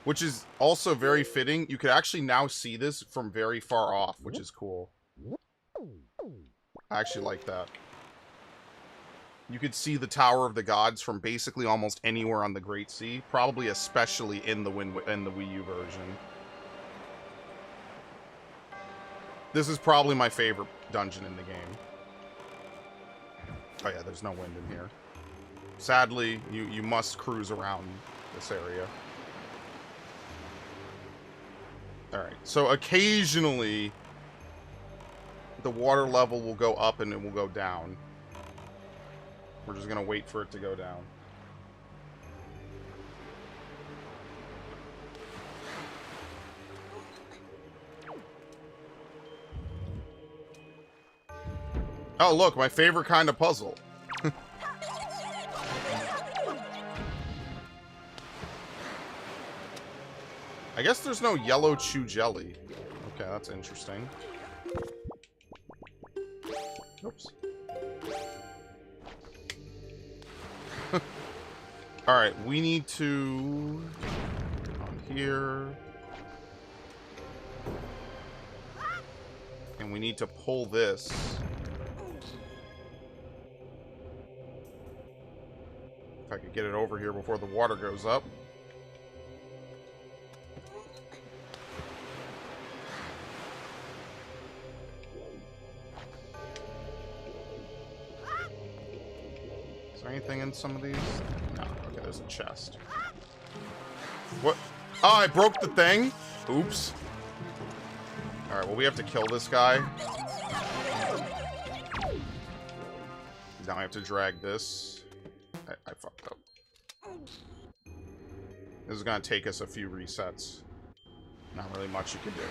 Which is also very fitting. You could actually now see this from very far off, which is cool. I actually like that. You could see the Tower of the Gods from basically almost anywhere on the Great Sea, probably especially in the Wii U version. This is probably my favorite dungeon in the game. Oh yeah, there's no wind in here. Sadly, you must cruise around this area. Alright, so occasionally the water level will go up and it will go down. We're just gonna wait for it to go down. Oh, look, my favorite kind of puzzle. I guess there's no yellow chew jelly. Okay, that's interesting. Oops. Alright, we need to... on here. And we need to pull this. If I could get it over here before the water goes up. Is there anything in some of these? No. Okay, there's a chest. What? Oh, I broke the thing? Oops. Alright, well, we have to kill this guy. Now I have to drag this. I fucked up. This is gonna take us a few resets. Not really much you can do.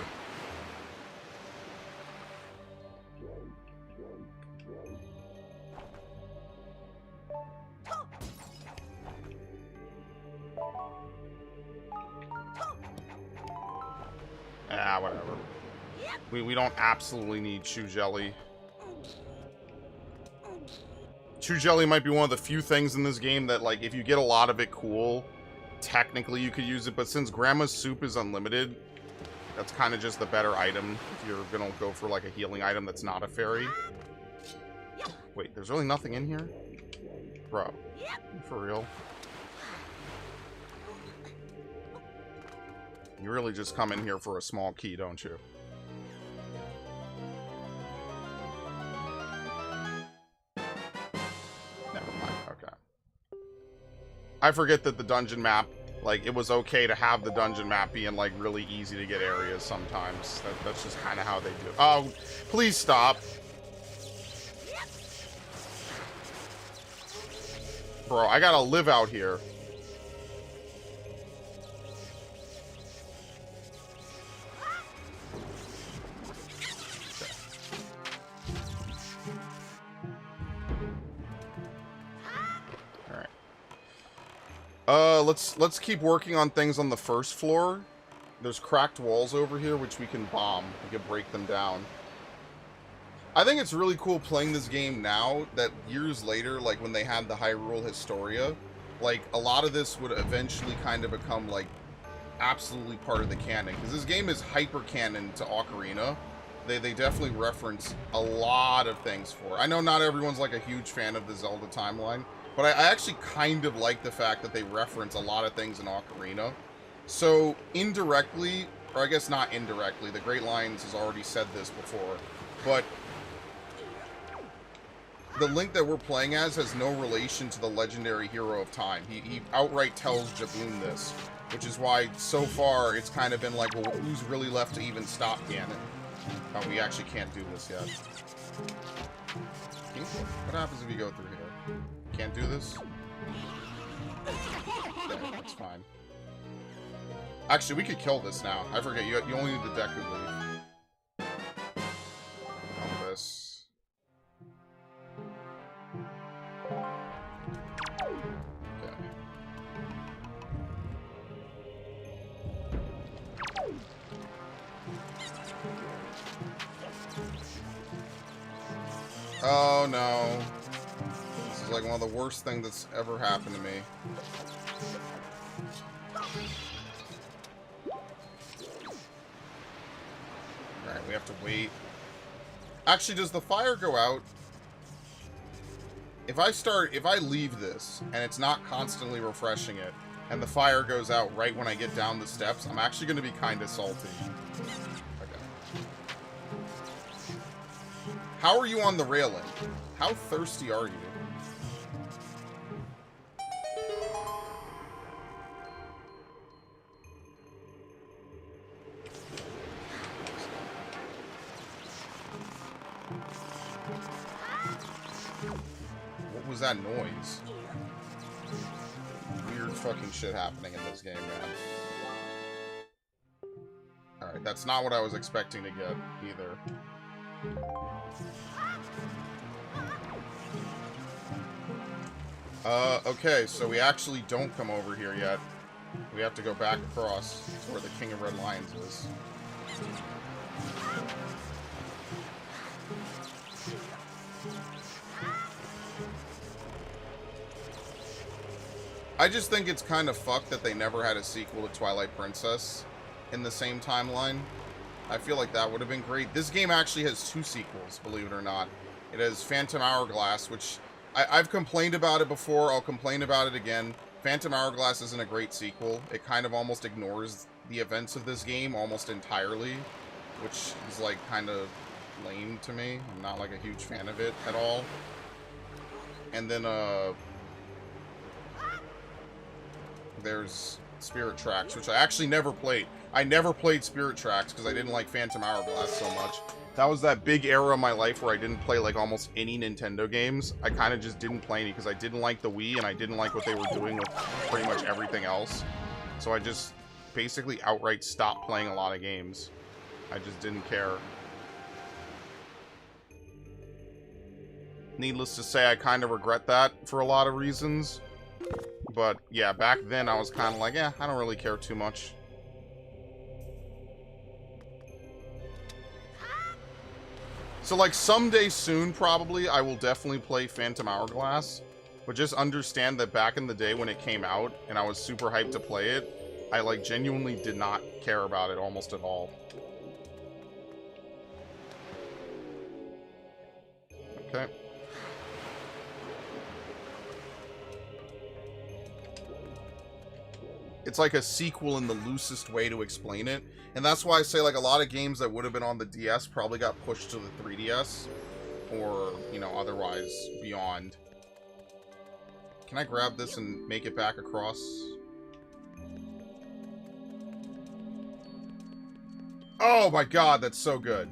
Ah, whatever. We don't absolutely need chew jelly. Chew jelly might be one of the few things in this game that, like, if you get a lot of it, cool. Technically, you could use it, but since Grandma's Soup is unlimited, that's kind of just the better item if you're gonna go for, like, a healing item that's not a fairy. Wait, there's really nothing in here? Bro, for real? You really just come in here for a small key, don't you? Never mind, okay. I forget that the dungeon map, like, it was okay to have the dungeon map be in, like, really easy to get areas sometimes. That's just kind of how they do it. Oh, please stop. Bro, I gotta live out here. Let's keep working on things on the first floor. There's cracked walls over here which we can bomb. We can break them down. I think it's really cool playing this game now that years later, like when they had the Hyrule Historia, like a lot of this would eventually kind of become like absolutely part of the canon. Because this game is hyper canon to Ocarina. They definitely reference a lot of things for it. I know not everyone's like a huge fan of the Zelda timeline, but I actually kind of like the fact that they reference a lot of things in Ocarina. So, indirectly, or I guess not indirectly, the Great Lions has already said this before, but the Link that we're playing as has no relation to the legendary hero of time. He outright tells Jaboon this, which is why, so far, it's kind of been like, well, who's really left to even stop Ganon? Oh, we actually can't do this yet. What happens if you go through here? Can't do this? Okay, that's fine. Actually, we could kill this now. I forget, you only need the Deku leaf. On this. Okay. Oh no. This is like one of the worst things that's ever happened to me. Alright, we have to wait. Actually, does the fire go out? If I leave this, and it's not constantly refreshing it, and the fire goes out right when I get down the steps, I'm actually going to be kind of salty. Okay. How are you on the railing? How thirsty are you? What was that noise? Weird fucking shit happening in this game, man. Alright, that's not what I was expecting to get, either. Okay, so we actually don't come over here yet. We have to go back across to where the King of Red Lions is. I just think it's kind of fucked that they never had a sequel to Twilight Princess in the same timeline. I feel like that would have been great. This game actually has 2 sequels, believe it or not. It has Phantom Hourglass, which I've complained about it before. I'll complain about it again. Phantom Hourglass isn't a great sequel. It kind of almost ignores the events of this game almost entirely, which is like kind of lame to me. I'm not like a huge fan of it at all. And then there's Spirit Tracks, which I actually never played. I never played Spirit Tracks because I didn't like Phantom Hourglass so much. That was that big era of my life where I didn't play like almost any Nintendo games. I kind of just didn't play any because I didn't like the Wii and I didn't like what they were doing with pretty much everything else. So I just basically outright stopped playing a lot of games. I just didn't care. Needless to say, I kind of regret that for a lot of reasons. But yeah, back then I was kind of like, yeah, I don't really care too much. So like someday soon, probably, I will definitely play Phantom Hourglass. But just understand that back in the day when it came out and I was super hyped to play it, I like genuinely did not care about it almost at all. Okay. It's like a sequel in the loosest way to explain it. And that's why I say, like, a lot of games that would have been on the DS probably got pushed to the 3DS. Or, you know, otherwise beyond. Can I grab this and make it back across? Oh my god, that's so good.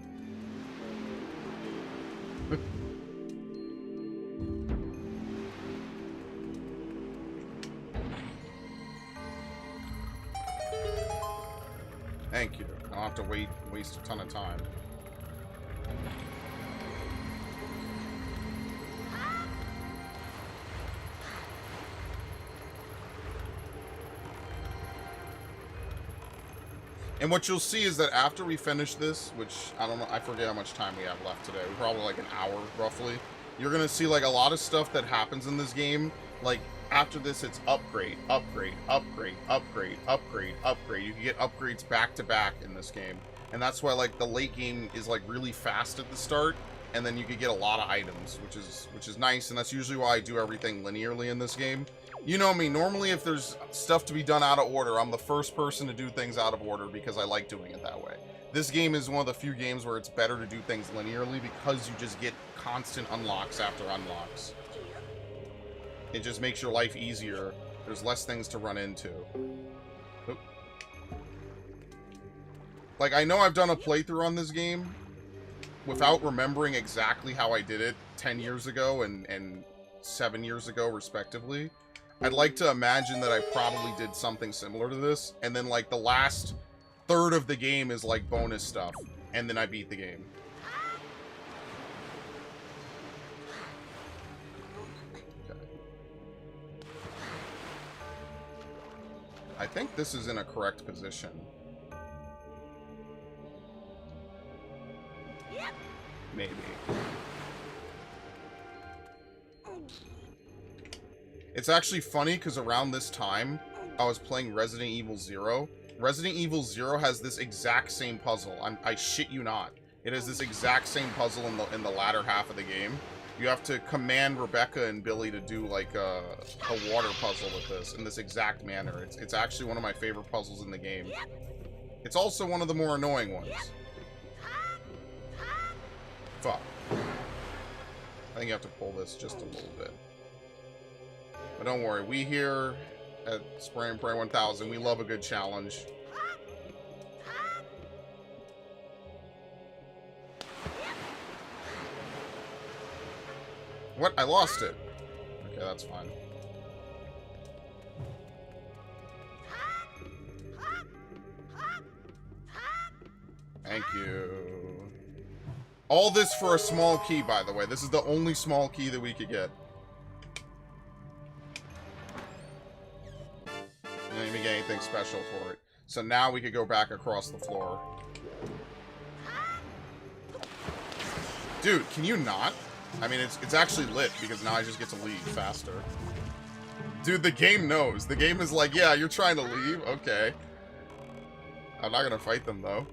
Thank you. I don't have to waste a ton of time. And what you'll see is that after we finish this, which, I don't know, I forget how much time we have left today. We're probably like an hour, roughly. You're gonna see, like, a lot of stuff that happens in this game. Like, after this, it's upgrade, upgrade, upgrade, upgrade, upgrade, upgrade. You can get upgrades back to back in this game. And that's why, like, the late game is, like, really fast at the start. And then you can get a lot of items, which is nice. And that's usually why I do everything linearly in this game. You know me, normally if there's stuff to be done out of order, I'm the first person to do things out of order because I like doing it that way. This game is one of the few games where it's better to do things linearly because you just get constant unlocks after unlocks. It just makes your life easier. There's less things to run into. Oop. Like, I know I've done a playthrough on this game without remembering exactly how I did it 10 years ago and 7 years ago, respectively. I'd like to imagine that I probably did something similar to this, and then, like, the last third of the game is, like, bonus stuff, and then I beat the game. Okay. I think this is in a correct position. Maybe. It's actually funny because around this time, I was playing Resident Evil 0. Resident Evil 0 has this exact same puzzle. I shit you not. It has this exact same puzzle in the latter half of the game. You have to command Rebecca and Billy to do like a water puzzle with this in this exact manner. It's actually one of my favorite puzzles in the game. It's also one of the more annoying ones. Fuck. I think you have to pull this just a little bit. But don't worry, we here at Spray and Pray 1000, we love a good challenge. What? I lost it. Okay, that's fine. Thank you. All this for a small key, by the way. This is the only small key that we could get. We didn't even get anything special for it. So now we could go back across the floor. Dude, can you not? I mean, it's actually lit because now I just get to leave faster. Dude, the game knows. The game is like, yeah, you're trying to leave? Okay. I'm not gonna fight them, though.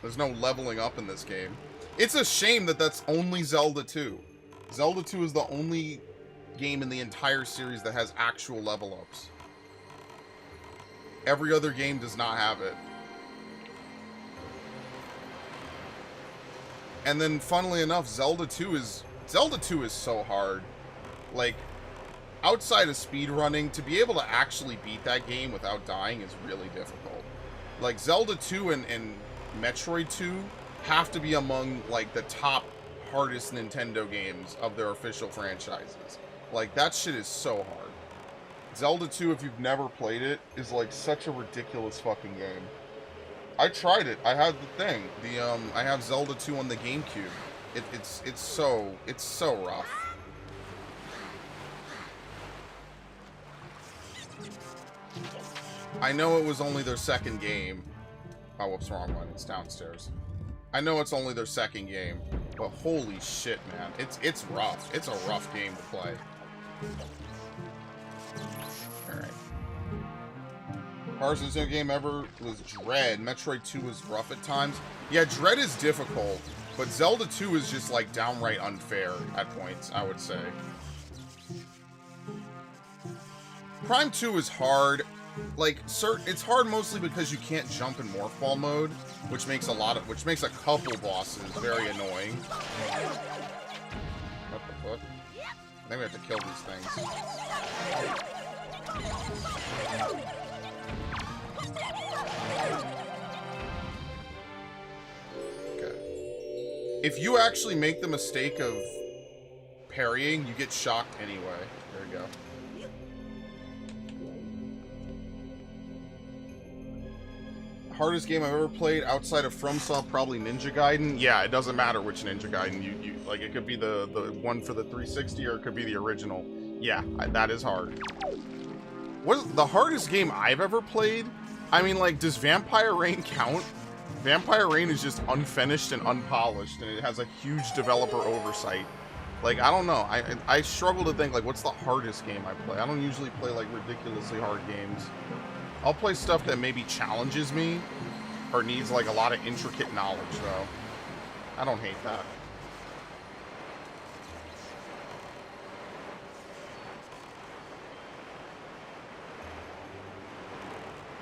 There's no leveling up in this game. It's a shame that that's only Zelda 2. Zelda 2 is the only game in the entire series that has actual level ups. Every other game does not have it. And then, funnily enough, Zelda 2 is so hard. Like, outside of speedrunning, to be able to actually beat that game without dying is really difficult. Like, Zelda 2 and Metroid 2 have to be among, like, the top hardest Nintendo games of their official franchises. Like, that shit is so hard. Zelda 2, if you've never played it, is, like, such a ridiculous fucking game. I tried it. I had the thing. I have Zelda 2 on the GameCube. It's so rough. I know it was only their second game. Oh, whoops, wrong one. It's downstairs. I know it's only their second game, but holy shit, man. It's rough. It's a rough game to play. Alright. Hardest Nintendo game ever was Dread. Metroid 2 was rough at times. Yeah, Dread is difficult, but Zelda 2 is just, like, downright unfair at points, I would say. Prime 2 is hard. Like, it's hard mostly because you can't jump in Morph Ball mode, which makes a couple bosses very annoying. What the fuck? I think we have to kill these things. Okay. If you actually make the mistake of parrying, you get shocked anyway. There we go. Hardest game I've ever played outside of FromSoft, probably Ninja Gaiden. Yeah, it doesn't matter which Ninja Gaiden you like. It could be the one for the 360 or it could be the original. Yeah, that is hard. What is the hardest game I've ever played? I mean, like, does Vampire Reign count? Vampire Reign is just unfinished and unpolished, and it has a huge developer oversight. Like, I don't know. I struggle to think, like, what's the hardest game I play? I don't usually play, like, ridiculously hard games. I'll play stuff that maybe challenges me or needs, like, a lot of intricate knowledge, though. I don't hate that.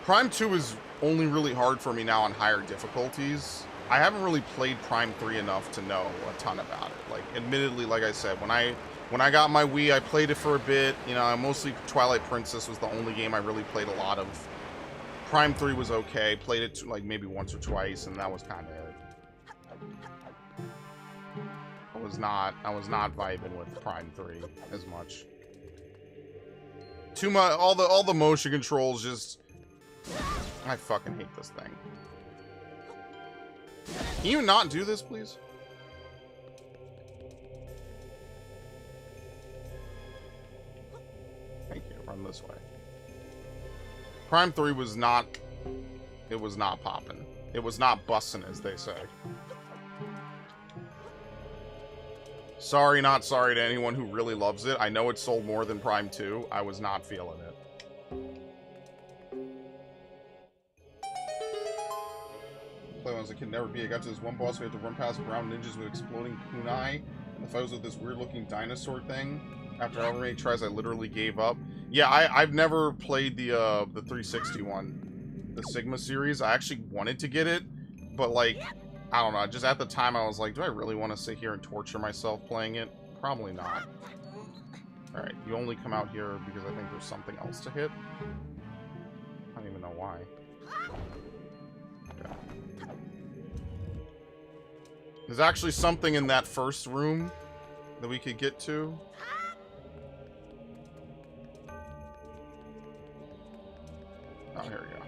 Prime 2 is only really hard for me now on higher difficulties. I haven't really played Prime 3 enough to know a ton about it. Like, admittedly, like I said, when I got my Wii, I played it for a bit. You know, mostly Twilight Princess was the only game I really played a lot of. Prime 3 was okay. Played it like maybe once or twice, and that was kind of it. was not vibing with Prime 3 as much. Too much, all the motion controls just, I fucking hate this thing. Can you not do this, please? Thank you. Run this way. Prime 3 was not, it was not popping. It was not bussin', as they say. Sorry, not sorry to anyone who really loves it. I know it sold more than Prime 2. I was not feeling it. Play when I was a kid, never be. I got to this one boss, we had to run past brown ninjas with exploding kunai, and the fight was with this weird-looking dinosaur thing. After however many tries, I literally gave up. Yeah, I've never played the 360 one, the Sigma series. I actually wanted to get it, but like, I don't know. Just at the time, I was like, do I really want to sit here and torture myself playing it? Probably not. All right, you only come out here because I think there's something else to hit. I don't even know why. Okay. There's actually something in that first room that we could get to. Oh, here we go.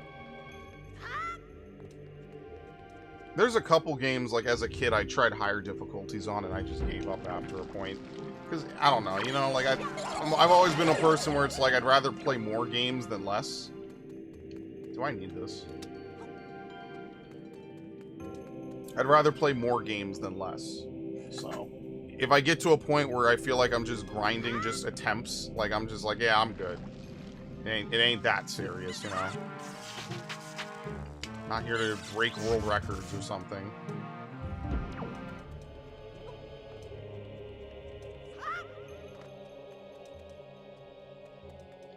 There's a couple games, like, as a kid, I tried higher difficulties on, and I just gave up after a point. Because, I don't know, you know, like, I've always been a person where it's like, I'd rather play more games than less. Do I need this? I'd rather play more games than less. So, if I get to a point where I feel like I'm just grinding just attempts, like, I'm just like, yeah, I'm good. It ain't that serious, you know? Not here to break world records or something.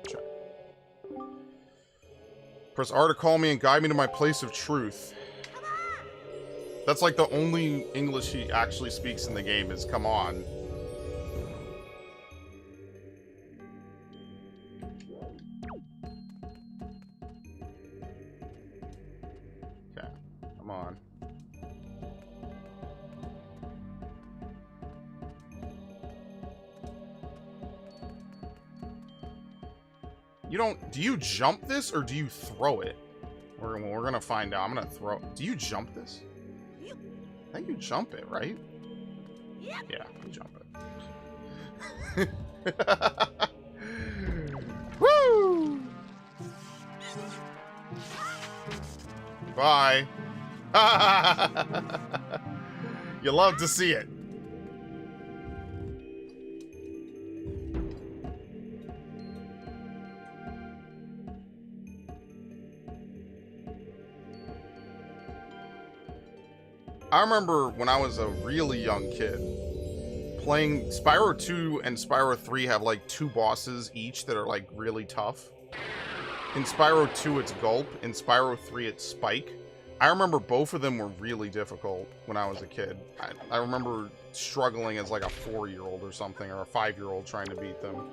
Check. Press R to call me and guide me to my place of truth. That's like the only English he actually speaks in the game is come on. You don't... Do you jump this, or do you throw it? We're gonna find out. I'm gonna throw... Do you jump this? I think you jump it, right? Yeah, you jump it. Woo! Bye. You love to see it. I remember when I was a really young kid, playing Spyro 2 and Spyro 3 have like 2 bosses each that are like really tough. In Spyro 2 it's Gulp, in Spyro 3 it's Spike. I remember both of them were really difficult when I was a kid. I remember struggling as like a 4-year-old or something, or a 5-year-old trying to beat them.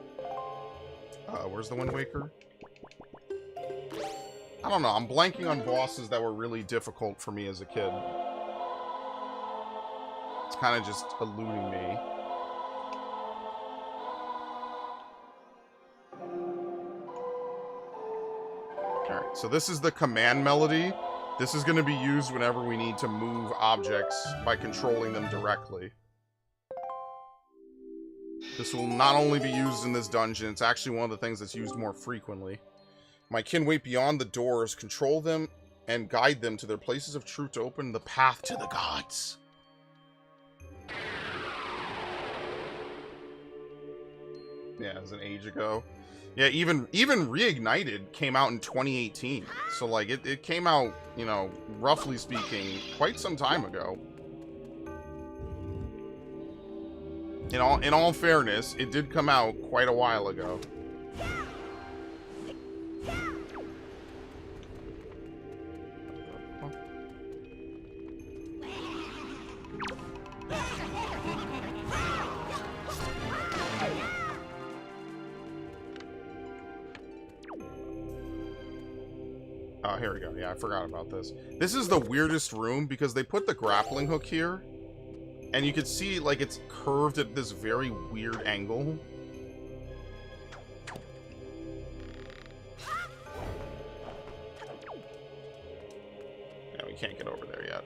Where's the Wind Waker? I don't know, I'm blanking on bosses that were really difficult for me as a kid. It's kind of just eluding me. Alright, so this is the command melody. This is going to be used whenever we need to move objects by controlling them directly. This will not only be used in this dungeon, it's actually one of the things that's used more frequently. My kin wait beyond the doors, control them, and guide them to their places of truth to open the path to the gods. Yeah, it was an age ago. Yeah, even Reignited came out in 2018. So, like, it came out, you know, roughly speaking, quite some time ago. In all fairness, it did come out quite a while ago. Oh, here we go. Yeah, I forgot about this. This is the weirdest room because they put the grappling hook here. And you can see, like, it's curved at this very weird angle. Yeah, we can't get over there yet.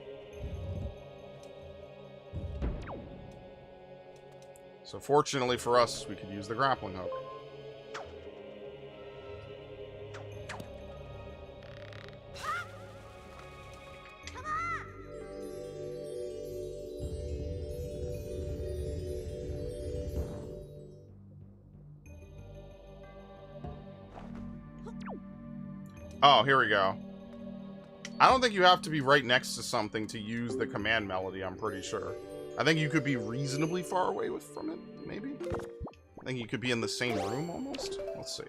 So fortunately for us, we could use the grappling hook. Oh, here we go. I don't think you have to be right next to something to use the command melody, I'm pretty sure. I think you could be reasonably far away from it, maybe? I think you could be in the same room, almost? Let's see.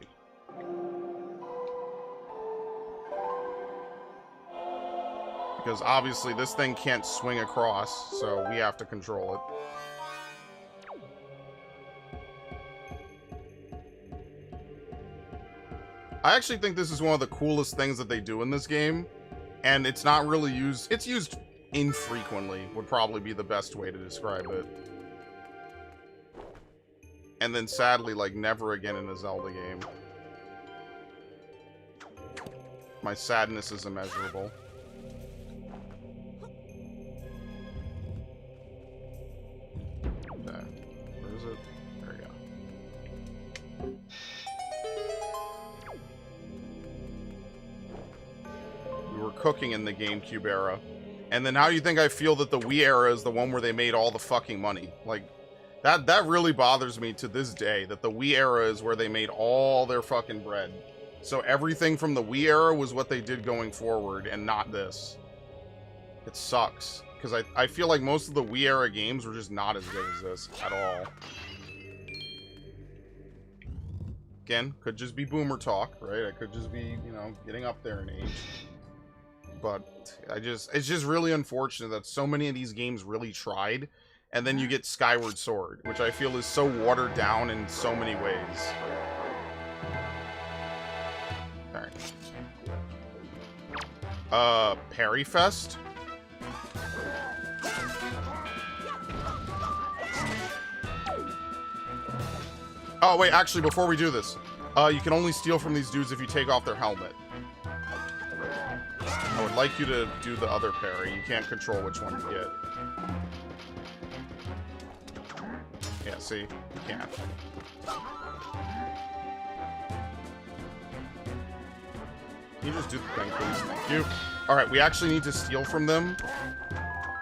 Because obviously this thing can't swing across, so we have to control it. I actually think this is one of the coolest things that they do in this game, and it's not really used. It's used infrequently, would probably be the best way to describe it. And then sadly, like, never again in a Zelda game. My sadness is immeasurable. Okay, where is it? There we go. We were cooking in the GameCube era. And then how do you think I feel that the Wii era is the one where they made all the fucking money? Like, that really bothers me to this day, that the Wii era is where they made all their fucking bread. So everything from the Wii era was what they did going forward, and not this. It sucks. Because I feel like most of the Wii era games were just not as good as this at all. Again, could just be boomer talk, right? I could just be, you know, getting up there in age. But it's just really unfortunate that so many of these games really tried, and then you get Skyward Sword, which I feel is so watered down in so many ways. Alright. Parry Fest? Oh, wait, actually, before we do this, you can only steal from these dudes if you take off their helmet. I would like you to do the other parry. You can't control which one you get. Yeah, see? You can't. Can you just do the thing, please? Thank you. Alright, we actually need to steal from them.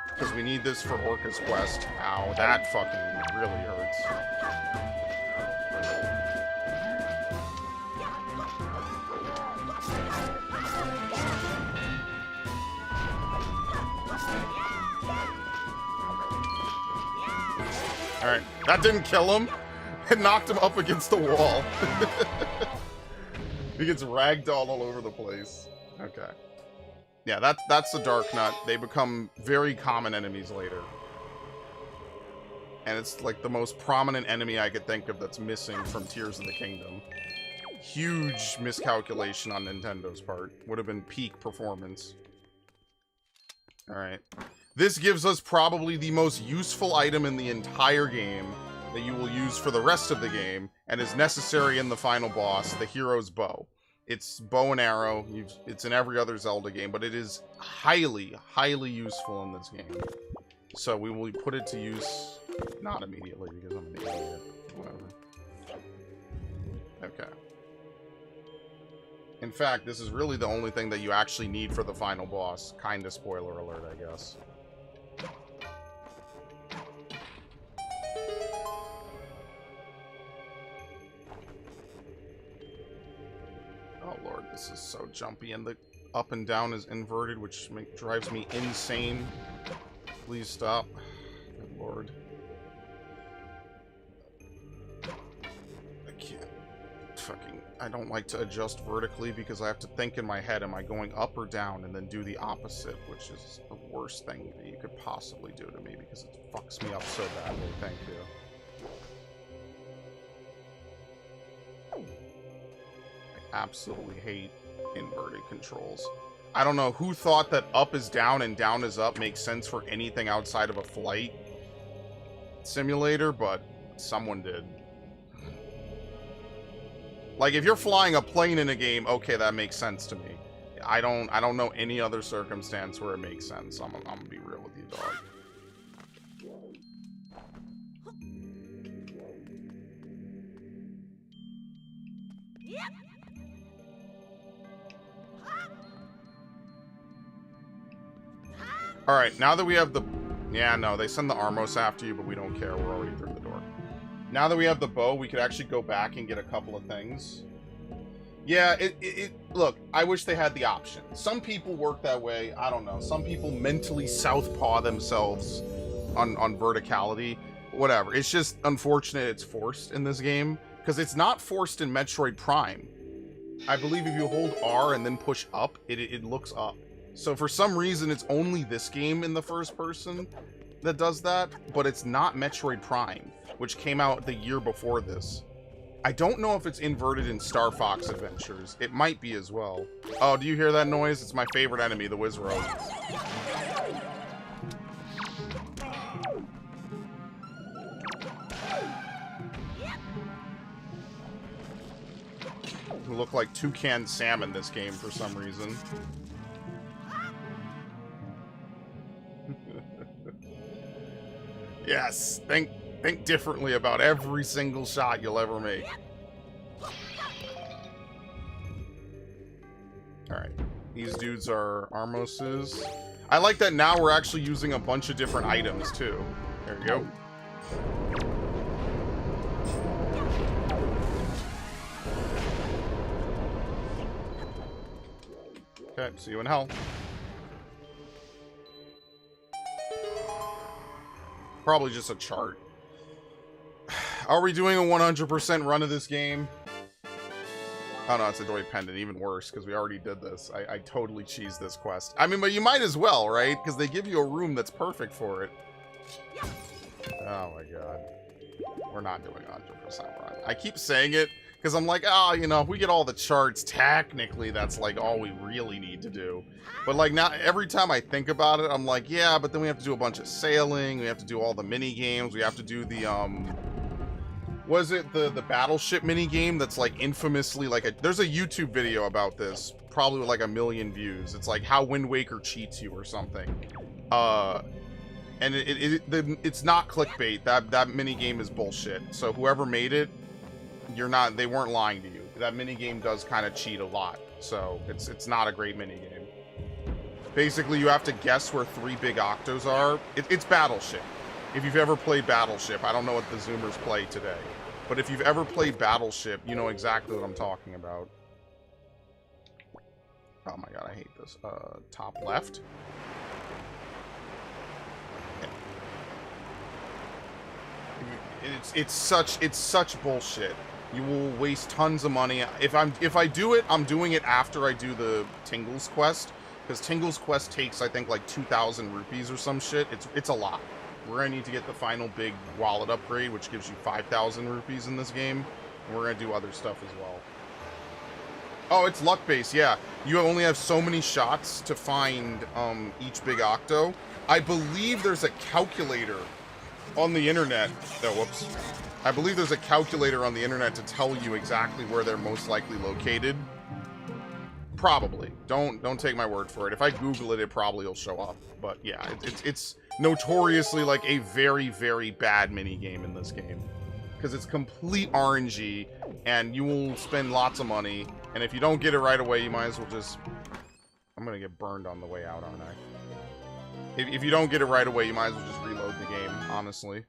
Because we need this for Orca's quest. Ow, that fucking really hurts. Alright, that didn't kill him. It knocked him up against the wall. He gets ragdolled all over the place. Okay. Yeah, that's the Dark Nut. They become very common enemies later. And it's like the most prominent enemy I could think of that's missing from Tears of the Kingdom. Huge miscalculation on Nintendo's part. Would have been peak performance. Alright. This gives us probably the most useful item in the entire game that you will use for the rest of the game, and is necessary in the final boss, the hero's bow. It's bow and arrow. It's in every other Zelda game, but it is highly, highly useful in this game. So we will put it to use, not immediately, because I'm an idiot. Whatever. Okay. In fact, this is really the only thing that you actually need for the final boss. Kinda spoiler alert, I guess. Oh lord, this is so jumpy, and the up and down is inverted, which drives me insane. Please stop. Good lord. I can't. Fucking... I don't like to adjust vertically because I have to think in my head, am I going up or down, and then do the opposite, which is the worst thing that you could possibly do to me because it fucks me up so badly. Thank you. I absolutely hate inverted controls. I don't know who thought that up is down and down is up makes sense for anything outside of a flight, simulator, but someone did. Like, if you're flying a plane in a game, okay, that makes sense to me. I don't know any other circumstance where it makes sense. I'm gonna be real with you, dog. All right, now that we have the... Yeah, no, they send the Armos after you, but we don't care. We're already through the door. Now that we have the bow, we could actually go back and get a couple of things. Yeah, look, I wish they had the option. Some people work that way. I don't know. Some people mentally southpaw themselves on verticality. Whatever. It's just unfortunate it's forced in this game, because it's not forced in Metroid Prime. I believe if you hold R and then push up, it looks up. So for some reason, it's only this game in the first person that does that, but it's not Metroid Prime, which came out the year before this. I don't know if it's inverted in Star Fox Adventures. It might be as well. Oh, do you hear that noise? It's my favorite enemy, the Wizrobe. Who look like toucan Sam in this game for some reason. Yes, think differently about every single shot you'll ever make. Alright, these dudes are Armoses. I like that now we're actually using a bunch of different items too. There you go. Okay, see you in hell. Probably just a chart. Are we doing a 100% run of this game? Oh no, it's a Joy Pendant. Even worse, because we already did this. I totally cheesed this quest. I mean, but you might as well, right? Because they give you a room that's perfect for it. Oh my god. We're not doing a 100% run. I keep saying it, because I'm like, oh, you know, if we get all the charts, technically that's like all we really need to do. But like now, every time I think about it, I'm like, yeah, but then we have to do a bunch of sailing, we have to do all the mini games, we have to do the was it the battleship mini game that's like infamously like there's a YouTube video about this, probably with like 1 million views. It's like how Wind Waker cheats you or something. And it's not clickbait. That mini game is bullshit. So whoever made it, they weren't lying to you. That mini game does kind of cheat a lot. So it's not a great mini game. Basically, you have to guess where 3 big octos are. It's Battleship. If you've ever played Battleship, I don't know what the Zoomers play today, but if you've ever played Battleship, you know exactly what I'm talking about. Oh my god, I hate this. Top left. It's such bullshit. You will waste tons of money. If I do it, I'm doing it after I do the Tingles quest, because Tingles quest takes, I think, like 2,000 rupees or some shit. It's a lot. We're gonna need to get the final big wallet upgrade, which gives you 5,000 rupees in this game, and we're gonna do other stuff as well. Oh, it's luck based, yeah. You only have so many shots to find each big octo. I believe there's a calculator on the internet. No, whoops. I believe there's a calculator on the internet to tell you exactly where they're most likely located. Probably. Don't take my word for it. If I Google it, it probably will show up. But yeah, it's notoriously like a very, very bad mini game in this game, because it's complete RNG, and you will spend lots of money. And if you don't get it right away, you might as well just... I'm gonna get burned on the way out, aren't I? If you don't get it right away, you might as well just reload the game, honestly.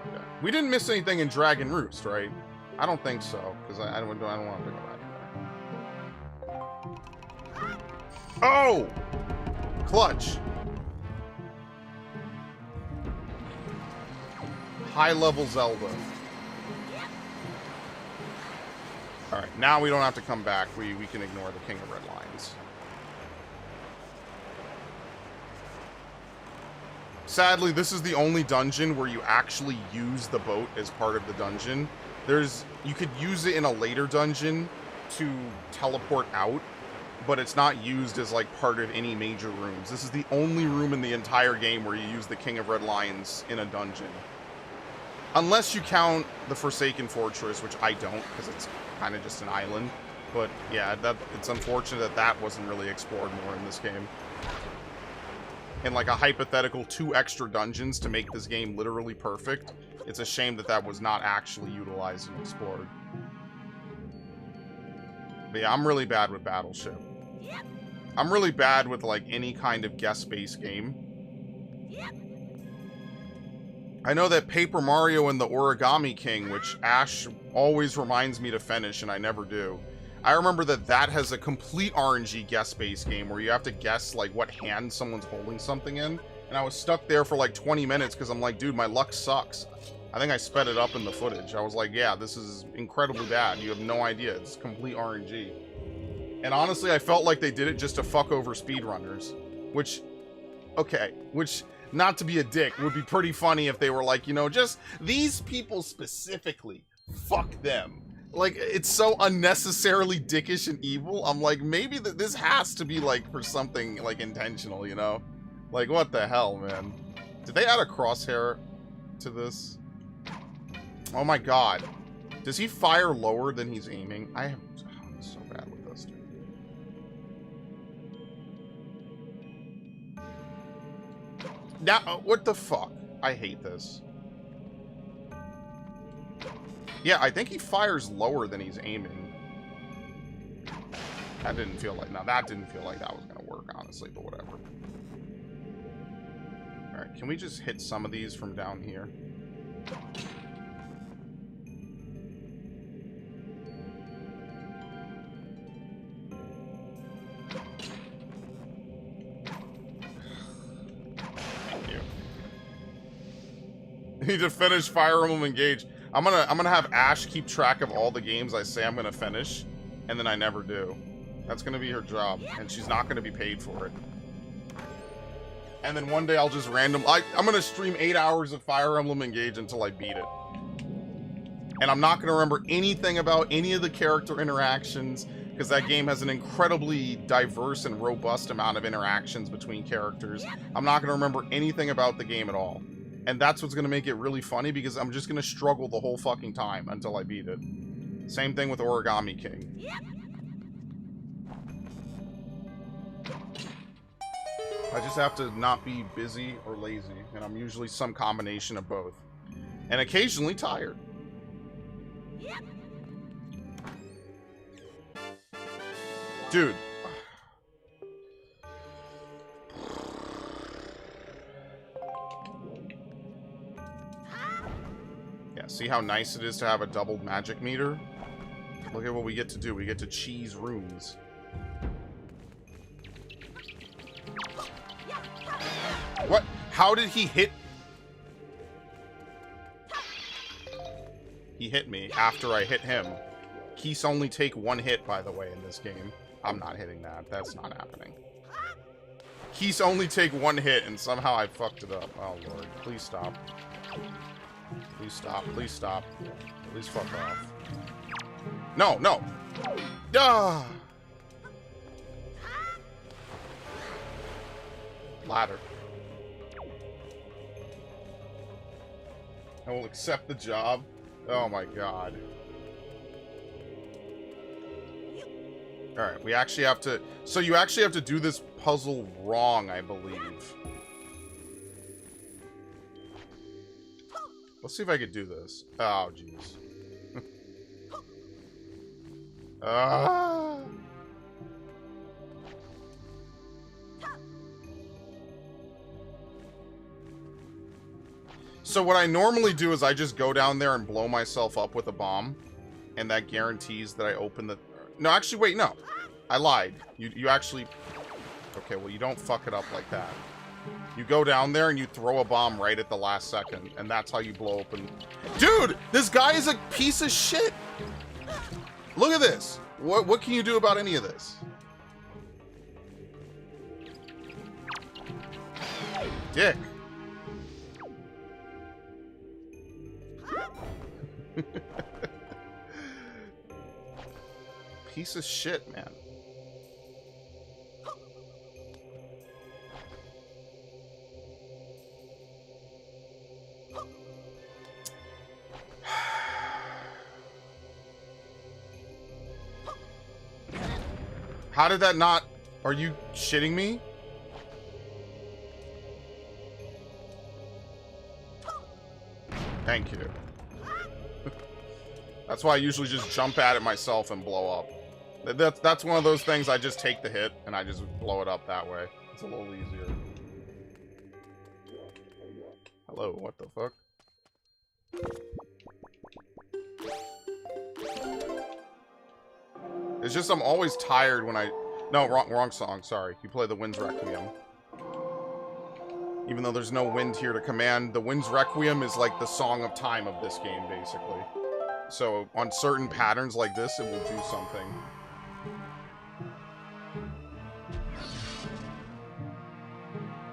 Okay. We didn't miss anything in Dragon Roost, right? I don't think so, because I don't want to go back there. Oh! Clutch. High-level Zelda. Alright, now we don't have to come back. We can ignore the King of Red Lions. Sadly, this is the only dungeon where you actually use the boat as part of the dungeon. You could use it in a later dungeon to teleport out, but it's not used as like part of any major rooms. This is the only room in the entire game where you use the King of Red Lions in a dungeon. Unless you count the Forsaken Fortress, which I don't, because it's kind of just an island. But yeah, it's unfortunate that that wasn't really explored more in this game. In like a hypothetical 2 extra dungeons to make this game literally perfect, it's a shame that that was not actually utilized and explored. But yeah, I'm really bad with Battleship. I'm really bad with like any kind of guest-based game. I know that Paper Mario and the Origami King, which Ash always reminds me to finish and I never do. I remember that that has a complete RNG guess-based game where you have to guess like what hand someone's holding something in. And I was stuck there for like 20 minutes because I'm like, dude, my luck sucks. I think I sped it up in the footage. I was like, yeah, this is incredibly bad. You have no idea. It's complete RNG. And honestly, I felt like they did it just to fuck over speedrunners. Which, okay, which, not to be a dick, would be pretty funny if they were like, you know, just these people specifically, fuck them. Like, it's so unnecessarily dickish and evil. I'm like, maybe this has to be like for something like intentional, you know? Like, what the hell, man? Did they add a crosshair to this? Oh my god. Does he fire lower than he's aiming? I'm so bad with this, dude. Now, what the fuck? I hate this. Yeah, I think he fires lower than he's aiming. That didn't feel like... Now, that didn't feel like that was going to work, honestly, but whatever. Alright, can we just hit some of these from down here? Need to finish Fire Emblem Engage. I'm gonna have Ash keep track of all the games I say I'm gonna finish, and then I never do. That's gonna be her job, and she's not gonna be paid for it. And then one day I'll just I'm gonna stream 8 hours of Fire Emblem Engage until I beat it. And I'm not gonna remember anything about any of the character interactions, because that game has an incredibly diverse and robust amount of interactions between characters. I'm not gonna remember anything about the game at all. And that's what's going to make it really funny, because I'm just going to struggle the whole fucking time until I beat it. Same thing with Origami King. I just have to not be busy or lazy, and I'm usually some combination of both. And occasionally tired. Dude. See how nice it is to have a doubled magic meter? Look at what we get to do. We get to cheese rooms. What? How did he hit? He hit me after I hit him. Keys only take 1 hit, by the way, in this game. I'm not hitting that. That's not happening. Keys only take 1 hit, and somehow I fucked it up. Oh, Lord. Please stop. Please stop. Please stop. Please fuck off. No, no. Ah. Ladder. I will accept the job. Oh my god. Alright, we actually have to... So you actually have to do this puzzle wrong, I believe. Let's see if I could do this. Oh, jeez. So what I normally do is I just go down there and blow myself up with a bomb. And that guarantees that I open the... No, actually, wait, no. I lied. You actually... Okay, well, you don't fuck it up like that. You go down there and you throw a bomb right at the last second, and that's how you blow open. Dude, this guy is a piece of shit. Look at this. What can you do about any of this? Dick. Piece of shit, man. How did that not... Are you shitting me? Thank you. That's why I usually just jump at it myself and blow up. That's one of those things I just take the hit and I just blow it up that way. It's a little easier. Hello, what the fuck? It's just I'm always tired when I... No, wrong song, sorry. You play the Wind's Requiem. Even though there's no wind here to command, the Wind's Requiem is like the song of time of this game, basically. So, on certain patterns like this, it will do something.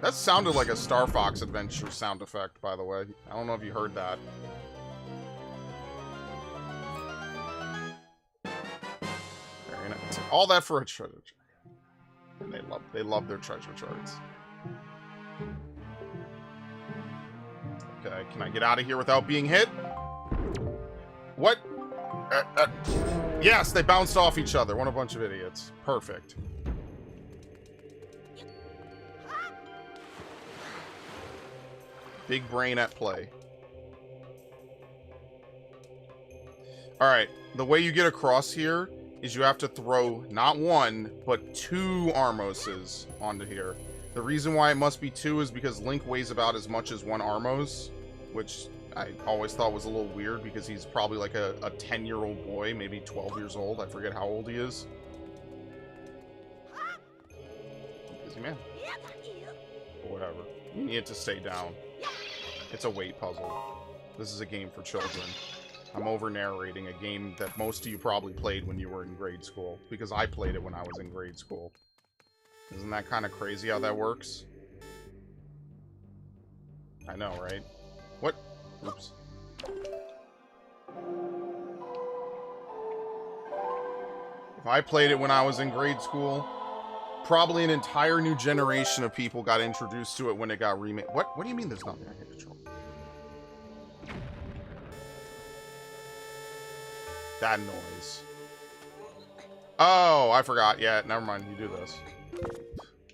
That sounded like a Star Fox Adventure sound effect, by the way. I don't know if you heard that. Very nice. All that for a treasure chart. And they love their treasure charts. Okay, can I get out of here without being hit? What? Yes, they bounced off each other. What a bunch of idiots. Perfect. Big brain at play. Alright, the way you get across here is you have to throw not one, but 2 Armoses onto here. The reason why it must be 2 is because Link weighs about as much as 1 Armos, which I always thought was a little weird because he's probably like a 10-year-old boy, maybe 12 years old. I forget how old he is. Busy man. Or whatever. You need to stay down. It's a weight puzzle. This is a game for children. I'm over-narrating a game that most of you probably played when you were in grade school, because I played it when I was in grade school. Isn't that kind of crazy how that works? I know, right? What? Oops. If I played it when I was in grade school, probably an entire new generation of people got introduced to it when it got remade. What do you mean there's nothing I can control? That noise. Oh, I forgot. Yeah, never mind. You do this.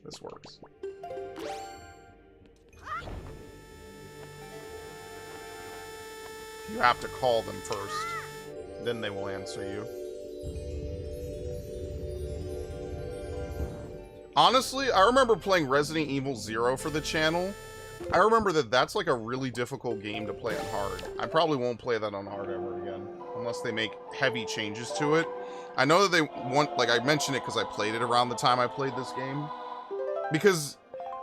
This works. You have to call them first. Then they will answer you. Honestly, I remember playing Resident Evil 0 for the channel. I remember that that's like a really difficult game to play on hard. I probably won't play that on hard ever again. Unless they make heavy changes to it. I know that they want, like I mentioned it because I played it around the time I played this game. Because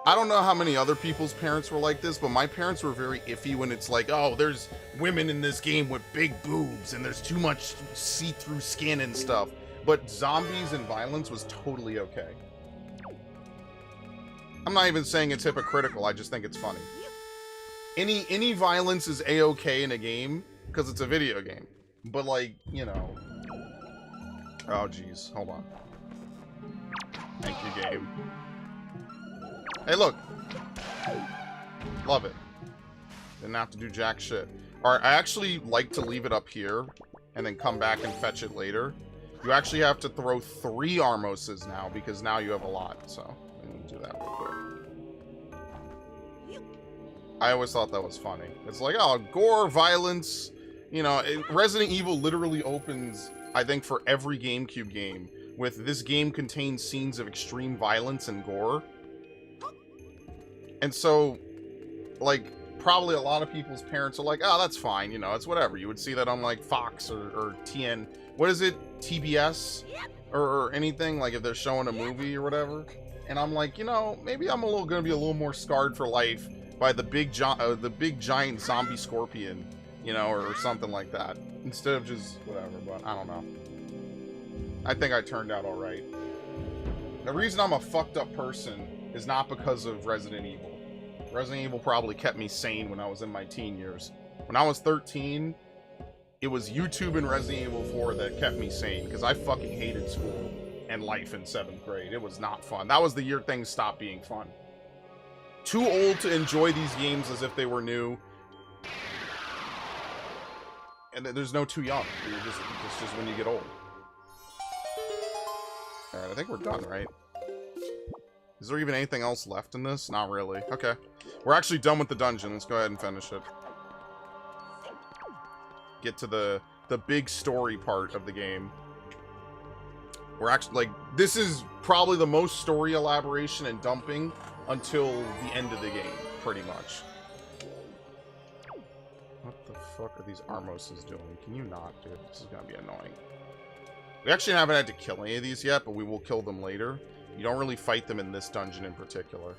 I don't know how many other people's parents were like this, but my parents were very iffy when it's like, oh, there's women in this game with big boobs and there's too much see-through skin and stuff. But zombies and violence was totally okay. I'm not even saying it's hypocritical, I just think it's funny. Any violence is a-okay in a game because it's a video game. But like, you know. Oh jeez, hold on. Thank you, game. Hey, look. Love it. Didn't have to do jack shit. Alright, I actually like to leave it up here and then come back and fetch it later. You actually have to throw 3 Armoses now because now you have a lot, so I'm gonna do that real quick. I always thought that was funny. It's like, oh, gore, violence. You know, Resident Evil literally opens, I think, for every GameCube game with this game contains scenes of extreme violence and gore. And so, like, probably a lot of people's parents are like, oh, that's fine, you know, it's whatever. You would see that on, like, Fox or TN, what is it, TBS? Or anything, like if they're showing a movie or whatever. And I'm like, you know, maybe I'm gonna be a little more scarred for life by the big giant zombie scorpion, you know, or something like that. Instead of just whatever, but I don't know. I think I turned out alright. The reason I'm a fucked up person is not because of Resident Evil. Resident Evil probably kept me sane when I was in my teen years. When I was 13, it was YouTube and Resident Evil 4 that kept me sane, because I fucking hated school and life in 7th grade. It was not fun. That was the year things stopped being fun. Too old to enjoy these games as if they were new. And there's no too young. It's just when you get old. Alright, I think we're done, right? Is there even anything else left in this? Not really. Okay. We're actually done with the dungeon. Let's go ahead and finish it. Get to the big story part of the game. We're actually, like, this is probably the most story elaboration and dumping until the end of the game, pretty much. What the fuck are these Armoses doing? Can you not, dude? This is gonna be annoying. We actually haven't had to kill any of these yet, but we will kill them later. You don't really fight them in this dungeon in particular.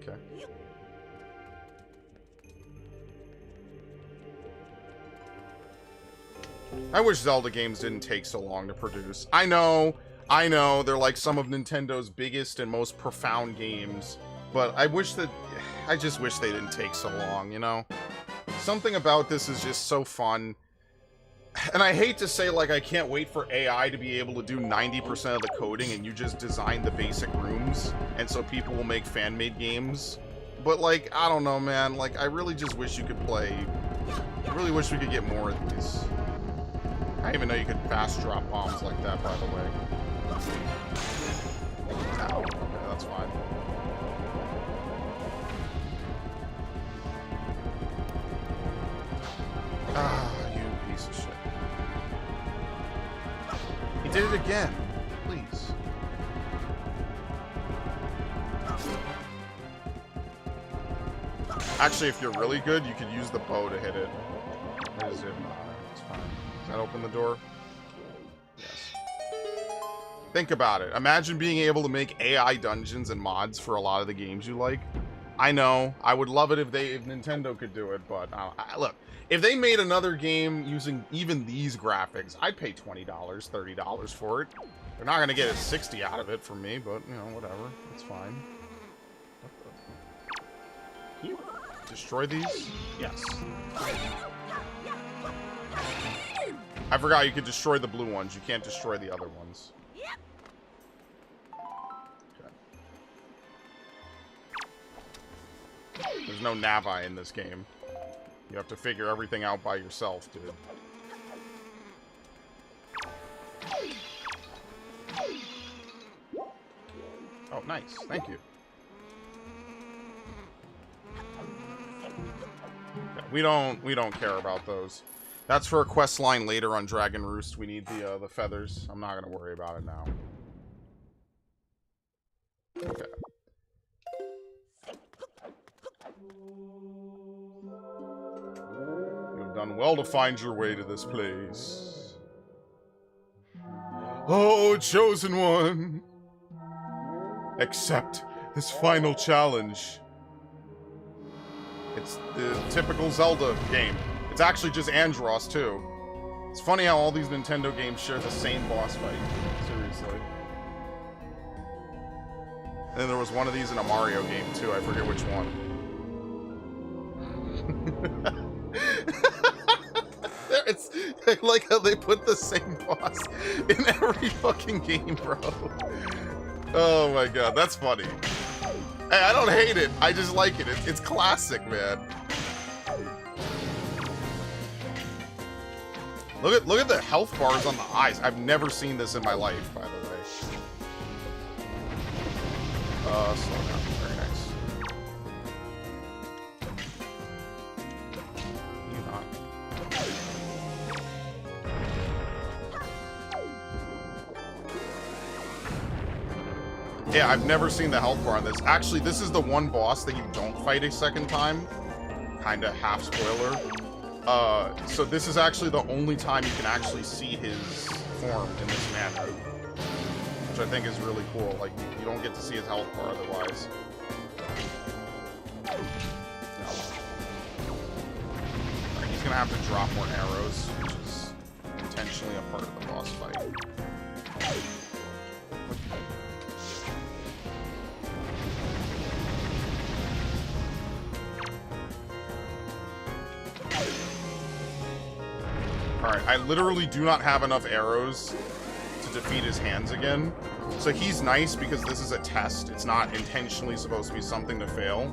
Okay. I wish Zelda games didn't take so long to produce. I know, they're like some of Nintendo's biggest and most profound games, but I just wish they didn't take so long, you know? Something about this is just so fun. And I hate to say, like, I can't wait for AI to be able to do 90% of the coding and you just design the basic rooms, and so people will make fan-made games. But, like, I don't know, man. Like, I really just wish you could play... I really wish we could get more of these. I didn't even know you could fast drop bombs like that, by the way. Ow. Okay, that's fine. Ah, you piece of shit. He did it again. Please. Actually, if you're really good, you could use the bow to hit it. It's fine. Does that open the door? Yes. Think about it. Imagine being able to make AI dungeons and mods for a lot of the games you like. I know. I would love it if Nintendo could do it, but look, if they made another game using even these graphics, I'd pay $20, $30 for it. They're not gonna get a 60 out of it from me, but you know, whatever. It's fine. Can you destroy these? Yes. I forgot you could destroy the blue ones. You can't destroy the other ones. Okay. There's no Navi in this game. You have to figure everything out by yourself, dude. Oh, nice. Thank you. Okay, we don't care about those. That's for a quest line later on Dragon Roost. We need the feathers. I'm not gonna worry about it now. Okay. You've done well to find your way to this place. Oh, chosen one! Accept this final challenge. It's the typical Zelda game. It's actually just Andros, too. It's funny how all these Nintendo games share the same boss fight. Seriously. And then there was one of these in a Mario game, too. I forget which one. It's like how they put the same boss in every fucking game, bro. Oh my god, that's funny. Hey, I don't hate it. I just like it. It's classic, man. Look at the health bars on the eyes. I've never seen this in my life, by the way. Slow down. Very nice. You not. Yeah, I've never seen the health bar on this. Actually, this is the one boss that you don't fight a second time. Kinda half spoiler. So this is actually the only time you can actually see his form in this manner. Which I think is really cool. Like, you don't get to see his health bar otherwise. No. He's gonna have to drop more arrows, which is intentionally a part of the boss fight. Alright, I literally do not have enough arrows to defeat his hands again. So he's nice because this is a test. It's not intentionally supposed to be something to fail.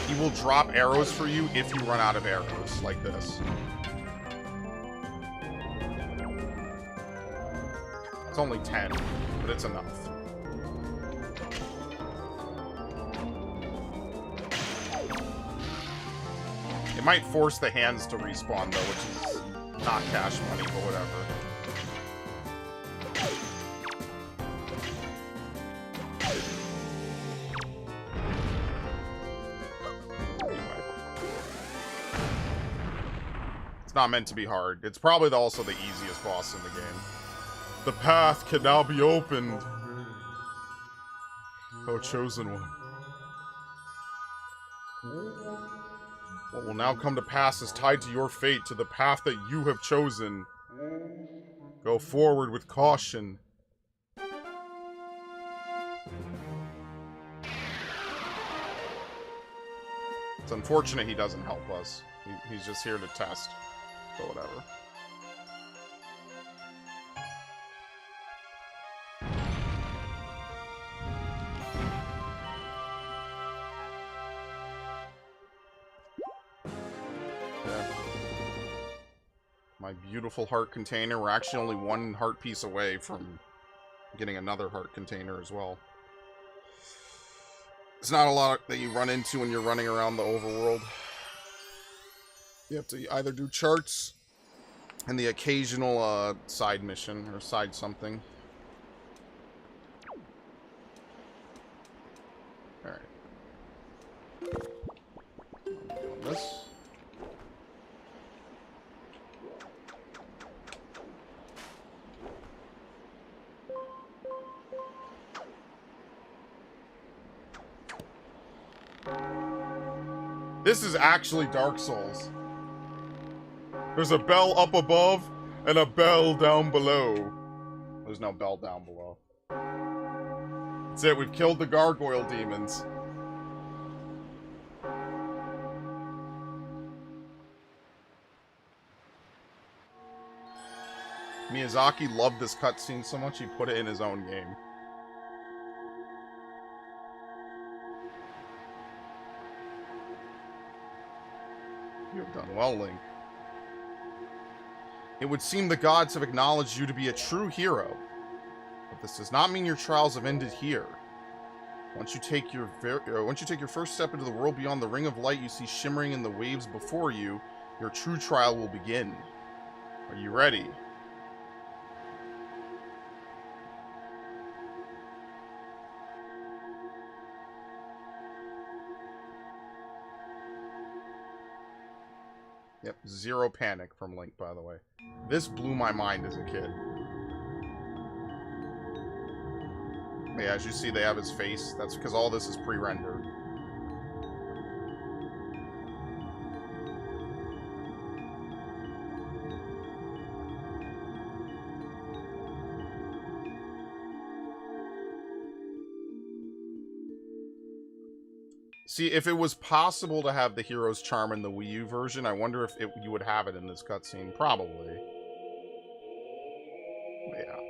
He will drop arrows for you if you run out of arrows, like this. It's only 10, but it's enough. It might force the hands to respawn, though, which is not cash money, but whatever. Anyway. It's not meant to be hard. It's probably also the easiest boss in the game. The path can now be opened. Oh, chosen one. What will now come to pass is tied to your fate, to the path that you have chosen. Go forward with caution. It's unfortunate he doesn't help us. He's just here to test. But whatever. My beautiful heart container. We're actually only one heart piece away from getting another heart container as well. It's not a lot that you run into when you're running around the overworld. You have to either do charts and the occasional side mission or side something. Alright. I'm doing this. This is actually Dark Souls. There's a bell up above and a bell down below. There's no bell down below. That's it, we've killed the gargoyle demons. Miyazaki loved this cutscene so much he put it in his own game. You have done well, Link. It would seem the gods have acknowledged you to be a true hero. But this does not mean your trials have ended here. Once you take your first step into the world beyond the ring of light you see shimmering in the waves before you, your true trial will begin. Are you ready? Yep, zero panic from Link, by the way. This blew my mind as a kid. Yeah, as you see, they have his face. That's because all this is pre-rendered. See, if it was possible to have the hero's charm in the Wii U version, I wonder if you would have it in this cutscene. Probably. But yeah.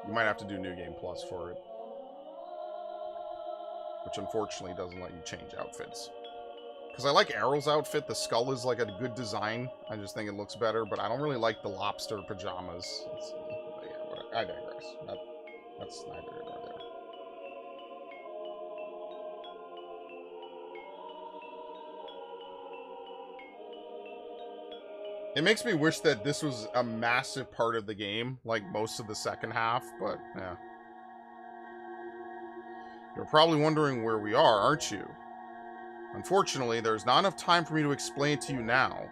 You might have to do New Game Plus for it. Which unfortunately doesn't let you change outfits. Because I like Arrow's outfit. The skull is like a good design. I just think it looks better. But I don't really like the lobster pajamas. Yeah, I digress. That's neither here nor there. It makes me wish that this was a massive part of the game, like most of the second half, but yeah. You're probably wondering where we are, aren't you? Unfortunately, there's not enough time for me to explain it to you now.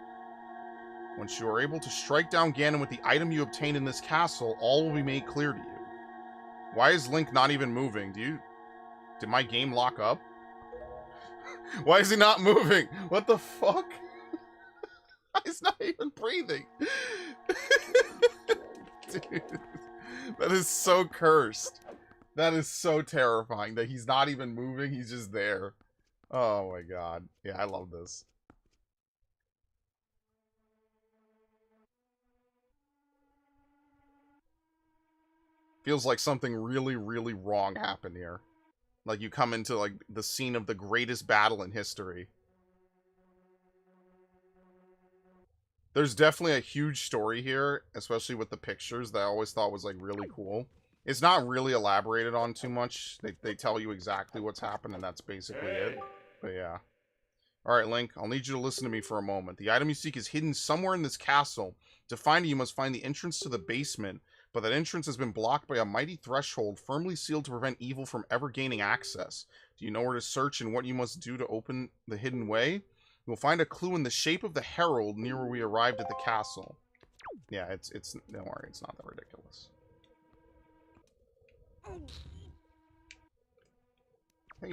Once you are able to strike down Ganon with the item you obtained in this castle, all will be made clear to you. Why is Link not even moving? Did my game lock up? Why is he not moving? What the fuck? He's not even breathing. Dude, that is so cursed. That is so terrifying that he's not even moving. He's just there. Oh my god. Yeah, I love this. Feels like something really, really wrong happened here. Like, you come into, like, the scene of the greatest battle in history. There's definitely a huge story here, especially with the pictures that I always thought was, like, really cool. It's not really elaborated on too much. They tell you exactly what's happened, and that's basically it. But yeah. Alright, Link, I'll need you to listen to me for a moment. The item you seek is hidden somewhere in this castle. To find it, you must find the entrance to the basement, but that entrance has been blocked by a mighty threshold firmly sealed to prevent evil from ever gaining access. Do you know where to search and what you must do to open the hidden way? You will find a clue in the shape of the herald near where we arrived at the castle. Yeah, it's don't worry, it's not that ridiculous. I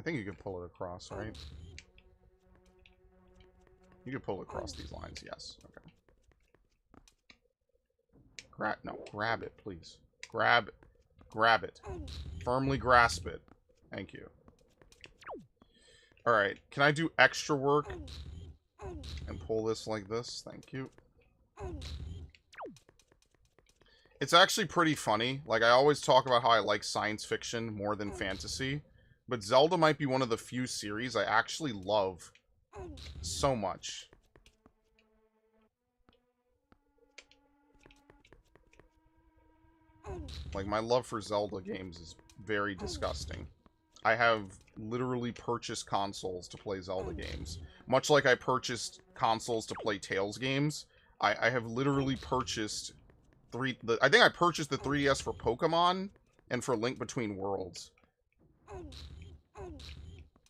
think you could pull it across, right? You can pull across these lines, yes. Okay. Grab it, please. Grab it. Firmly grasp it. Thank you. Alright, can I do extra work and pull this like this? Thank you. It's actually pretty funny. Like, I always talk about how I like science fiction more than fantasy, but Zelda might be one of the few series I actually love so much. Like, my love for Zelda games is very disgusting. I have literally purchased consoles to play Zelda games. Much like I purchased consoles to play Tales games, I have literally purchased I think I purchased the 3DS for Pokemon and for Link Between Worlds.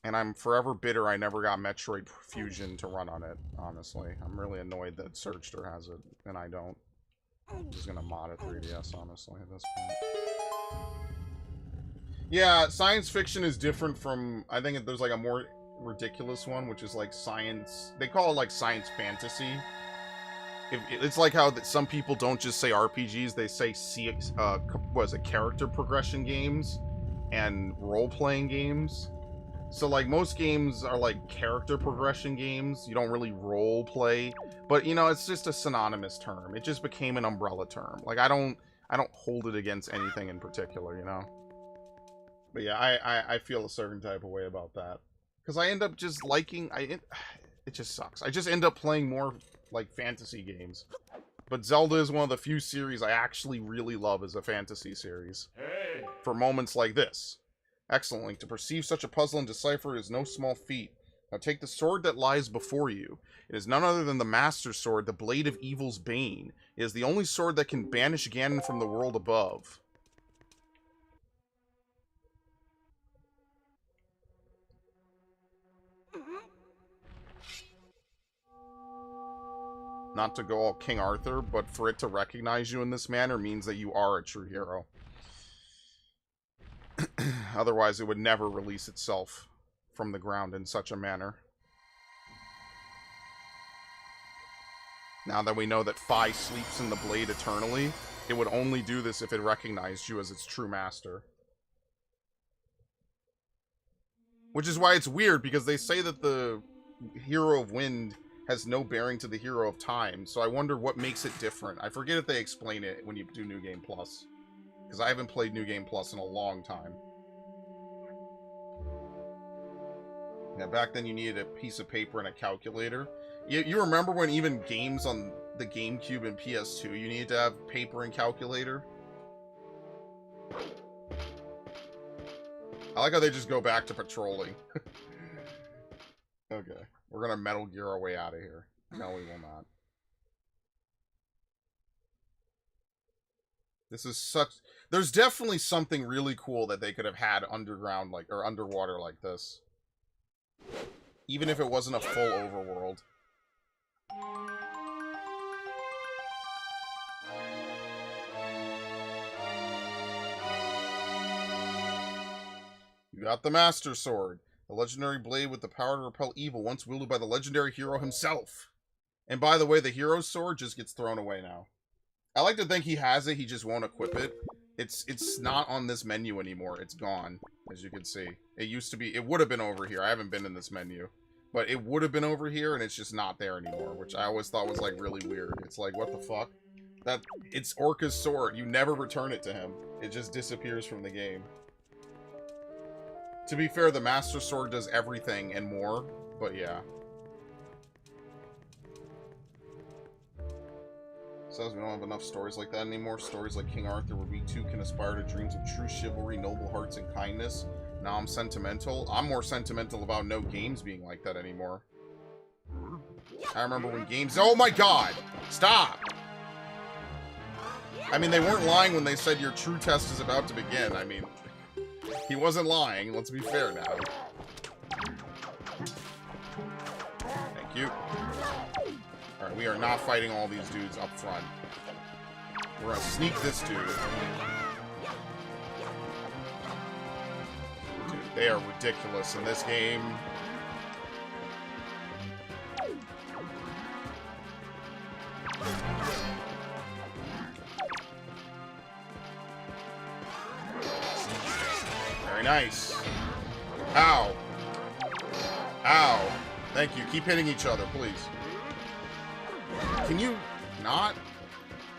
And I'm forever bitter I never got Metroid Fusion to run on it, honestly. I'm really annoyed that Surgster has it, and I don't. I'm just gonna mod a 3DS, honestly, at this point. Yeah, science fiction is different from... I think there's, like, a more ridiculous one, which is, like, science... They call it, like, science fantasy. It's like how some people don't just say RPGs, they say, what is it, character progression games and role-playing games. So, like, most games are, like, character progression games. You don't really role play. But, you know, it's just a synonymous term. It just became an umbrella term. Like, I don't hold it against anything in particular, you know? But yeah, I feel a certain type of way about that. Because I end up just liking... It just sucks. I just end up playing more, like, fantasy games. But Zelda is one of the few series I actually really love as a fantasy series. For moments like this. Excellent, Link. To perceive such a puzzle and decipher is no small feat. Now take the sword that lies before you. It is none other than the Master Sword, the Blade of Evil's Bane. It is the only sword that can banish Ganon from the world above. Not to go all King Arthur, but for it to recognize you in this manner means that you are a true hero. Otherwise, it would never release itself from the ground in such a manner. Now that we know that Fi sleeps in the blade eternally, it would only do this if it recognized you as its true master. Which is why it's weird, because they say that the Hero of Wind has no bearing to the Hero of Time, so I wonder what makes it different. I forget if they explain it when you do New Game Plus, because I haven't played New Game Plus in a long time. Yeah, back then you needed a piece of paper and a calculator. You remember when even games on the GameCube and PS2, you needed to have paper and calculator? I like how they just go back to patrolling. Okay, we're gonna Metal Gear our way out of here. No, we will not. This is such... There's definitely something really cool that they could have had underground, like, or underwater like this. Even if it wasn't a full overworld. You got the Master Sword. The legendary blade with the power to repel evil, once wielded by the legendary hero himself. And by the way, the hero's sword just gets thrown away now. I like to think he has it, he just won't equip it. It's not on this menu anymore. It's gone, as you can see. It used to be... It would have been over here. I haven't been in this menu. But it would have been over here, and it's just not there anymore, which I always thought was, like, really weird. It's like, what the fuck? It's Orca's sword. You never return it to him. It just disappears from the game. To be fair, the Master Sword does everything and more, but yeah. Says we don't have enough stories like that anymore. Stories like King Arthur, where we too can aspire to dreams of true chivalry, noble hearts, and kindness. Now I'm sentimental. I'm more sentimental about no games being like that anymore. I remember when games... Oh my god! Stop! I mean, they weren't lying when they said your true test is about to begin. I mean, he wasn't lying. Let's be fair now. Thank you. Alright, we are not fighting all these dudes up front. We're gonna sneak this dude. Dude, they are ridiculous in this game. Very nice. Ow. Ow. Thank you. Keep hitting each other, please. Can you not?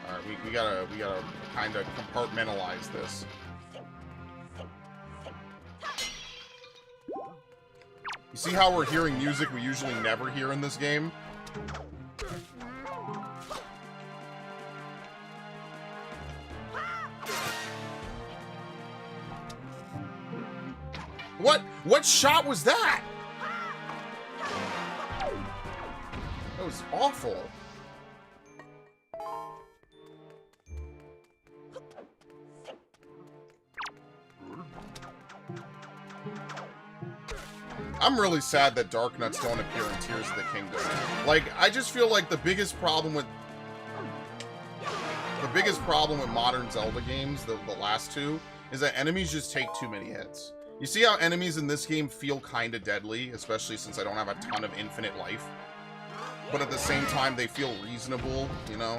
Alright, we gotta kind of compartmentalize this. You see how we're hearing music we usually never hear in this game? What shot was that? That was awful. I'm really sad that Dark Nuts don't appear in Tears of the Kingdom. Like, I just feel like the biggest problem with modern Zelda games, the last two, is that enemies just take too many hits. You see how enemies in this game feel kind of deadly, especially since I don't have a ton of infinite life. But at the same time, they feel reasonable, you know?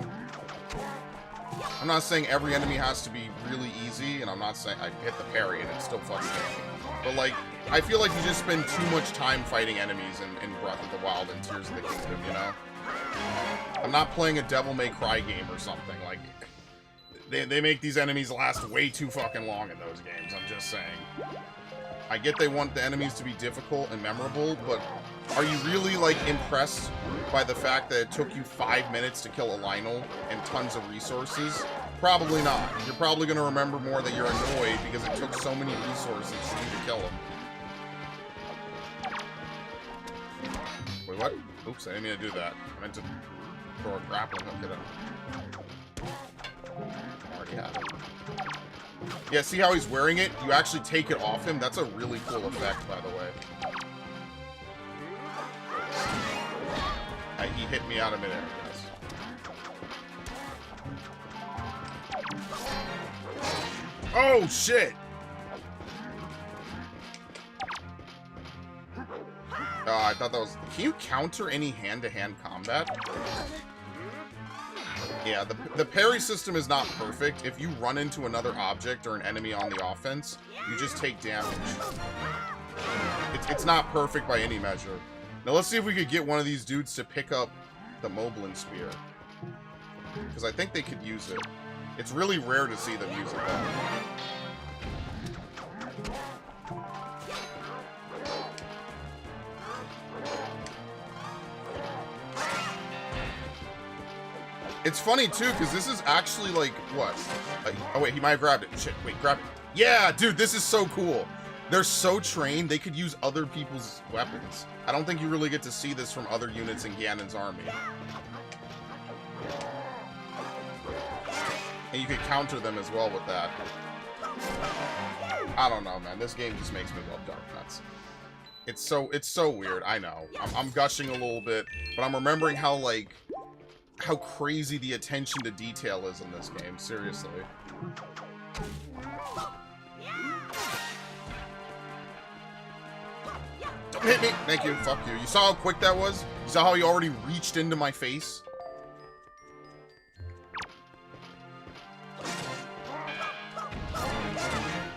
I'm not saying every enemy has to be really easy, and I'm not saying I hit the parry and it's still fucking hit me. But, like, I feel like you just spend too much time fighting enemies in Breath of the Wild and Tears of the Kingdom, you know? I'm not playing a Devil May Cry game or something. Like, they make these enemies last way too fucking long in those games, I'm just saying. I get they want the enemies to be difficult and memorable, but are you really, like, impressed by the fact that it took you 5 minutes to kill a Lionel and tons of resources? Probably not. You're probably going to remember more that you're annoyed because it took so many resources for you to kill him. Wait, what? Oops, I didn't mean to do that. I meant to throw a grappling hook at him. Already had it. Yeah, see how he's wearing it? You actually take it off him? That's a really cool effect, by the way. He hit me out of midair, guys. Oh, shit! I thought that was... Can you counter any hand-to-hand combat? Yeah, the parry system is not perfect. If you run into another object or an enemy on the offense, you just take damage. It's not perfect by any measure. Now let's see if we could get one of these dudes to pick up the Moblin Spear. Because I think they could use it. It's really rare to see them use it though. It's funny, too, because this is actually, like, what? Like, oh, wait, he might have grabbed it. Shit, wait, grab it. Yeah, dude, this is so cool. They're so trained, they could use other people's weapons. I don't think you really get to see this from other units in Ganon's army. And you could counter them as well with that. I don't know, man. This game just makes me love Dark Nuts. It's so weird, I know. I'm gushing a little bit, but I'm remembering how, like... how crazy the attention to detail is in this game, seriously. Don't hit me! Thank you, fuck you. You saw how quick that was? You saw how he already reached into my face?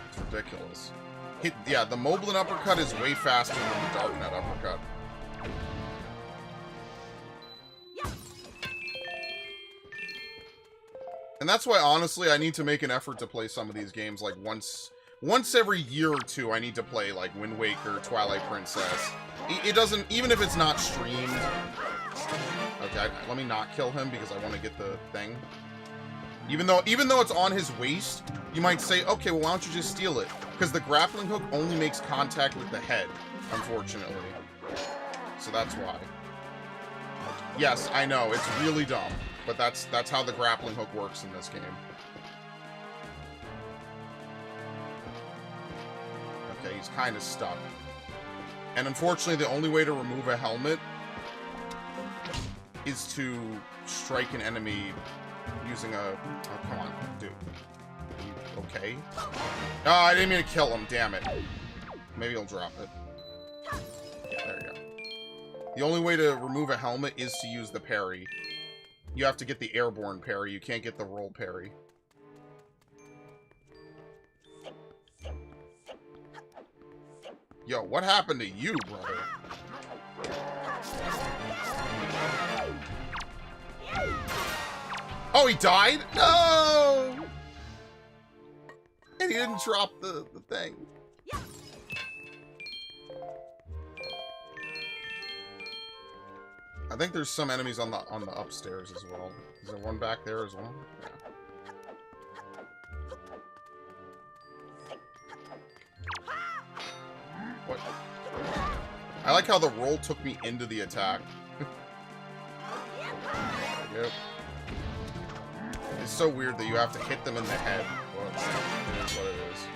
It's ridiculous. Yeah, the Moblin uppercut is way faster than the Darknut uppercut. And that's why, honestly, I need to make an effort to play some of these games, like, once once every year or two, I need to play, like, Wind Waker, Twilight Princess. It doesn't, even if it's not streamed. Okay, let me not kill him because I want to get the thing. Even though it's on his waist, you might say, okay, well, why don't you just steal it? Because the grappling hook only makes contact with the head, unfortunately. So that's why. Yes, I know, it's really dumb, but that's how the grappling hook works in this game. Okay, he's kind of stuck. And unfortunately, the only way to remove a helmet is to strike an enemy using a... Oh, come on, dude. Are you okay? Oh, I didn't mean to kill him, damn it. Maybe he'll drop it. Yeah, there you go. The only way to remove a helmet is to use the parry. You have to get the airborne parry. You can't get the roll parry. Yo, what happened to you, brother? Oh, he died? No! And he didn't drop the thing. I think there's some enemies on the upstairs as well. Is there one back there as well? Yeah. What? I like how the roll took me into the attack. Yep. It's so weird that you have to hit them in the head. Well, it is what it is.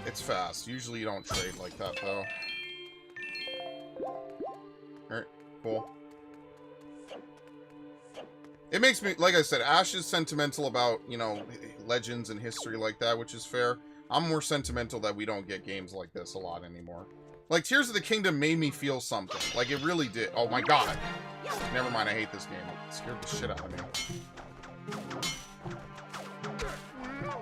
It's fast. Usually you don't trade like that, though. Alright, cool. It makes me, like I said, Ash is sentimental about, you know, legends and history like that, which is fair. I'm more sentimental that we don't get games like this a lot anymore. Like, Tears of the Kingdom made me feel something. Like, it really did. Oh my god. Never mind, I hate this game. It scared the shit out of me.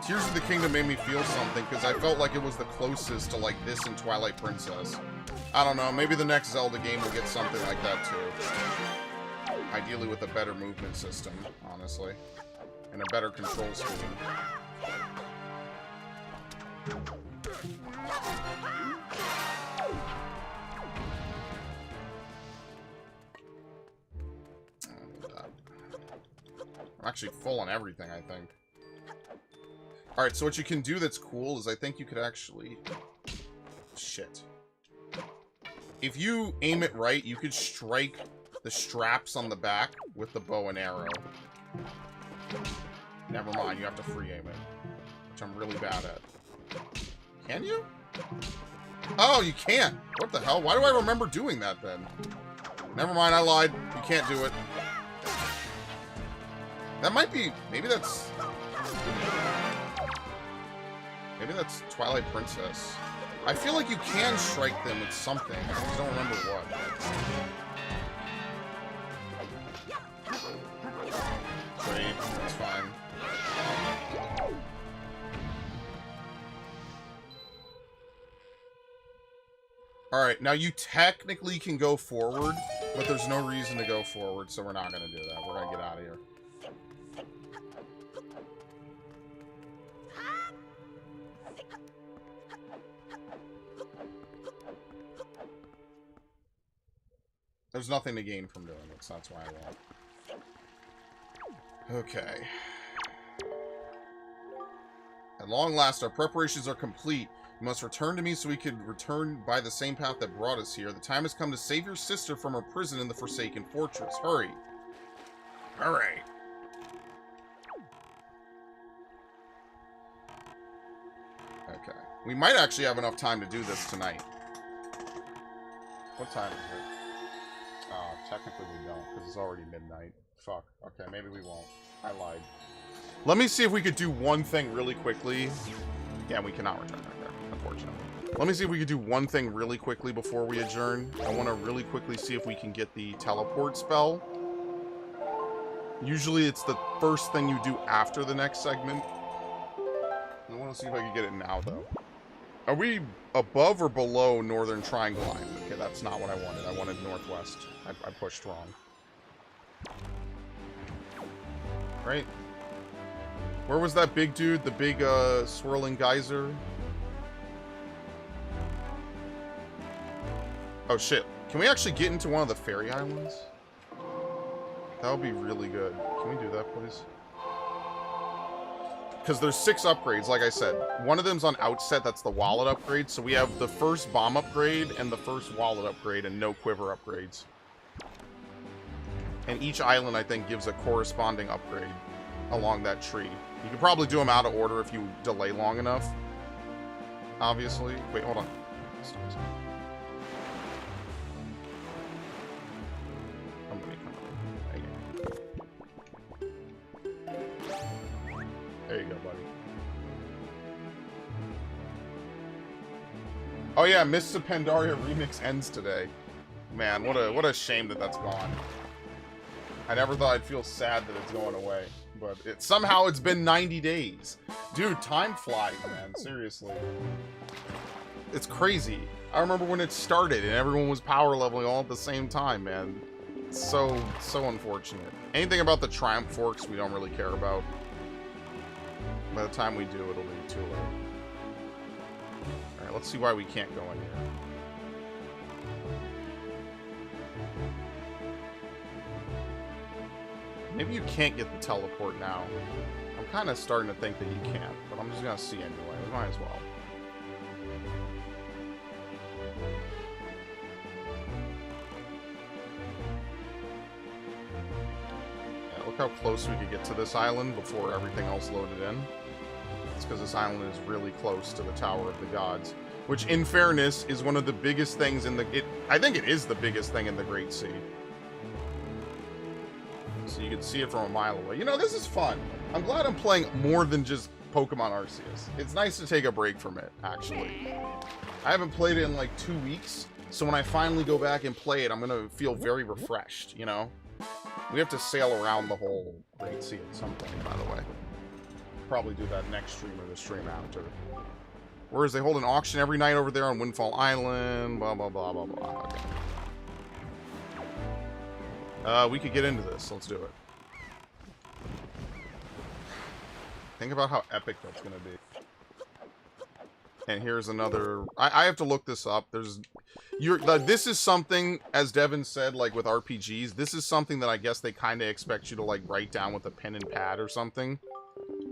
Tears of the Kingdom made me feel something, because I felt like it was the closest to, like, this and Twilight Princess. I don't know, maybe the next Zelda game will get something like that, too. Ideally with a better movement system, honestly. And a better control scheme. I'm actually full on everything, I think. Alright, so what you can do that's cool is I think you could actually... Shit. If you aim it right, you could strike the straps on the back with the bow and arrow. Never mind, you have to free aim it. Which I'm really bad at. Can you? Oh, you can't! What the hell? Why do I remember doing that then? Never mind, I lied. You can't do it. That might be... Maybe that's... Maybe that's Twilight Princess. I feel like you can strike them with something. I just don't remember what. Trade. That's fine. Alright, now you technically can go forward, but there's no reason to go forward, so we're not going to do that. We're going to get out of here. There's nothing to gain from doing this, that's why I won't. Okay. At long last, our preparations are complete. You must return to me so we could return by the same path that brought us here. The time has come to save your sister from her prison in the Forsaken Fortress. Hurry. Hurry. Okay. We might actually have enough time to do this tonight. What time is it? Technically we don't, because it's already midnight. Fuck. Okay, maybe we won't. I lied. Let me see if we could do one thing really quickly. Yeah, we cannot return right there, unfortunately. Let me see if we could do one thing really quickly before we adjourn. I want to really quickly see if we can get the teleport spell. Usually it's the first thing you do after the next segment. I want to see if I can get it now, though. Are we above or below Northern Triangle Line? Okay, that's not what I wanted. I wanted Northwest. I pushed wrong. Right? Where was that big dude? The big, swirling geyser? Oh, shit. Can we actually get into one of the fairy islands? That would be really good. Can we do that, please? Because there's 6 upgrades, like I said. One of them's on outset, that's the wallet upgrade. So we have the first bomb upgrade and the first wallet upgrade and no quiver upgrades. And each island, I think, gives a corresponding upgrade along that tree. You can probably do them out of order if you delay long enough. Obviously. Wait, hold on. There you go, buddy. Oh yeah, Mists of Pandaria Remix ends today. Man, what a shame that that's gone. I never thought I'd feel sad that it's going away, but somehow it's been 90 days. Dude, time flies, man. Seriously. It's crazy. I remember when it started and everyone was power leveling all at the same time, man. It's so unfortunate. Anything about the Triumph Forks we don't really care about. By the time we do, it'll be too late. Alright, let's see why we can't go in here. Maybe you can't get the teleport now. I'm kind of starting to think that you can't, but I'm just going to see anyway. We might as well. Yeah, look how close we could get to this island before everything else loaded in. It's because this island is really close to the Tower of the Gods, which, in fairness, is one of the biggest things in the... I think it is the biggest thing in the Great Sea. So you can see it from a mile away. You know, this is fun. I'm glad I'm playing more than just Pokemon Arceus. It's nice to take a break from it, actually. I haven't played it in like 2 weeks, so when I finally go back and play it, I'm going to feel very refreshed, you know? We have to sail around the whole Great Sea at some point, by the way. Probably do that next stream or the stream after. Whereas they hold an auction every night over there on Windfall Island, blah, blah, blah, blah, blah. Okay. We could get into this. Let's do it. Think about how epic that's going to be. And here's another... I have to look this up. This is something, as Devin said, like with RPGs, this is something that I guess they kind of expect you to like write down with a pen and pad or something.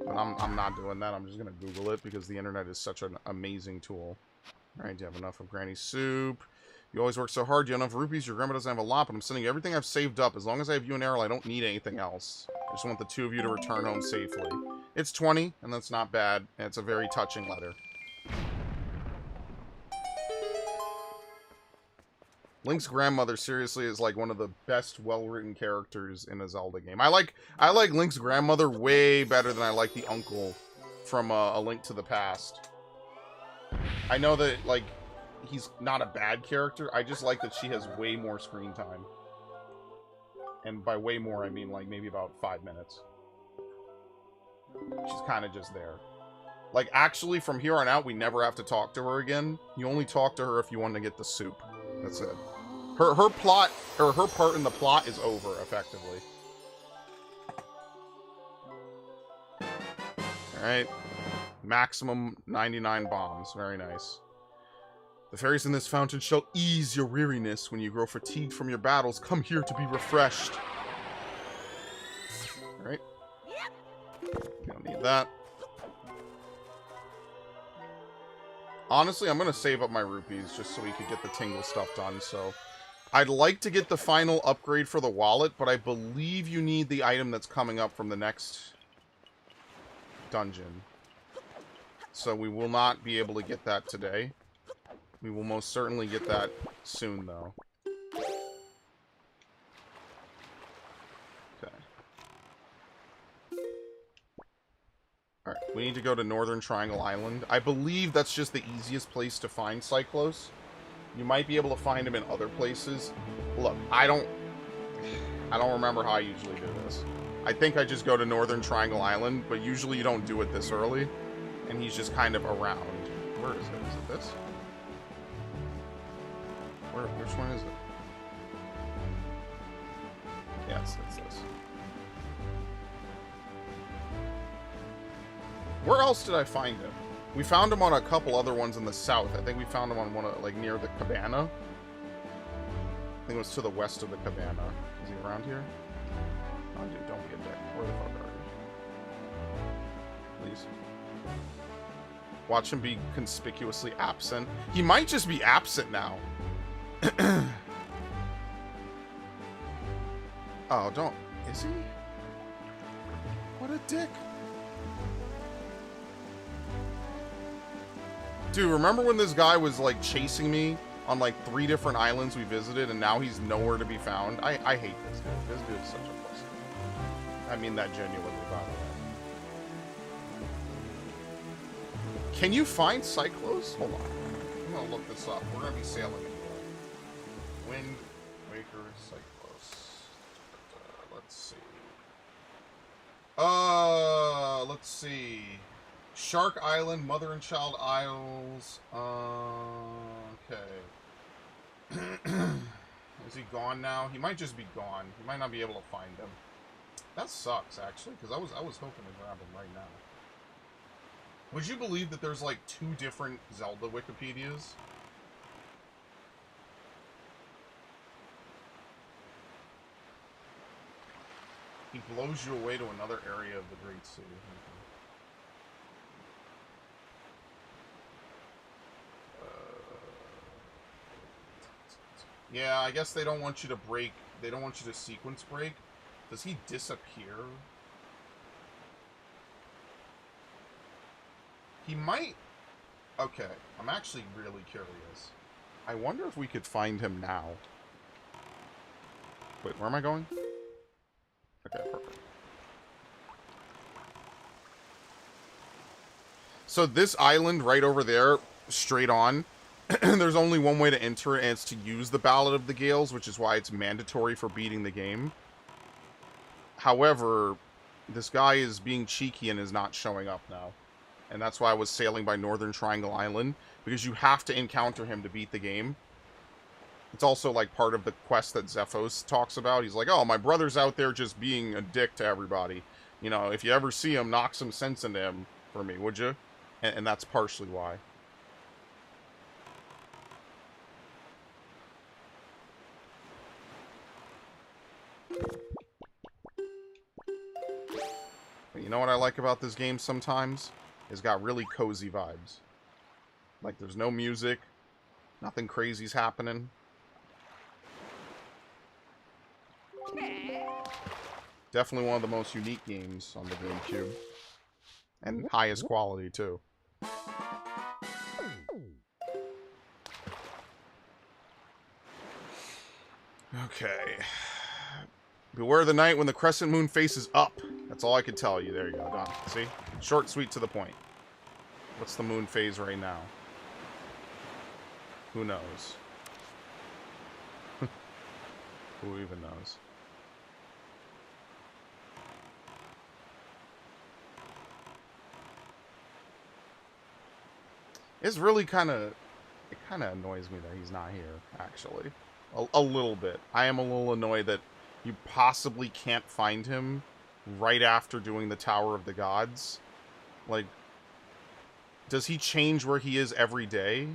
But I'm not doing that. I'm just going to Google it because the internet is such an amazing tool. Alright, do you have enough of Granny Soup? You always work so hard. Do you have enough rupees? Your grandma doesn't have a lot, but I'm sending you everything I've saved up. As long as I have you and Errol, I don't need anything else. I just want the 2 of you to return home safely. It's 20, and that's not bad. And it's a very touching letter. Link's grandmother seriously is like one of the best well-written characters in a Zelda game. I like Link's grandmother way better than I like the uncle from A Link to the Past. I know that like he's not a bad character. I just like that she has way more screen time. And by way more, I mean like maybe about 5 minutes. She's kind of just there. Like actually from here on out, we never have to talk to her again. You only talk to her if you want to get the soup. That's it. Her plot, or her part in the plot is over, effectively. Alright. Maximum 99 bombs. Very nice. The fairies in this fountain shall ease your weariness. When you grow fatigued from your battles, come here to be refreshed. Alright. Don't need that. Honestly, I'm going to save up my rupees just so we could get the tingle stuff done, so... I'd like to get the final upgrade for the wallet, but I believe you need the item that's coming up from the next dungeon. So we will not be able to get that today. We will most certainly get that soon, though. Okay. Alright, we need to go to Northern Triangle Island. I believe that's just the easiest place to find Cyclos. You might be able to find him in other places. Look, I don't remember how I usually do this. I think I just go to Northern Triangle Island, but usually you don't do it this early. And he's just kind of around. Where is it? Is it this? Which one is it? Yeah, it's this. Where else did I find him? We found him on a couple other ones in the south. I think we found him on one of, like, near the cabana. I think it was to the west of the cabana. Is he around here? Oh, dude, don't be a dick. Where the fuck are you? Please. Watch him be conspicuously absent. He might just be absent now. Oh, don't. Is he? What a dick. Dude, remember when this guy was, like, chasing me on, like, 3 different islands we visited, and now he's nowhere to be found? I hate this dude. This dude is such a pussy. I mean that genuinely, by the way. Can you find Cyclos? Hold on. I'm gonna look this up. We're gonna be sailing anyway. Wind Waker Cyclos. Let's see. Let's see. Shark Island, Mother and Child Isles. Okay. Is he gone now? He might just be gone. You might not be able to find him. That sucks, actually, because I was hoping to grab him right now. Would you believe that there's like 2 different Zelda Wikipedias? He blows you away to another area of the Great Sea. Yeah, I guess they don't want you to break. They don't want you to sequence break. Does he disappear? He might... Okay, I'm actually really curious. I wonder if we could find him now. Wait, where am I going? Okay, perfect. So this island right over there, straight on, there's only one way to enter it, and it's to use the Ballad of the Gales, which is why it's mandatory for beating the game. However, this guy is being cheeky and is not showing up now. And that's why I was sailing by Northern Triangle Island, because you have to encounter him to beat the game. It's also like part of the quest that Zephos talks about. He's like, oh, my brother's out there just being a dick to everybody. You know, if you ever see him, knock some sense into him for me, would you? And that's partially why. But you know what I like about this game sometimes? It's got really cozy vibes. Like, there's no music. Nothing crazy's happening. Definitely one of the most unique games on the GameCube. And highest quality, too. Okay. Beware the night when the crescent moon faces up. That's all I can tell you. There you go. Done. See? Short, sweet, to the point. What's the moon phase right now? Who knows? Who even knows? It's really kind of... It kind of annoys me that he's not here, actually. A little bit. I am a little annoyed that you possibly can't find him right after doing the Tower of the Gods. Like, does he change where he is every day?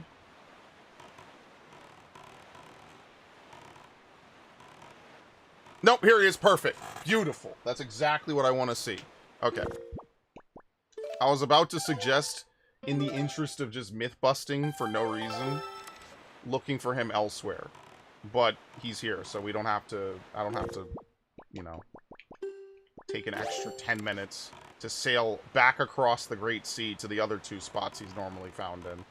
Nope, here he is. Perfect. Beautiful. That's exactly what I want to see. Okay. I was about to suggest, in the interest of just myth-busting for no reason, looking for him elsewhere. But he's here, so we don't have to... I don't have to, you know, take an extra 10 minutes to sail back across the Great Sea to the other 2 spots he's normally found in.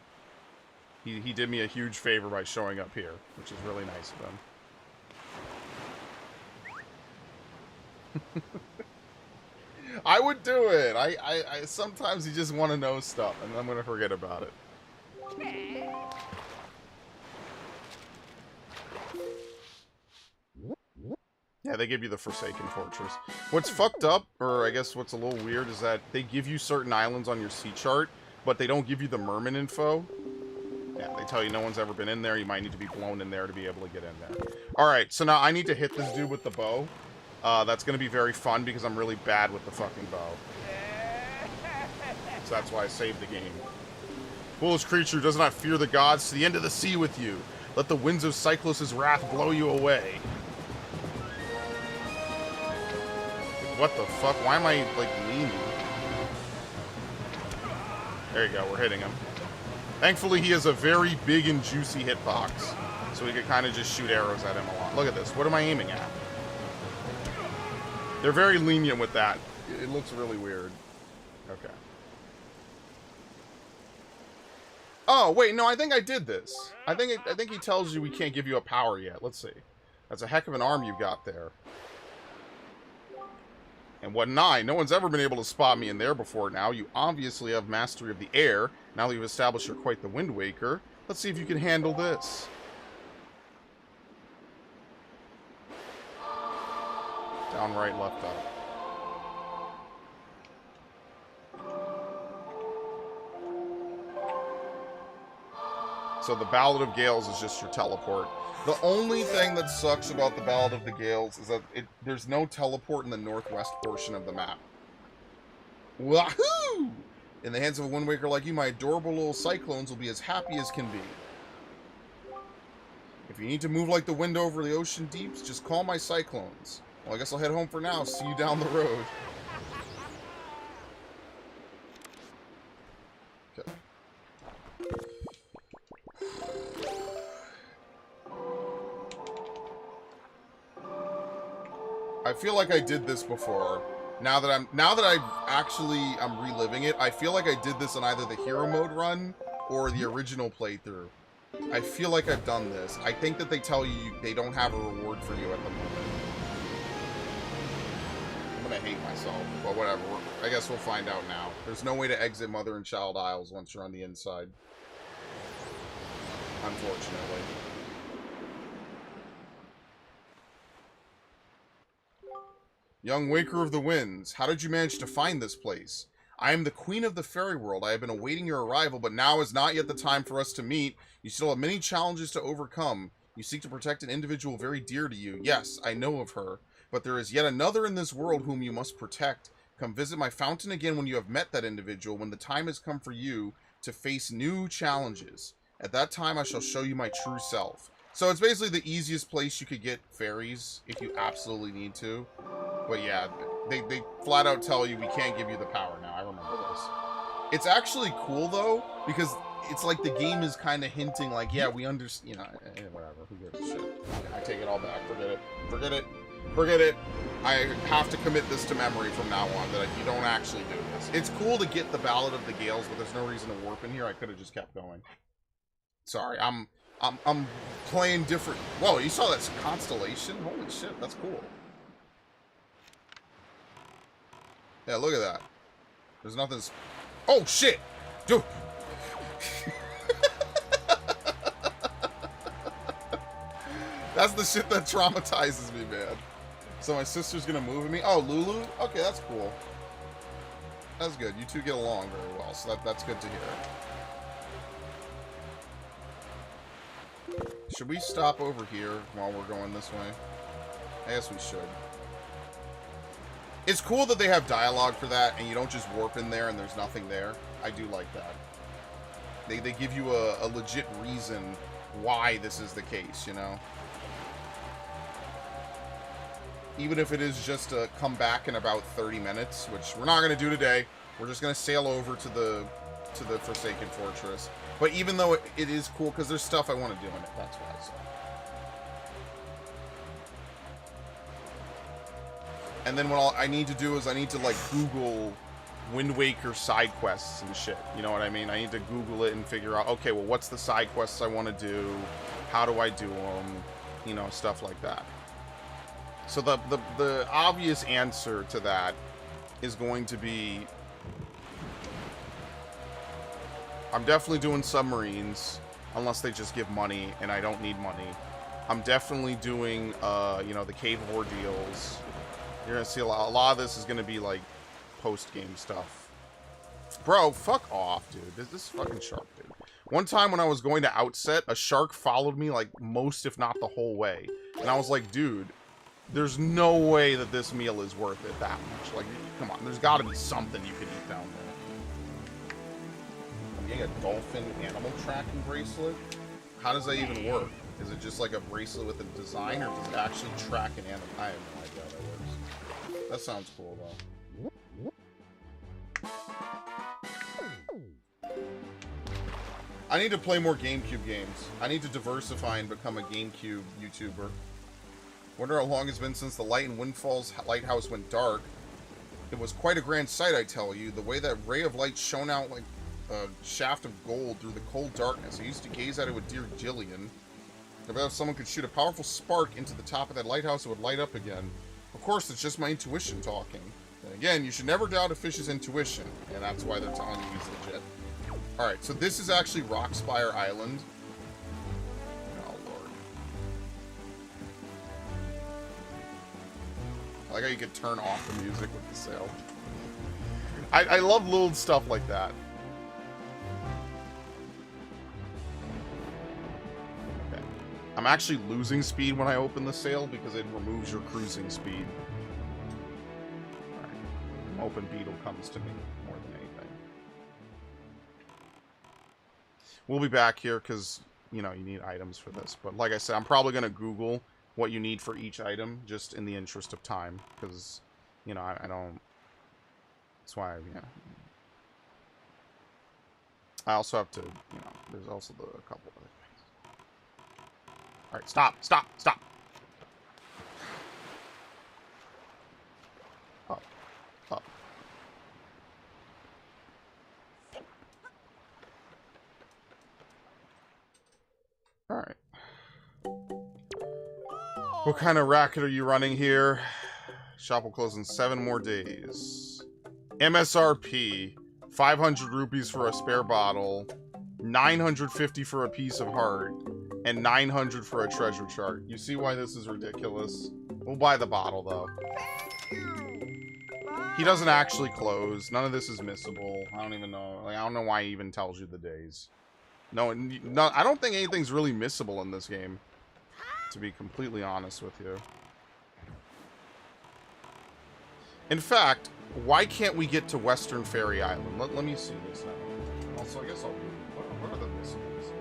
He did me a huge favor by showing up here, which is really nice of him. I would do it. I sometimes you just want to know stuff, and I'm going to forget about it. Yeah, they give you the Forsaken Fortress. What's fucked up, or I guess what's a little weird, is that they give you certain islands on your sea chart, but they don't give you the merman info. Yeah, they tell you no one's ever been in there. You might need to be blown in there to be able to get in there. Alright, so now I need to hit this dude with the bow. That's going to be very fun because I'm really bad with the fucking bow. So that's why I saved the game. Foolish creature does not fear the gods, to the end of the sea with you. Let the winds of Cyclos' wrath blow you away. What the fuck? Why am I, like, leaning? There you go, we're hitting him. Thankfully, he has a very big and juicy hitbox, so we can kind of just shoot arrows at him a lot. Look at this. What am I aiming at? They're very lenient with that. It looks really weird. Okay. Oh, wait, no, I think I did this. I think he tells you we can't give you a power yet. Let's see. That's a heck of an arm you've got there. And what an eye. No one's ever been able to spot me in there before now. You obviously have mastery of the air. Now that you've established you're quite the Wind Waker, let's see if you can handle this. Down, right, left, up. So the Ballad of Gales is just your teleport. The only thing that sucks about the Ballad of the Gales is that there's no teleport in the northwest portion of the map. Wahoo! In the hands of a Wind Waker like you, my adorable little cyclones will be as happy as can be. If you need to move like the wind over the ocean deeps, just call my cyclones. Well, I guess I'll head home for now. See you down the road. Okay. I feel like I did this before. Now that I'm reliving it, I feel like I did this on either the hero mode run or the original playthrough. I feel like I've done this. I think that they tell you they don't have a reward for you at the moment. I'm gonna hate myself, but whatever. I guess we'll find out now. There's no way to exit Mother and Child Isles once you're on the inside. Unfortunately. Young Waker of the Winds, how did you manage to find this place? I am the Queen of the Fairy World. I have been awaiting your arrival, but now is not yet the time for us to meet. You still have many challenges to overcome. You seek to protect an individual very dear to you. Yes, I know of her. But there is yet another in this world whom you must protect. Come visit my fountain again when you have met that individual, when the time has come for you to face new challenges. At that time, I shall show you my true self. So it's basically the easiest place you could get fairies, if you absolutely need to. But yeah, they flat out tell you we can't give you the power now. I remember this. It's actually cool, though, because it's like the game is kind of hinting like, yeah, we understand, you know, whatever, who gives a shit. I take it all back. Forget it. Forget it. Forget it. I have to commit this to memory from now on, that you don't actually do this. It's cool to get the Ballad of the Gales, but there's no reason to warp in here. I could have just kept going. Sorry, I'm playing different. Whoa, you saw that constellation? Holy shit, that's cool. Yeah, look at that. There's nothing. Oh shit, dude. That's the shit that traumatizes me, man. So my sister's gonna move me. Oh, Lulu? Okay, that's cool. That's good. You two get along very well, so that's good to hear. Should we stop over here while we're going this way? I guess we should. It's cool that they have dialogue for that, and you don't just warp in there and there's nothing there. I do like that. They give you a legit reason why this is the case, you know? Even if it is just to come back in about 30 minutes, which we're not going to do today. We're just going to sail over to the Forsaken Fortress. But even though it is cool, because there's stuff I want to do in it, that's why. So. And then what I need to do is I need to, like, Google Wind Waker side quests and shit. You know what I mean? I need to Google it and figure out, okay, well, what's the side quests I want to do? How do I do them? You know, stuff like that. So the obvious answer to that is going to be... I'm definitely doing submarines, unless they just give money, and I don't need money. I'm definitely doing, you know, the Cave of Ordeals. You're gonna see a lot of this is gonna be, like, post-game stuff. Bro, fuck off, dude. This fucking shark, dude. One time when I was going to Outset, a shark followed me, like, most, if not the whole way. And I was like, dude, There's no way that this meal is worth it that much. Like, come on, there's got to be something you can eat down there. I'm getting a dolphin animal tracking bracelet. How does that even work? Is it just like a bracelet with a design, or does it actually track an animal? I have no idea how that works. That sounds cool, though. I need to play more GameCube games. I need to diversify and become a GameCube YouTuber. Wonder how long it's been since the Light and Windfalls lighthouse went dark. It was quite a grand sight, I tell you. The way that ray of light shone out like a shaft of gold through the cold darkness. I used to gaze at it with dear Jillian. If someone could shoot a powerful spark into the top of that lighthouse, it would light up again. Of course, it's just my intuition talking. And again, you should never doubt a fish's intuition, and that's why they're telling you he's legit. Alright, so this is actually Rockspire Island. Oh, Lord. I like how you could turn off the music with the sail. I love little stuff like that. Okay. I'm actually losing speed when I open the sail because it removes your cruising speed. Alright. Open beetle comes to me more than anything. We'll be back here because, you know, you need items for this. But like I said, I'm probably going to Google what you need for each item just in the interest of time. Because, you know, I don't... That's why, yeah. I also have to, you know, there's also a couple other things. Alright, stop, stop, stop! Up, up. Alright. What kind of racket are you running here? Shop will close in 7 more days. MSRP, 500 rupees for a spare bottle, 950 for a piece of heart, and 900 for a treasure chart. You see why this is ridiculous? We'll buy the bottle, though. He doesn't actually close. None of this is missable. I don't even know. Like, I don't know why he even tells you the days. No, I don't think anything's really missable in this game, to be completely honest with you. In fact, why can't we get to Western Fairy Island? Let me see this now. Also, I guess I'll do... What are the missables?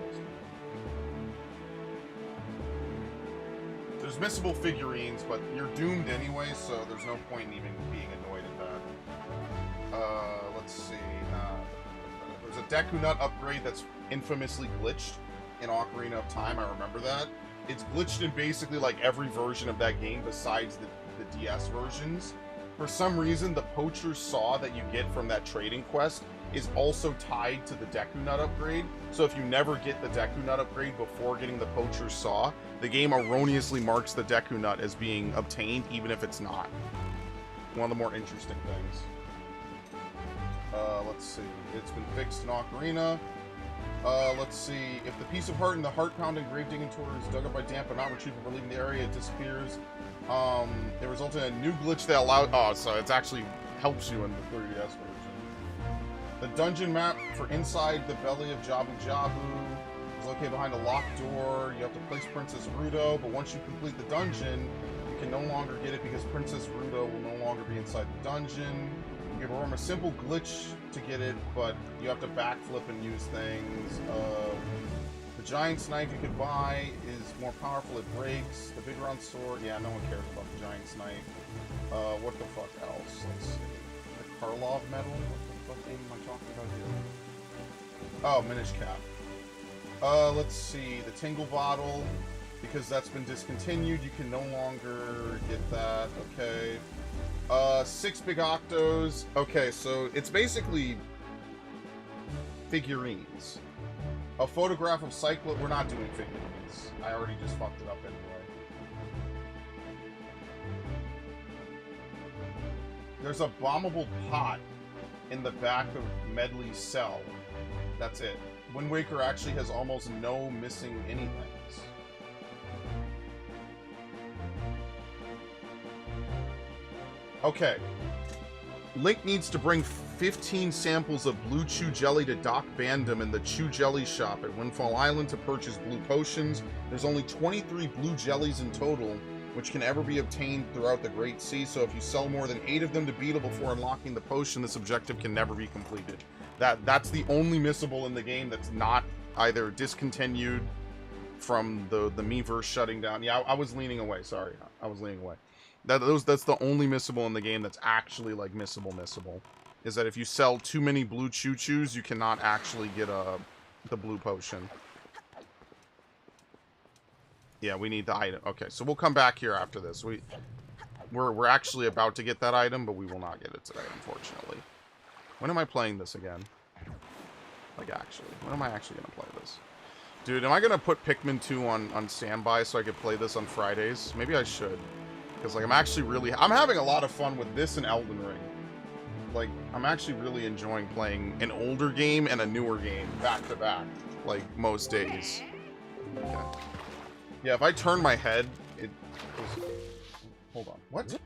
There's missable figurines, but you're doomed anyway, so there's no point in even being annoyed at that. Let's see. There's a Deku Nut upgrade that's infamously glitched in Ocarina of Time. I remember that. It's glitched in basically like every version of that game besides the DS versions. For some reason, the Poacher's Saw that you get from that trading quest is also tied to the Deku Nut upgrade. So if you never get the Deku Nut upgrade before getting the Poacher's Saw, the game erroneously marks the Deku Nut as being obtained, even if it's not. One of the more interesting things. Let's see. It's been fixed in Ocarina. Let's see. If the piece of heart in the heart-pounding grave digging tour is dug up by damp but not retrieved before leaving the area, it disappears. It resulted in a new glitch that allowed... Oh, so it actually helps you in the 3DS version. The dungeon map for inside the belly of Jabu Jabu is located behind a locked door. You have to place Princess Rudo, but once you complete the dungeon, you can no longer get it because Princess Rudo will no longer be inside the dungeon. You can perform a simple glitch to get it, but you have to backflip and use things. The Giant's Knife you could buy is more powerful, it breaks. The Big Round Sword, yeah, no one cares about the Giant's Knife. What the fuck else? Let's see. The Karlov Medal? What the fuck name am I talking about here? Oh, Minish Cap. Let's see. The Tingle Bottle, because that's been discontinued, you can no longer get that. Okay. 6 Big Octos. Okay, so it's basically figurines. A photograph of Cyclo... We're not doing figurines. I already just fucked it up anyway. There's a bombable pot in the back of Medley's cell. That's it. Wind Waker actually has almost no missing anythings. Okay. Link needs to bring 15 samples of blue chew jelly to Doc Bandom in the Chew Jelly shop at Windfall Island to purchase blue potions. There's only 23 blue jellies in total, which can ever be obtained throughout the Great Sea. So if you sell more than 8 of them to Beetle before unlocking the potion, this objective can never be completed. That's the only missable in the game that's not either discontinued from the Miiverse shutting down. Yeah, I was leaning away. Sorry, I was leaning away. That's the only missable in the game that's actually like missable. Is that if you sell too many blue choo-choos, you cannot actually get the blue potion. Yeah, we need the item. Okay, so we'll come back here after this. We're actually about to get that item, but we will not get it today, unfortunately. When am I playing this again? Like, actually. When am I actually going to play this? Dude, am I going to put Pikmin 2 on standby so I could play this on Fridays? Maybe I should. Because, like, I'm actually really... I'm having a lot of fun with this and Elden Ring. Like, I'm actually really enjoying playing an older game and a newer game back-to-back. Like, most days. Okay. Yeah, if I turn my head, it goes... Hold on. What?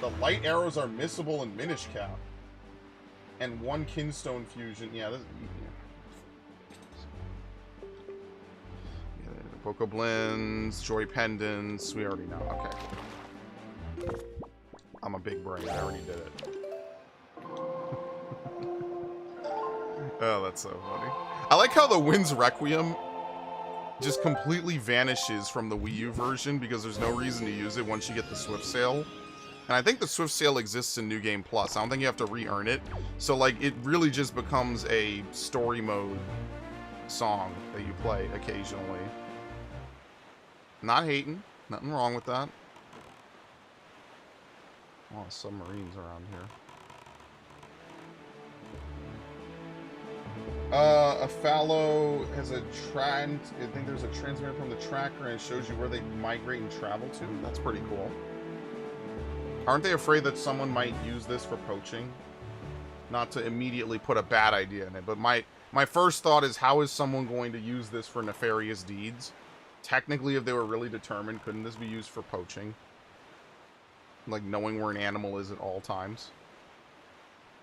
The light arrows are missable in Minish Cap. And 1 Kinstone fusion. Yeah, this... Yeah, Poco Blends, Joy Pendants. We already know. Okay. I'm a big brain. I already did it. Oh, that's so funny. I like how the Wind's Requiem just completely vanishes from the Wii U version because there's no reason to use it once you get the Swift Sale. And I think the Swift Sale exists in New Game Plus. I don't think you have to re-earn it. So, like, it really just becomes a story mode song that you play occasionally. Not hating. Nothing wrong with that. A lot of submarines around here. A fallow has a I think there's a transmitter from the tracker and it shows you where they migrate and travel to. That's pretty cool. Aren't they afraid that someone might use this for poaching? Not to immediately put a bad idea in it, but my first thought is, how is someone going to use this for nefarious deeds? Technically, if they were really determined, couldn't this be used for poaching? Like, knowing where an animal is at all times?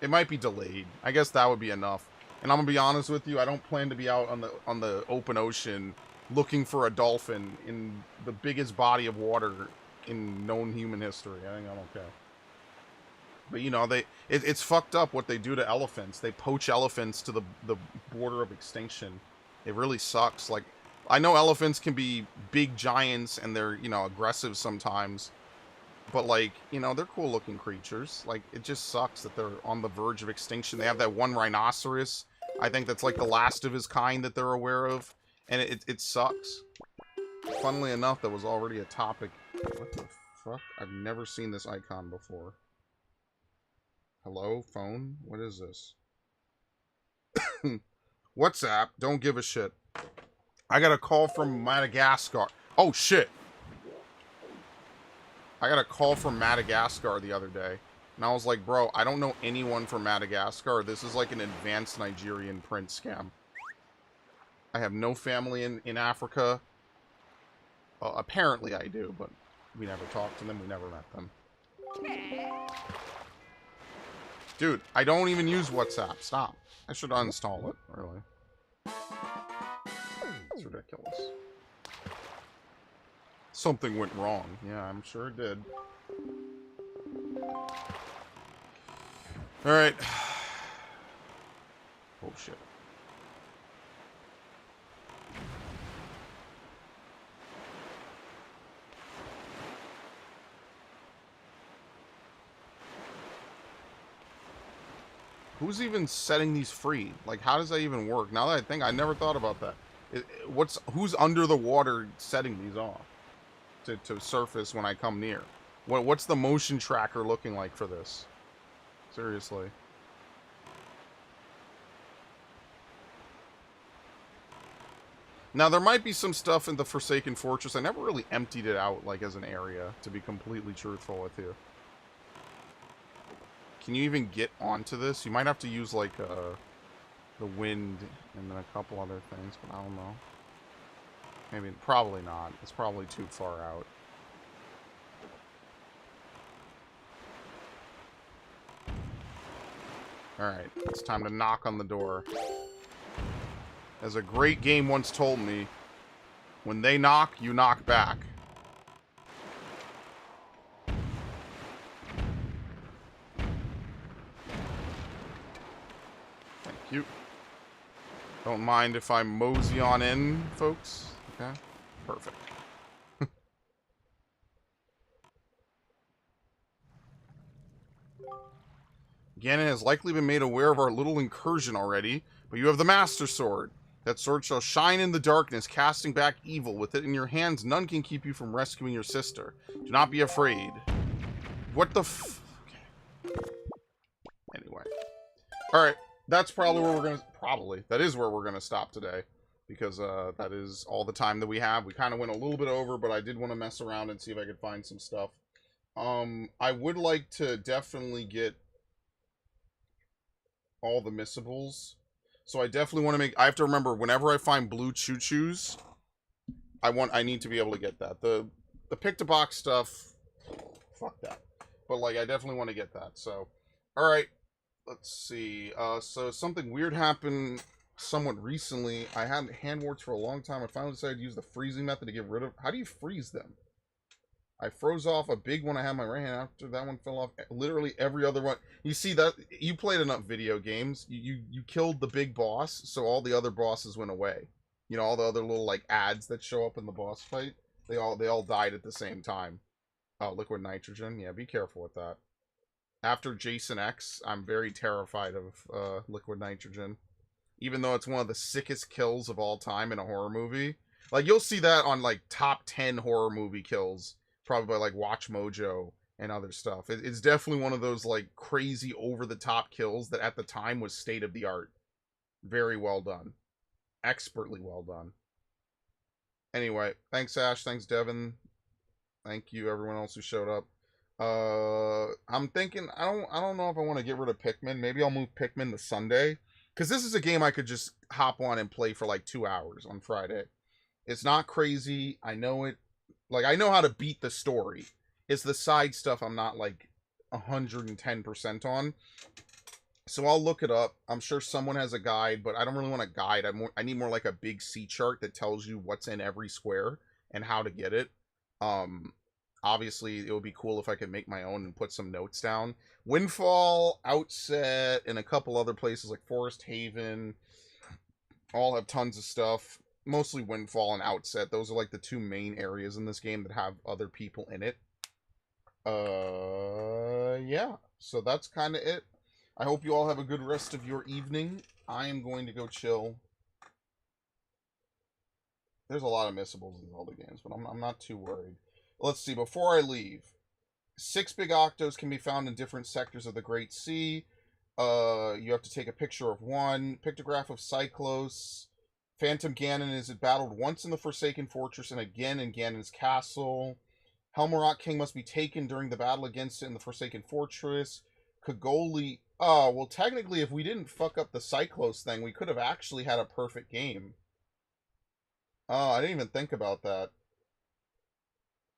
It might be delayed. I guess that would be enough. And I'm gonna be honest with you, I don't plan to be out on the open ocean looking for a dolphin in the biggest body of water in known human history. I think I'm okay. But you know, it's fucked up what they do to elephants. They poach elephants to the border of extinction. It really sucks. Like, I know elephants can be big giants and they're, you know, aggressive sometimes. But, like, you know, they're cool looking creatures. Like, it just sucks that they're on the verge of extinction. They have that one rhinoceros, I think that's like the last of his kind that they're aware of. And it sucks. Funnily enough, that was already a topic. What the fuck? I've never seen this icon before. Hello, phone? What is this? WhatsApp, don't give a shit. I got a call from Madagascar. Oh, shit. I got a call from Madagascar the other day. And I was like, bro, I don't know anyone from Madagascar. This is like an advanced Nigerian prince scam. I have no family in Africa. Apparently I do, but we never talked to them. We never met them. Dude, I don't even use WhatsApp. Stop. I should uninstall it, really. It's ridiculous. Something went wrong. Yeah, I'm sure it did. Alright. Oh, shit. Who's even setting these free? Like, how does that even work? Now that I think, I never thought about that. Who's under the water setting these off to surface when I come near? What's the motion tracker looking like for this? Seriously. Now, there might be some stuff in the Forsaken Fortress. I never really emptied it out, like, as an area, to be completely truthful with you. Can you even get onto this? You might have to use, like, the wind and then a couple other things, but I don't know. Maybe, probably not. It's probably too far out. Alright, it's time to knock on the door. As a great game once told me, when they knock, you knock back. Thank you. Don't mind if I mosey on in, folks. Okay? Perfect. Ganon has likely been made aware of our little incursion already, but you have the Master Sword. That sword shall shine in the darkness, casting back evil. With it in your hands, none can keep you from rescuing your sister. Do not be afraid. What the f... Okay. Anyway. Alright. That's probably where we're gonna... Probably. That is where we're gonna stop today. Because, that is all the time that we have. We kind of went a little bit over, but I did want to mess around and see if I could find some stuff. I would like to definitely get all the missables. So I definitely want to make... I have to remember, whenever I find blue choo-choos, I need to be able to get that. The pick-to-box stuff, fuck that. But, like, I definitely want to get that, so... Alright, let's see. So something weird happened somewhat recently. I had hand warts for a long time. I finally decided to use the freezing method to get rid of... How do you freeze them? I froze off a big one I had in my right hand. After that one fell off, literally every other one. You see that? You played enough video games. You killed the big boss, so all the other bosses went away. You know, all the other little, like, ads that show up in the boss fight. They all died at the same time. Oh, liquid nitrogen. Yeah, be careful with that. After Jason X, I'm very terrified of liquid nitrogen. Even though it's one of the sickest kills of all time in a horror movie. Like, you'll see that on, like, top 10 horror movie kills. Probably by, like, Watch Mojo and other stuff. It's definitely one of those, like, crazy over-the-top kills that at the time was state-of-the-art. Very well done. Expertly well done. Anyway, thanks, Ash. Thanks, Devin. Thank you, everyone else who showed up. I'm thinking, I don't know if I want to get rid of Pikmin. Maybe I'll move Pikmin to Sunday. Because this is a game I could just hop on and play for, like, 2 hours on Friday. It's not crazy. I know it. Like, I know how to beat the story. It's the side stuff I'm not, like, 110% on. So I'll look it up. I'm sure someone has a guide, but I don't really want a guide. I need more like a big C chart that tells you what's in every square and how to get it. Obviously, it would be cool if I could make my own and put some notes down. Windfall, Outset, and a couple other places like Forest Haven all have tons of stuff. Mostly Windfall and Outset. Those are like the two main areas in this game that have other people in it. Yeah. So that's kind of it. I hope you all have a good rest of your evening. I am going to go chill. There's a lot of missables in all the games, but I'm not too worried. Let's see. Before I leave, 6 big octos can be found in different sectors of the Great Sea. You have to take a picture of one. Pictograph of Cyclos. Phantom Ganon is battled once in the Forsaken Fortress and again in Ganon's Castle. Helmarok King must be taken during the battle against it in the Forsaken Fortress. Kogoli... Oh, well, technically, if we didn't fuck up the Cyclos thing, we could have actually had a perfect game. Oh, I didn't even think about that.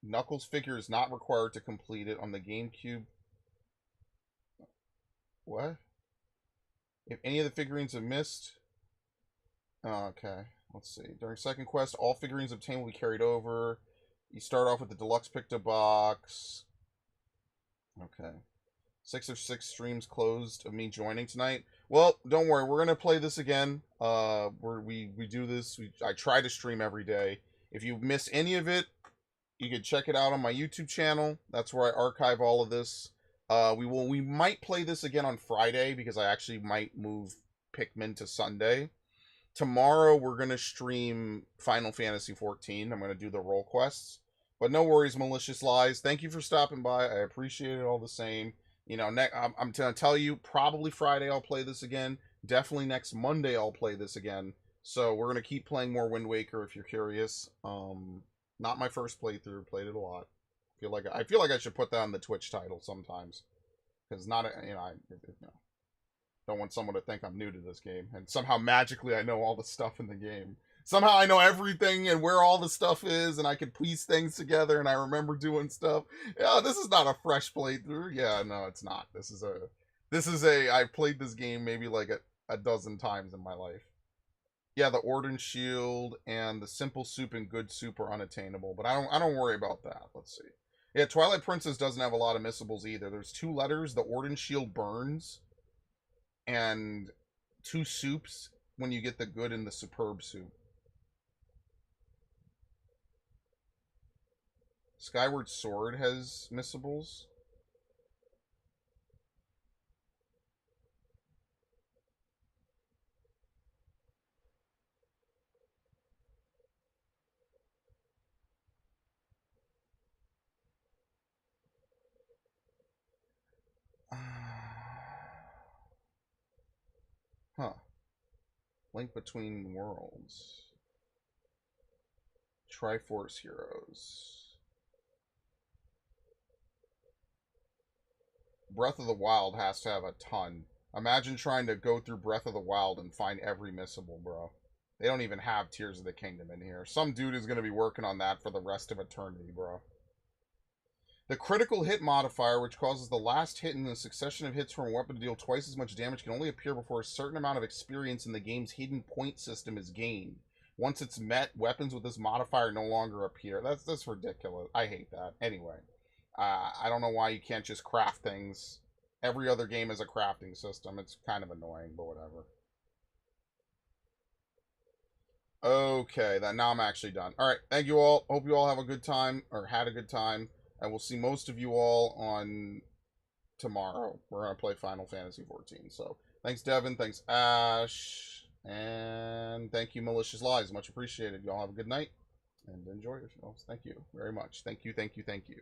Knuckles figure is not required to complete it on the GameCube. What? If any of the figurines have missed... Okay, let's see. During second quest, all figurines obtained will be carried over. You start off with the deluxe picto box. Okay. 6 of 6 streams closed of me joining tonight. Well, don't worry, we're gonna play this again. We do this. I try to stream every day. If you miss any of it, you can check it out on my YouTube channel. That's where I archive all of this. We might play this again on Friday because I actually might move Pikmin to Sunday. Tomorrow, we're going to stream Final Fantasy XIV. I'm going to do the role quests. But no worries, Malicious Lies. Thank you for stopping by. I appreciate it all the same. You know, I'm going to tell you, probably Friday I'll play this again. Definitely next Monday I'll play this again. So we're going to keep playing more Wind Waker if you're curious. Not my first playthrough. Played it a lot. I feel like I should put that on the Twitch title sometimes. Because don't want someone to think I'm new to this game. And somehow magically I know all the stuff in the game. Somehow I know everything and where all the stuff is and I can piece things together and I remember doing stuff. Yeah, this is not a fresh playthrough. Yeah, no, it's not. I've played this game maybe like a dozen times in my life. Yeah, the Orden Shield and the Simple Soup and Good Soup are unattainable, but I don't worry about that. Let's see. Yeah, Twilight Princess doesn't have a lot of missables either. There's 2 letters. The Orden Shield burns, and 2 soups when you get the good and the superb soup. Skyward Sword has missables. Huh. Link Between Worlds. Triforce Heroes. Breath of the Wild has to have a ton. Imagine trying to go through Breath of the Wild and find every missable, bro. They don't even have Tears of the Kingdom in here. Some dude is going to be working on that for the rest of eternity, bro. The critical hit modifier, which causes the last hit in a succession of hits from a weapon to deal twice as much damage, can only appear before a certain amount of experience in the game's hidden point system is gained. Once it's met, weapons with this modifier no longer appear. That's ridiculous. I hate that. Anyway, I don't know why you can't just craft things. Every other game has a crafting system. It's kind of annoying, but whatever. Okay, that now I'm actually done. All right, thank you all. Hope you all have a good time or had a good time. And we'll see most of you all on tomorrow. We're gonna play Final Fantasy 14. So thanks, Devin. Thanks, Ash, and thank you, Malicious Lies. Much appreciated. Y'all have a good night and enjoy yourselves. Thank you very much. Thank you. Thank you. Thank you.